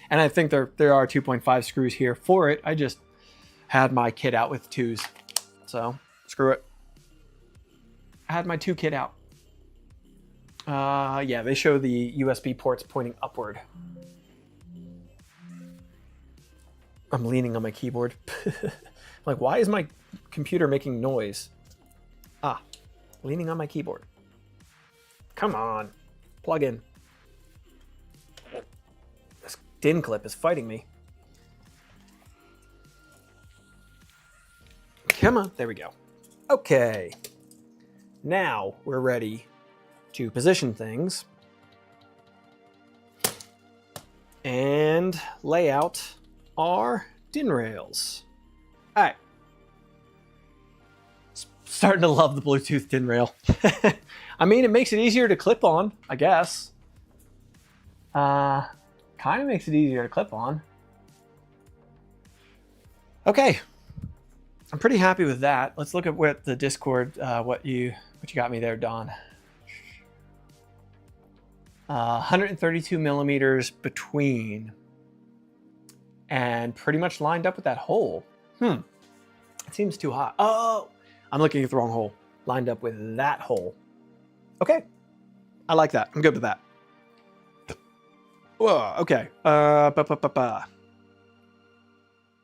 And I think there are 2.5 screws here for it. I just had my kit out with 2s. So, screw it. I had my 2 kit out. Yeah, they show the USB ports pointing upward. I'm leaning on my keyboard. Like, why is my computer making noise? Ah, leaning on my keyboard. Come on, plug in. This DIN clip is fighting me. Come on, there we go. Okay, now we're ready to position things and lay out our DIN rails. All right. Starting to love the Bluetooth DIN rail. I mean, it makes it easier to clip on, I guess. Kind of makes it easier to clip on. Okay. I'm pretty happy with that. Let's look at what the Discord, what you got me there, Don. 132 millimeters between. and pretty much lined up with that hole. It seems too hot. Oh, I'm looking at the wrong hole. Lined up with that hole. Okay, I like that. I'm good with that. Whoa, okay. All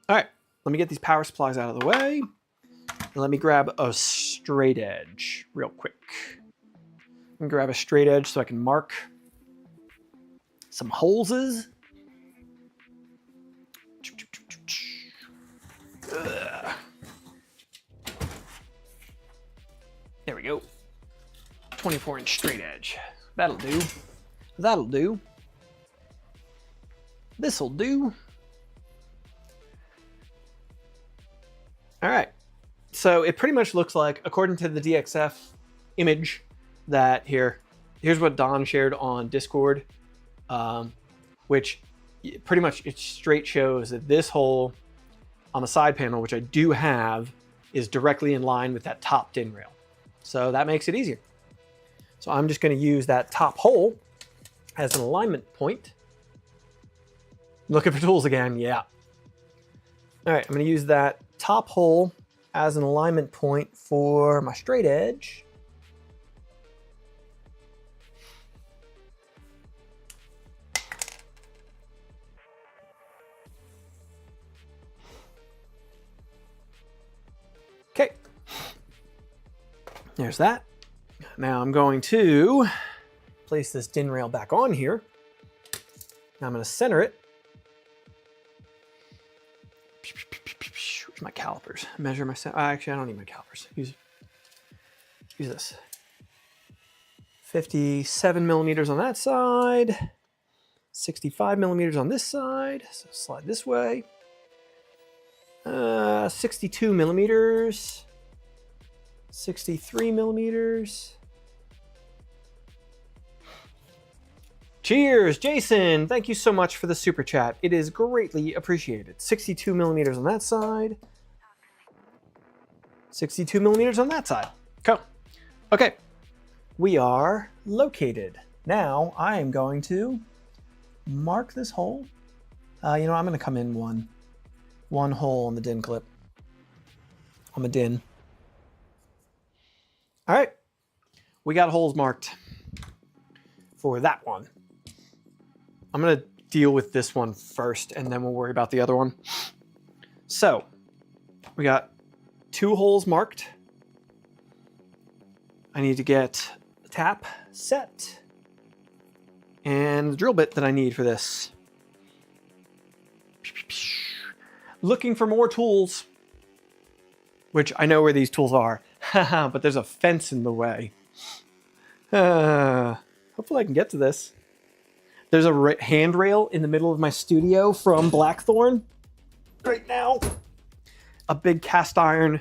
right, let me get these power supplies out of the way. And let me grab a straight edge real quick. I'm gonna grab a straight edge so I can mark some holeses. There we go. 24-inch straight edge. That'll do. That'll do. This'll do. All right. So it pretty much looks like, according to the DXF image, that here's what Don shared on Discord, which pretty much it straight shows that this hole on the side panel, which I do have, is directly in line with that top DIN rail. So that makes it easier. So I'm just going to use that top hole as an alignment point. Looking for tools again, yeah. All right, I'm going to use that top hole as an alignment point for my straight edge. Okay, there's that. Now I'm going to place this DIN rail back on here. Now I'm going to center it. Where's my calipers? Measure my center. Actually, I don't need my calipers. Use this. 57 millimeters on that side. 65 millimeters on this side. So slide this way. 62 millimeters. 63 millimeters. Cheers, Jason. Thank you so much for the super chat. It is greatly appreciated. 62 millimeters on that side. 62 millimeters on that side. Cool. Okay. We are located. Now I am going to mark this hole. You know, I'm going to come in one hole on the DIN clip. On the DIN. All right. We got holes marked for that one. I'm going to deal with this one first, and then we'll worry about the other one. So we got 2 holes marked. I need to get the tap set and the drill bit that I need for this. Looking for more tools, which I know where these tools are, but there's a fence in the way. Hopefully I can get to this. There's a handrail in the middle of my studio from Blackthorn right now. A big cast iron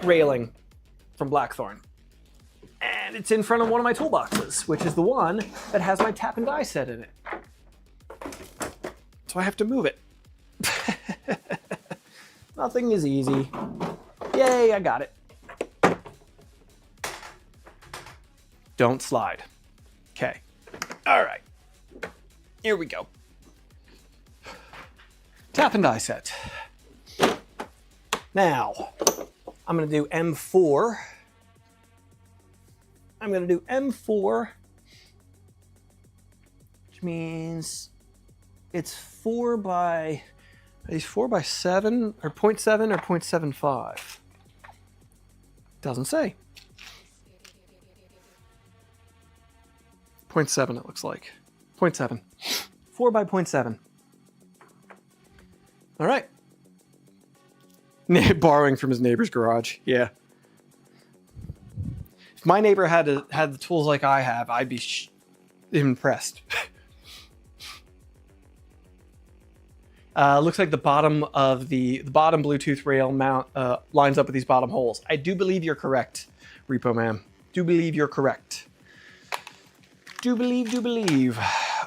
railing from Blackthorn. And it's in front of one of my toolboxes, which is the one that has my tap and die set in it. So I have to move it. Nothing is easy. Yay, I got it. Don't slide. Okay. All right. Here we go. Tap and die set. Now, I'm going to do M4. I'm going to do M4, which means it's 4 by, are these 4 by 7 or 0.7 or 0.75? Doesn't say. 0.7 it looks like. 0.7. 4 by 0.7. All right. Borrowing from his neighbor's garage. Yeah. If my neighbor had the tools like I have, I'd be impressed. Looks like the bottom of the bottom Bluetooth rail mount lines up with these bottom holes. I do believe you're correct, Repo Man. Do believe you're correct. Do believe.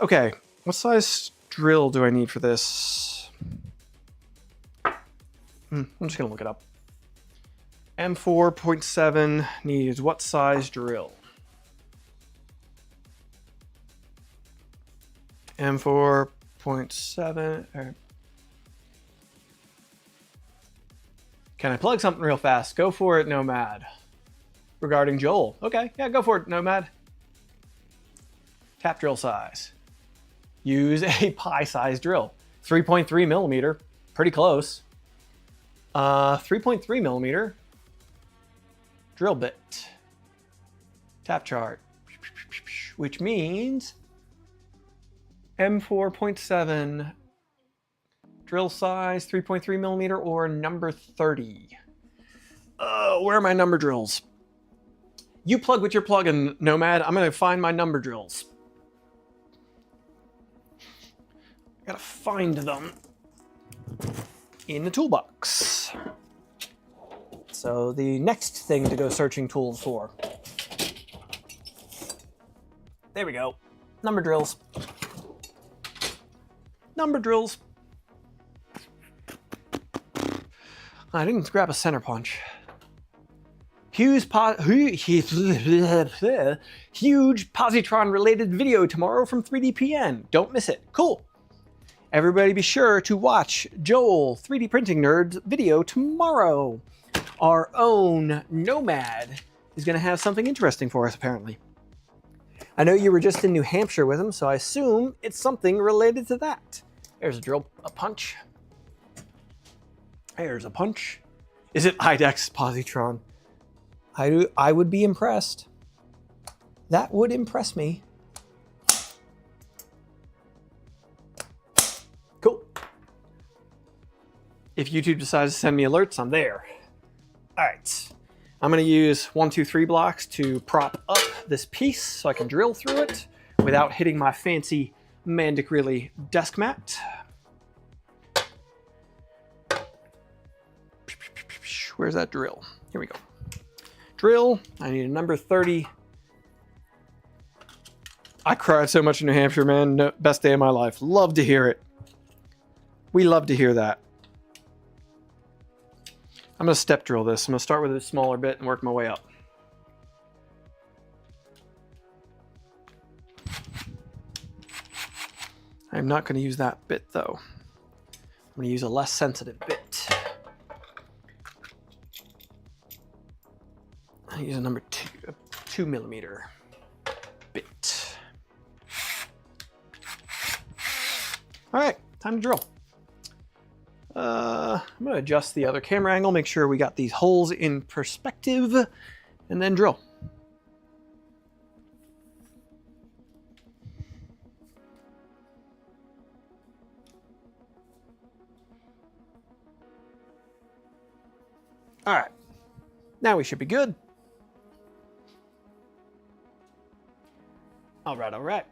Okay, what size drill do I need for this? I'm just gonna look it up. M4.7 needs what size drill? M4.7, or Can I plug something real fast? Go for it, Nomad. Regarding Joel. Okay, yeah, go for it, Nomad. Tap drill size. Use a pie-sized drill. 3.3 millimeter, pretty close. 3.3 millimeter drill bit. Tap chart, which means M4.7 drill size, 3.3 millimeter, or number 30. Where are my number drills? You plug with your plugin, Nomad. I'm gonna find my number drills. I gotta find them in the toolbox. So the next thing to go searching tools for. There we go. Number drills. Number drills. I didn't grab a center punch. Huge positron related video tomorrow from 3DPN. Don't miss it. Cool. Everybody be sure to watch Joel, 3D Printing Nerd's video tomorrow. Our own Nomad is going to have something interesting for us, apparently. I know you were just in New Hampshire with him, so I assume it's something related to that. There's a drill, a punch. There's a punch. Is it IDEX positron? I would be impressed. That would impress me. Cool. If YouTube decides to send me alerts, I'm there. All right. I'm going to use 1, 2, 3 blocks to prop up this piece so I can drill through it without hitting my fancy Mandicrelli desk mat. Where's that drill? Here we go. Drill. I need a number 30. I cried so much in New Hampshire, man. No, best day of my life. Love to hear it. We love to hear that. I'm going to step drill this. I'm going to start with a smaller bit and work my way up. I'm not going to use that bit, though. I'm going to use a less sensitive bit. I use a number 2 millimeter bit. All right, time to drill. I'm going to adjust the other camera angle, make sure we got these holes in perspective, and then drill. All right, now we should be good. All right, all right.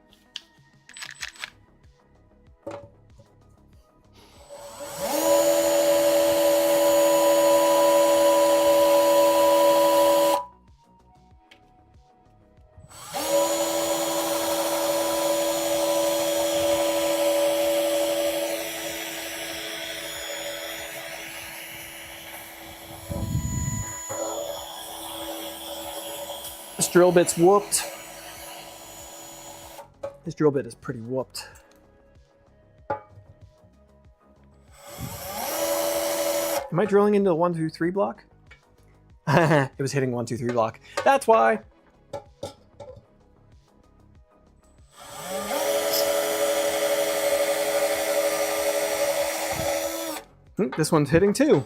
This drill bit's whooped. This drill bit is pretty whooped. Am I drilling into the 1, 2, 3 block? It was hitting 1, 2, 3 block. That's why. This one's hitting too.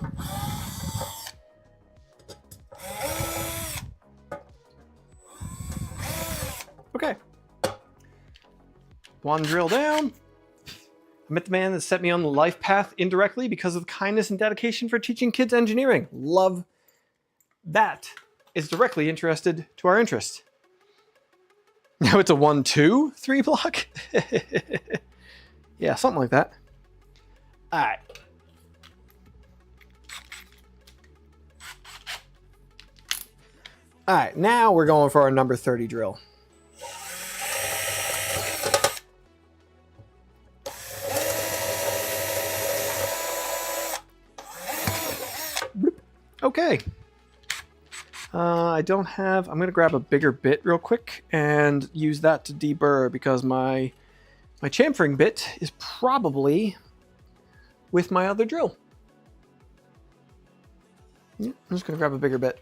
Okay. One drill down. I met the man that set me on the life path indirectly because of the kindness and dedication for teaching kids engineering. Love that is directly interested to our interest. Now it's a 1, 2, 3 block. Yeah, something like that. All right. All right, now we're going for our number 30 drill. Okay. I don't have, I'm going to grab a bigger bit real quick and use that to deburr because my chamfering bit is probably with my other drill. Yeah, I'm just gonna grab a bigger bit.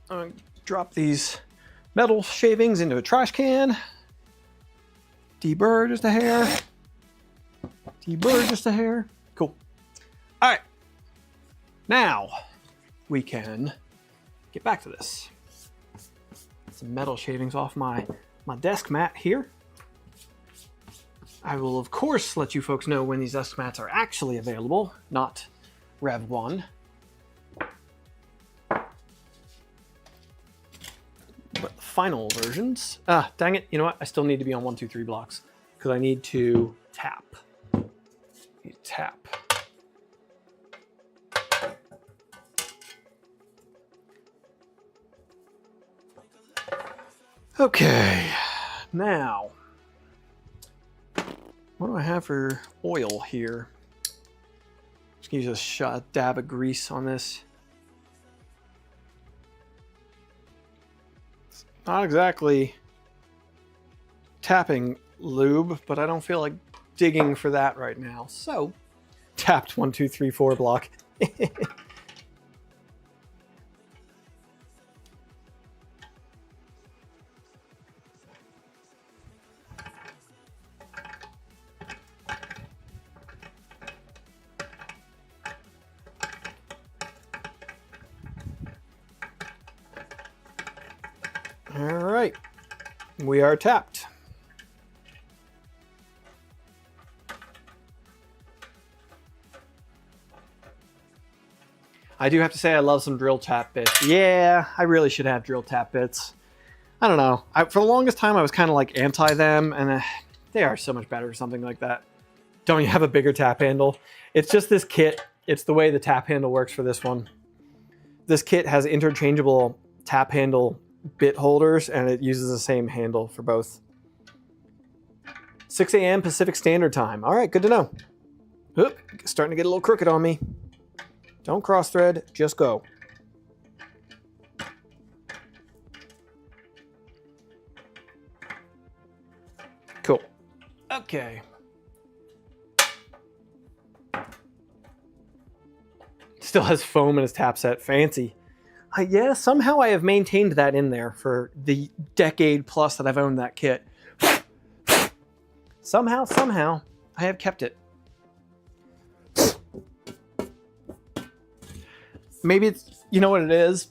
I'm gonna drop these metal shavings into a trash can. Deburr just a hair. Deburr just a hair. Cool. All right. Now we can get back to this. Some metal shavings off my desk mat here. I will, of course, let you folks know when these desk mats are actually available, not Rev 1. But the final versions... dang it. You know what? I still need to be on 1, 2, 3 blocks because I need to tap. Tap. Okay, now, what do I have for oil here? Just gonna use a dab of grease on this. It's not exactly tapping lube, but I don't feel like digging for that right now. So, tapped 1, 2, 3, 4 block. All right, we are tapped. I do have to say I love some drill tap bits. Yeah, I really should have drill tap bits. I don't know. For the longest time, I was kind of like anti them, and they are so much better or something like that. Don't you have a bigger tap handle? It's just this kit. It's the way the tap handle works for this one. This kit has interchangeable tap handle bit holders, and it uses the same handle for both. 6 a.m. Pacific Standard Time. All right, good to know. Oop, starting to get a little crooked on me. Don't cross thread, just go. Cool. Okay. Still has foam in his tap set. Fancy. Yeah, somehow I have maintained that in there for the decade plus that I've owned that kit. Somehow, I have kept it. Maybe it's, you know what it is?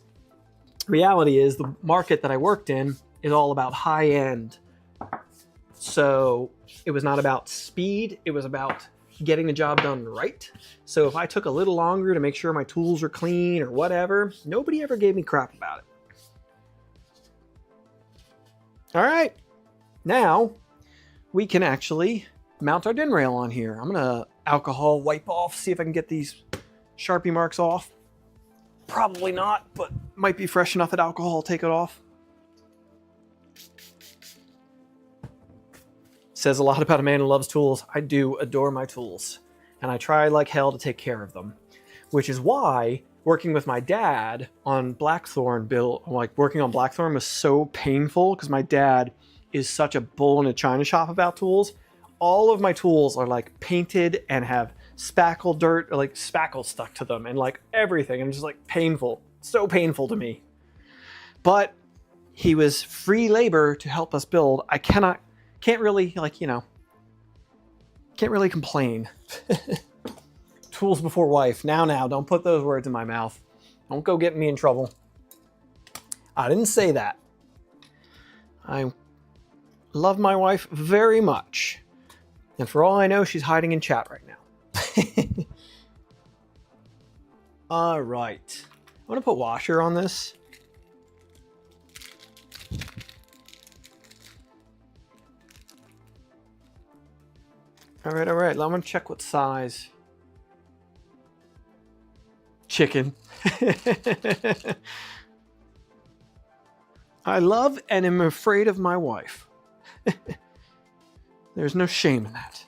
Reality is the market that I worked in is all about high end. So it was not about speed. It was about getting the job done right. So if I took a little longer to make sure my tools were clean or whatever, nobody ever gave me crap about it. All right, now we can actually mount our DIN rail on here. I'm gonna alcohol wipe off, see if I can get these Sharpie marks off. Probably not, but might be fresh enough that alcohol will take it off. Says a lot about a man who loves tools. I do adore my tools, and I try like hell to take care of them, which is why working with my dad on Blackthorn working on Blackthorn was so painful, because my dad is such a bull in a china shop about tools. All of my tools are like painted and have spackle dirt or like spackle stuck to them and like everything, and just like painful, so painful to me. But he was free labor to help us build. I can't really, like, you know, can't really complain. Tools before wife. Now, don't put those words in my mouth. Don't go get me in trouble. I didn't say that. I love my wife very much. And for all I know, she's hiding in chat right now. All right. I'm going to put washer on this. All right. I'm going to check what size. Chicken. I love and am afraid of my wife. There's no shame in that.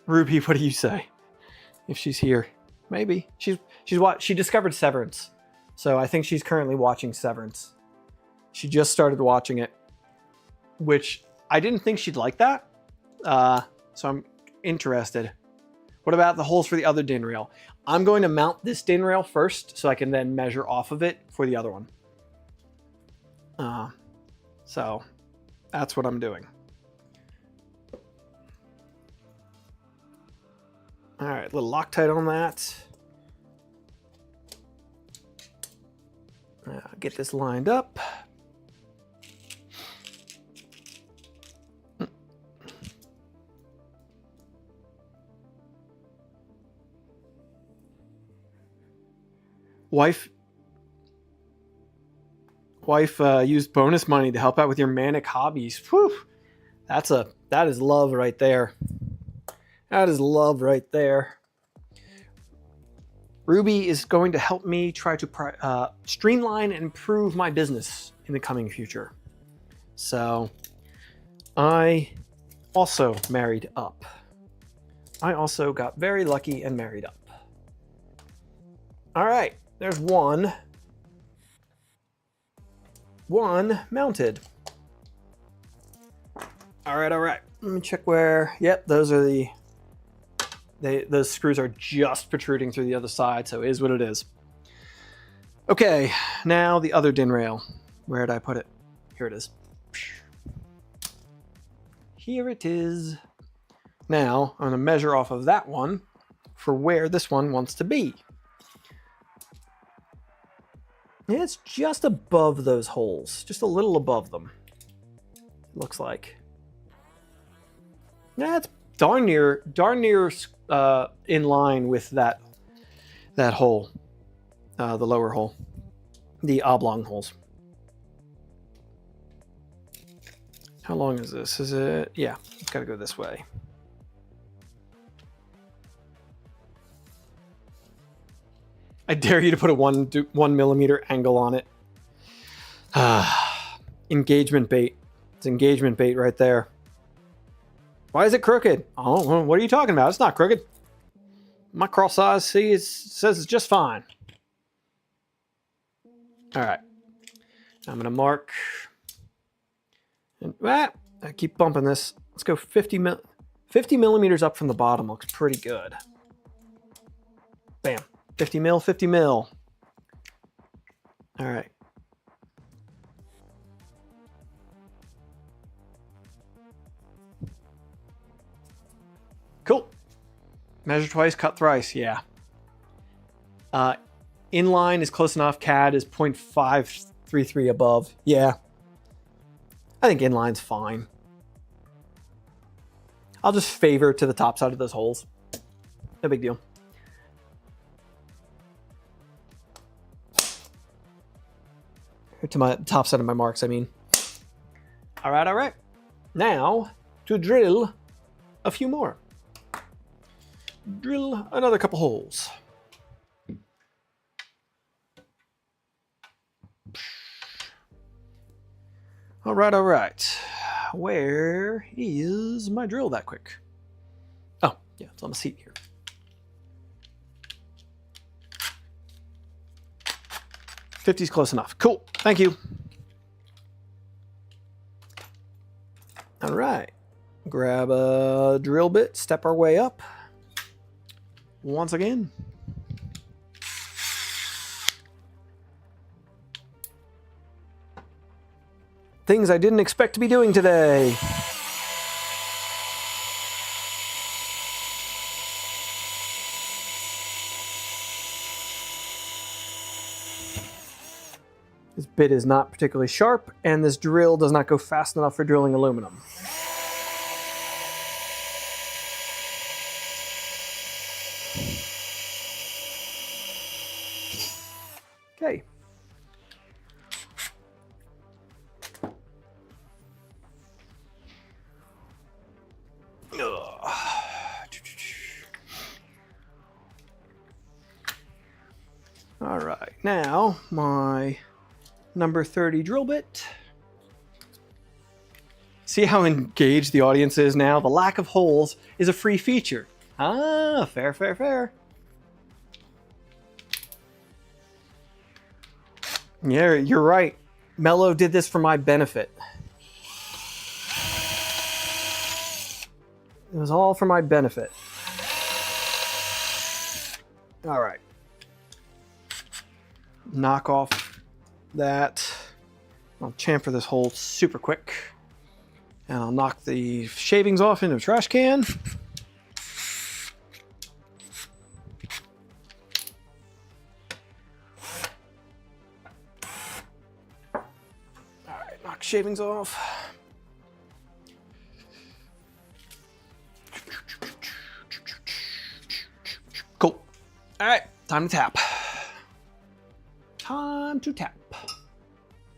Ruby, what do you say? If she's here. Maybe. She's what? She discovered Severance. So I think she's currently watching Severance. She just started watching it, which I didn't think she'd like that. So I'm interested. What about the holes for the other DIN rail? I'm going to mount this DIN rail first so I can then measure off of it for the other one. So that's what I'm doing. All right, a little Loctite on that. Get this lined up. Wife used bonus money to help out with your manic hobbies. Whew. That is love right there. That is love right there. Ruby is going to help me try to streamline and improve my business in the coming future. So I also married up. I also got very lucky and married up. All right, there's one mounted. All right. Let me check where. Yep, those are those screws are just protruding through the other side, so it is what it is. Okay, now the other DIN rail. Where did I put it? Here it is. Here it is. Now I'm going to measure off of that one for where this one wants to be. It's just above those holes, just a little above them. Looks like. Yeah, it's darn near in line with that hole, the lower hole, the oblong holes. How long is this? Is it? Yeah, it's got to go this way. I dare you to put a 1 millimeter angle on it. Engagement bait. It's engagement bait right there. Why is it crooked? Oh, what are you talking about? It's not crooked. My cross size, see, it says it's just fine. All right. I'm going to mark. And, I keep bumping this. Let's go 50 millimeters up from the bottom. Looks pretty good. Bam. 50 mil, 50 mil. All right. Cool. Measure twice, cut thrice. Yeah. Inline is close enough. CAD is 0.533 above. Yeah. I think inline's fine. I'll just favor to the top side of those holes. No big deal. To my top side of my marks, I mean. All right. Now to drill a few more. Drill another couple holes. All right. Where is my drill that quick? Oh, yeah, it's on the seat here. $50's close enough. Cool. Thank you. All right. Grab a drill bit, step our way up. Once again. Things I didn't expect to be doing today. This bit is not particularly sharp, and this drill does not go fast enough for drilling aluminum. Okay. All right, now my number 30 drill bit. See how engaged the audience is now? The lack of holes is a free feature. Ah, fair. Yeah, you're right. Mellow did this for my benefit. It was all for my benefit. All right. Knock off that. I'll chamfer this hole super quick. And I'll knock the shavings off into a trash can. All right, knock shavings off. Cool. All right, time to tap. Time to tap.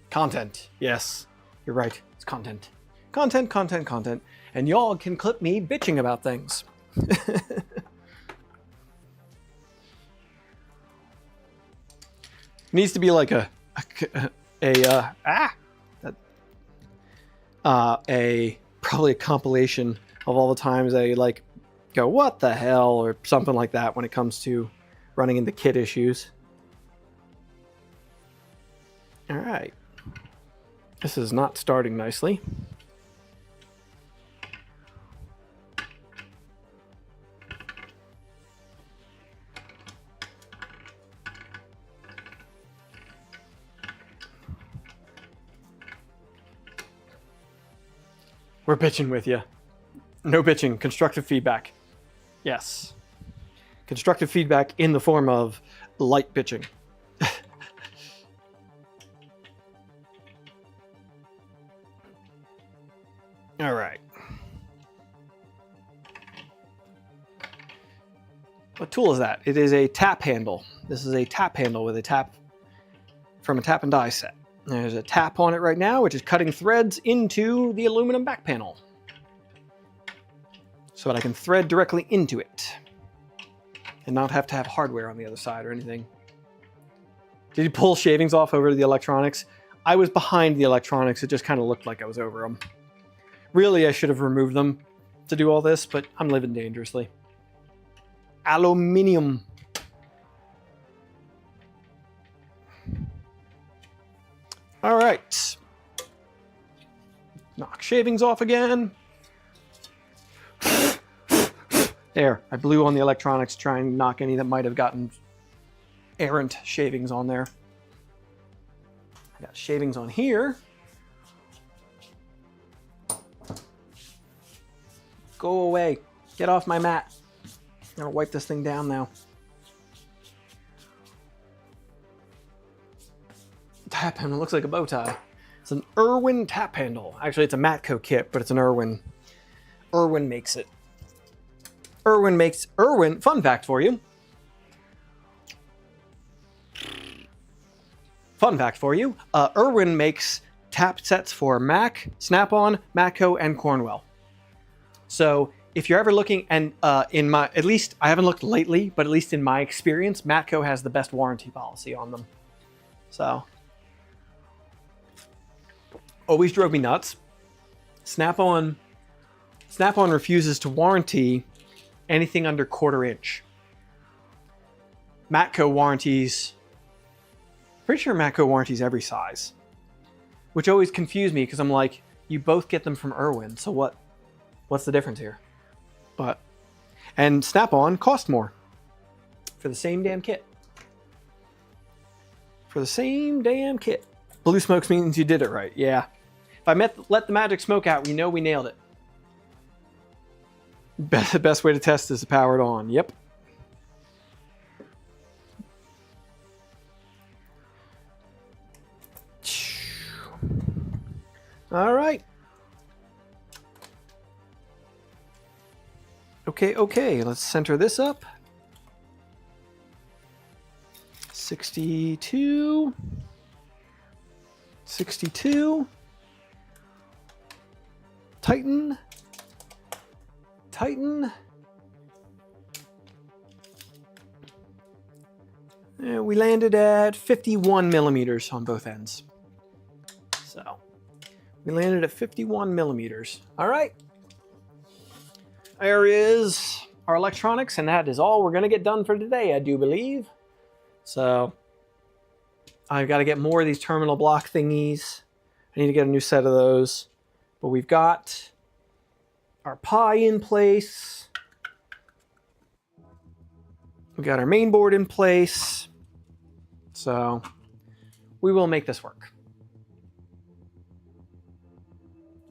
Content. Yes, you're right. It's content. Content, content, content. And y'all can clip me bitching about things. Needs to be like probably a compilation of all the times I like go, what the hell, or something like that when it comes to running into kit issues. All right. This is not starting nicely. We're bitching with you. No bitching. Constructive feedback. Yes. Constructive feedback in the form of light bitching. All right. What tool is that? It is a tap handle. This is a tap handle with a tap from a tap and die set. There's a tap on it right now, which is cutting threads into the aluminum back panel so that I can thread directly into it and not have to have hardware on the other side or anything. Did you pull shavings off over to the electronics? I was behind the electronics. It just kind of looked like I was over them. Really, I should have removed them to do all this, but I'm living dangerously. Aluminium. All right. Knock shavings off again. There, I blew on the electronics trying to knock any that might have gotten errant shavings on there. I got shavings on here. Go away. Get off my mat. I'm gonna wipe this thing down now. Tap handle looks like a bow tie. It's an Irwin tap handle. Actually, it's a Matco kit, but it's an Irwin. Irwin makes it. Irwin, fun fact for you. Fun fact for you. Irwin makes tap sets for Mac, Snap-on, Matco, and Cornwell. So if you're ever looking, and at least I haven't looked lately, but at least in my experience, Matco has the best warranty policy on them. So always drove me nuts. Snap-on refuses to warranty anything under 1/4 inch. Matco warranties, pretty sure Matco warranties every size, which always confused me because I'm like, you both get them from Irwin, so what's the difference here? And Snap-on cost more for the same damn kit. For the same damn kit. Blue smoke means you did it right. Yeah. If I let the magic smoke out, we know we nailed it. The best way to test is to power it on. Yep. All right. Okay, let's center this up. 62. 62. Tighten. Tighten. And we landed at 51 millimeters on both ends. So we landed at 51 millimeters. All right. There is our electronics, and that is all we're going to get done for today, I do believe. So I've got to get more of these terminal block thingies. I need to get a new set of those. But we've got our Pi in place. We got our main board in place. So we will make this work.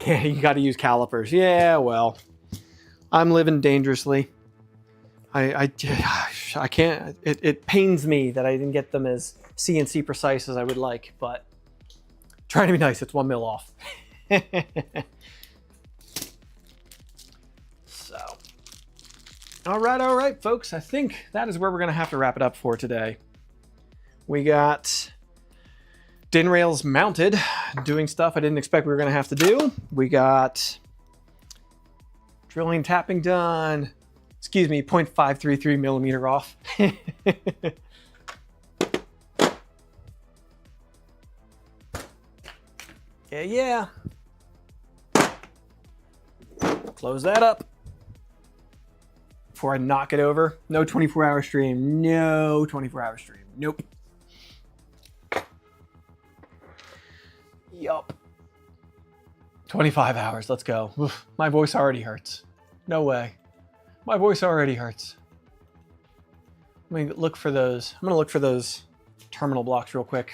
Yeah, you got to use calipers. Yeah, well, I'm living dangerously. I can't. It pains me that I didn't get them as CNC precise as I would like, but trying to be nice. It's 1 mil off. So, all right, folks. I think that is where we're gonna have to wrap it up for today. We got DIN rails mounted, doing stuff I didn't expect we were gonna have to do. We got drilling, tapping done. Excuse me, 0.533 millimeter off. Yeah. Close that up before I knock it over. No 24-hour stream. No 24-hour stream. Nope. Yup. 25 hours. Let's go. Oof, my voice already hurts. No way. My voice already hurts. Let me look for those. I'm going to look for those terminal blocks real quick.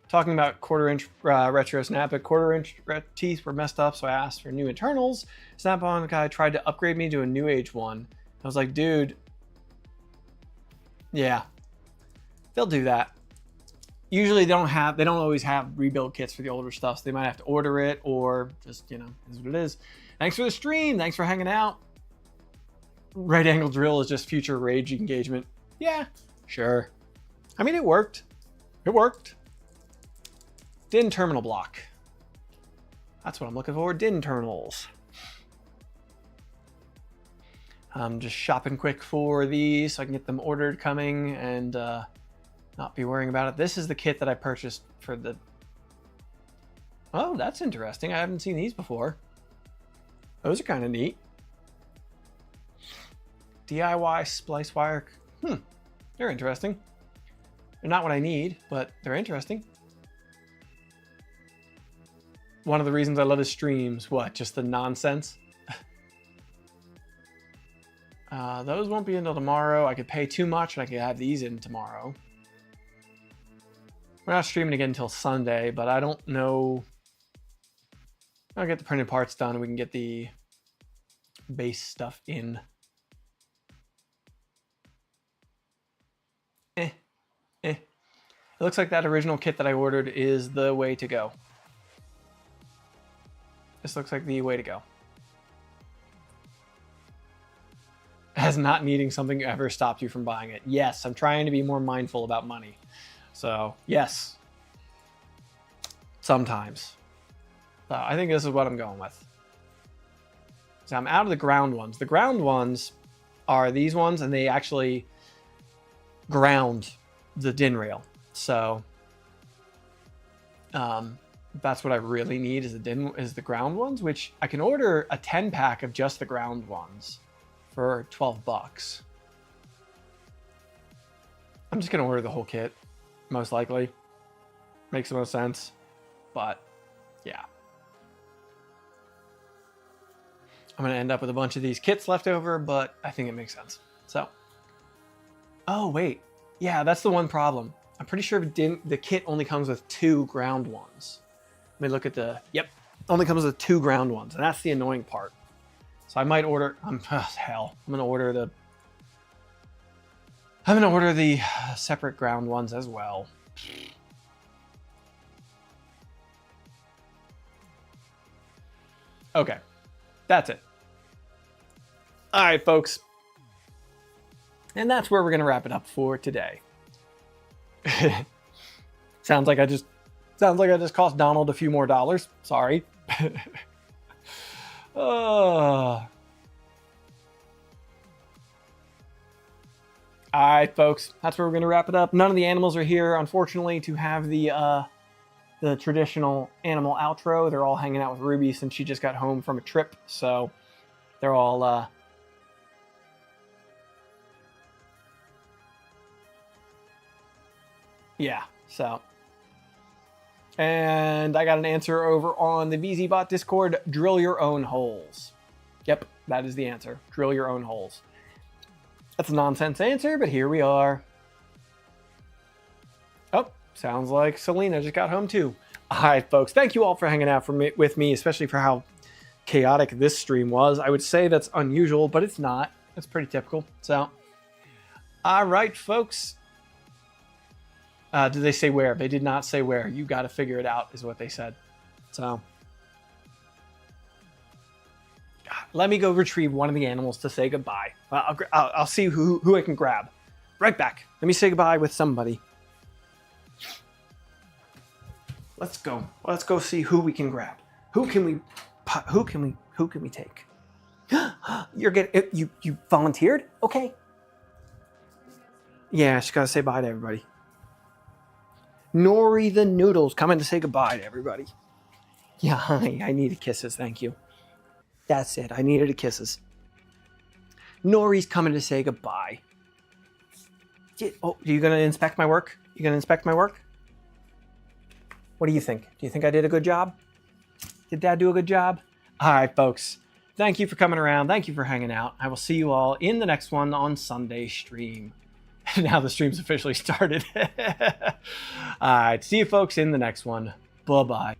Talking about 1/4 inch retro snap, but 1/4 inch teeth were messed up, so I asked for new internals. Snap-on guy tried to upgrade me to a new age one. I was like, dude, yeah, they'll do that. Usually they don't always have rebuild kits for the older stuff, so they might have to order it or just, you know, is what it is. Thanks for the stream. Thanks for hanging out. Right angle drill is just future rage engagement. Yeah, sure. I mean, it worked. It worked. DIN terminal block. That's what I'm looking for. DIN terminals. I'm just shopping quick for these so I can get them ordered coming and not be worrying about it. This is the kit that I purchased for the... Oh, that's interesting. I haven't seen these before. Those are kind of neat. DIY splice wire. They're interesting. They're not what I need, but they're interesting. One of the reasons I love his streams, what, just the nonsense? Those won't be until tomorrow. I could pay too much and I could have these in tomorrow. We're not streaming again until Sunday, but I don't know. I'll get the printed parts done and we can get the base stuff in. It looks like that original kit that I ordered is the way to go. This looks like the way to go. Has not needing something ever stopped you from buying it? Yes, I'm trying to be more mindful about money. So, yes. Sometimes. So I think this is what I'm going with. So I'm out of the ground ones. The ground ones are these ones, and they actually ground the DIN rail. So that's what I really need is the ground ones, which I can order a 10-pack of just the ground ones for 12 bucks. I'm just gonna order the whole kit, most likely. Makes the most sense, but yeah. I'm gonna end up with a bunch of these kits left over, but I think it makes sense. So, oh wait, yeah, that's the one problem. I'm pretty sure the kit only comes with 2 ground ones. Let me look at the, yep, only comes with 2 ground ones, and that's the annoying part. So I might order, I'm gonna order the separate ground ones as well. Okay, that's it. All right, folks. And that's where we're gonna wrap it up for today. Sounds like I just cost Donald a few more dollars. Sorry. All right, folks. That's where we're gonna wrap it up. None of the animals are here, unfortunately, to have the traditional animal outro. They're all hanging out with Ruby since she just got home from a trip. So they're all yeah. So, and I got an answer over on the VZBot Discord, drill your own holes. Yep, that is the answer. Drill your own holes. That's a nonsense answer, but here we are. Oh, sounds like Selena just got home too. All right, folks, thank you all for hanging out with me, especially for how chaotic this stream was. I would say that's unusual, but it's not. It's pretty typical. So, all right, folks. Did they say where? They did not say where. You got to figure it out, is what they said. So, let me go retrieve one of the animals to say goodbye. I'll see who I can grab. Right back. Let me say goodbye with somebody. Let's go. Let's go see who we can grab. Who can we take? You're getting you volunteered? Okay. Yeah, she's gotta say bye to everybody. Nori the Noodles coming to say goodbye to everybody. Yeah, hi. I needed kisses. Thank you. That's it. I needed a kisses. Nori's coming to say goodbye. Oh, are you gonna inspect my work? You gonna inspect my work? What do you think? Do you think I did a good job? Did Dad do a good job? All right, folks. Thank you for coming around. Thank you for hanging out. I will see you all in the next one on Sunday stream. Now the stream's officially started. All right. See you folks in the next one. Bye-bye.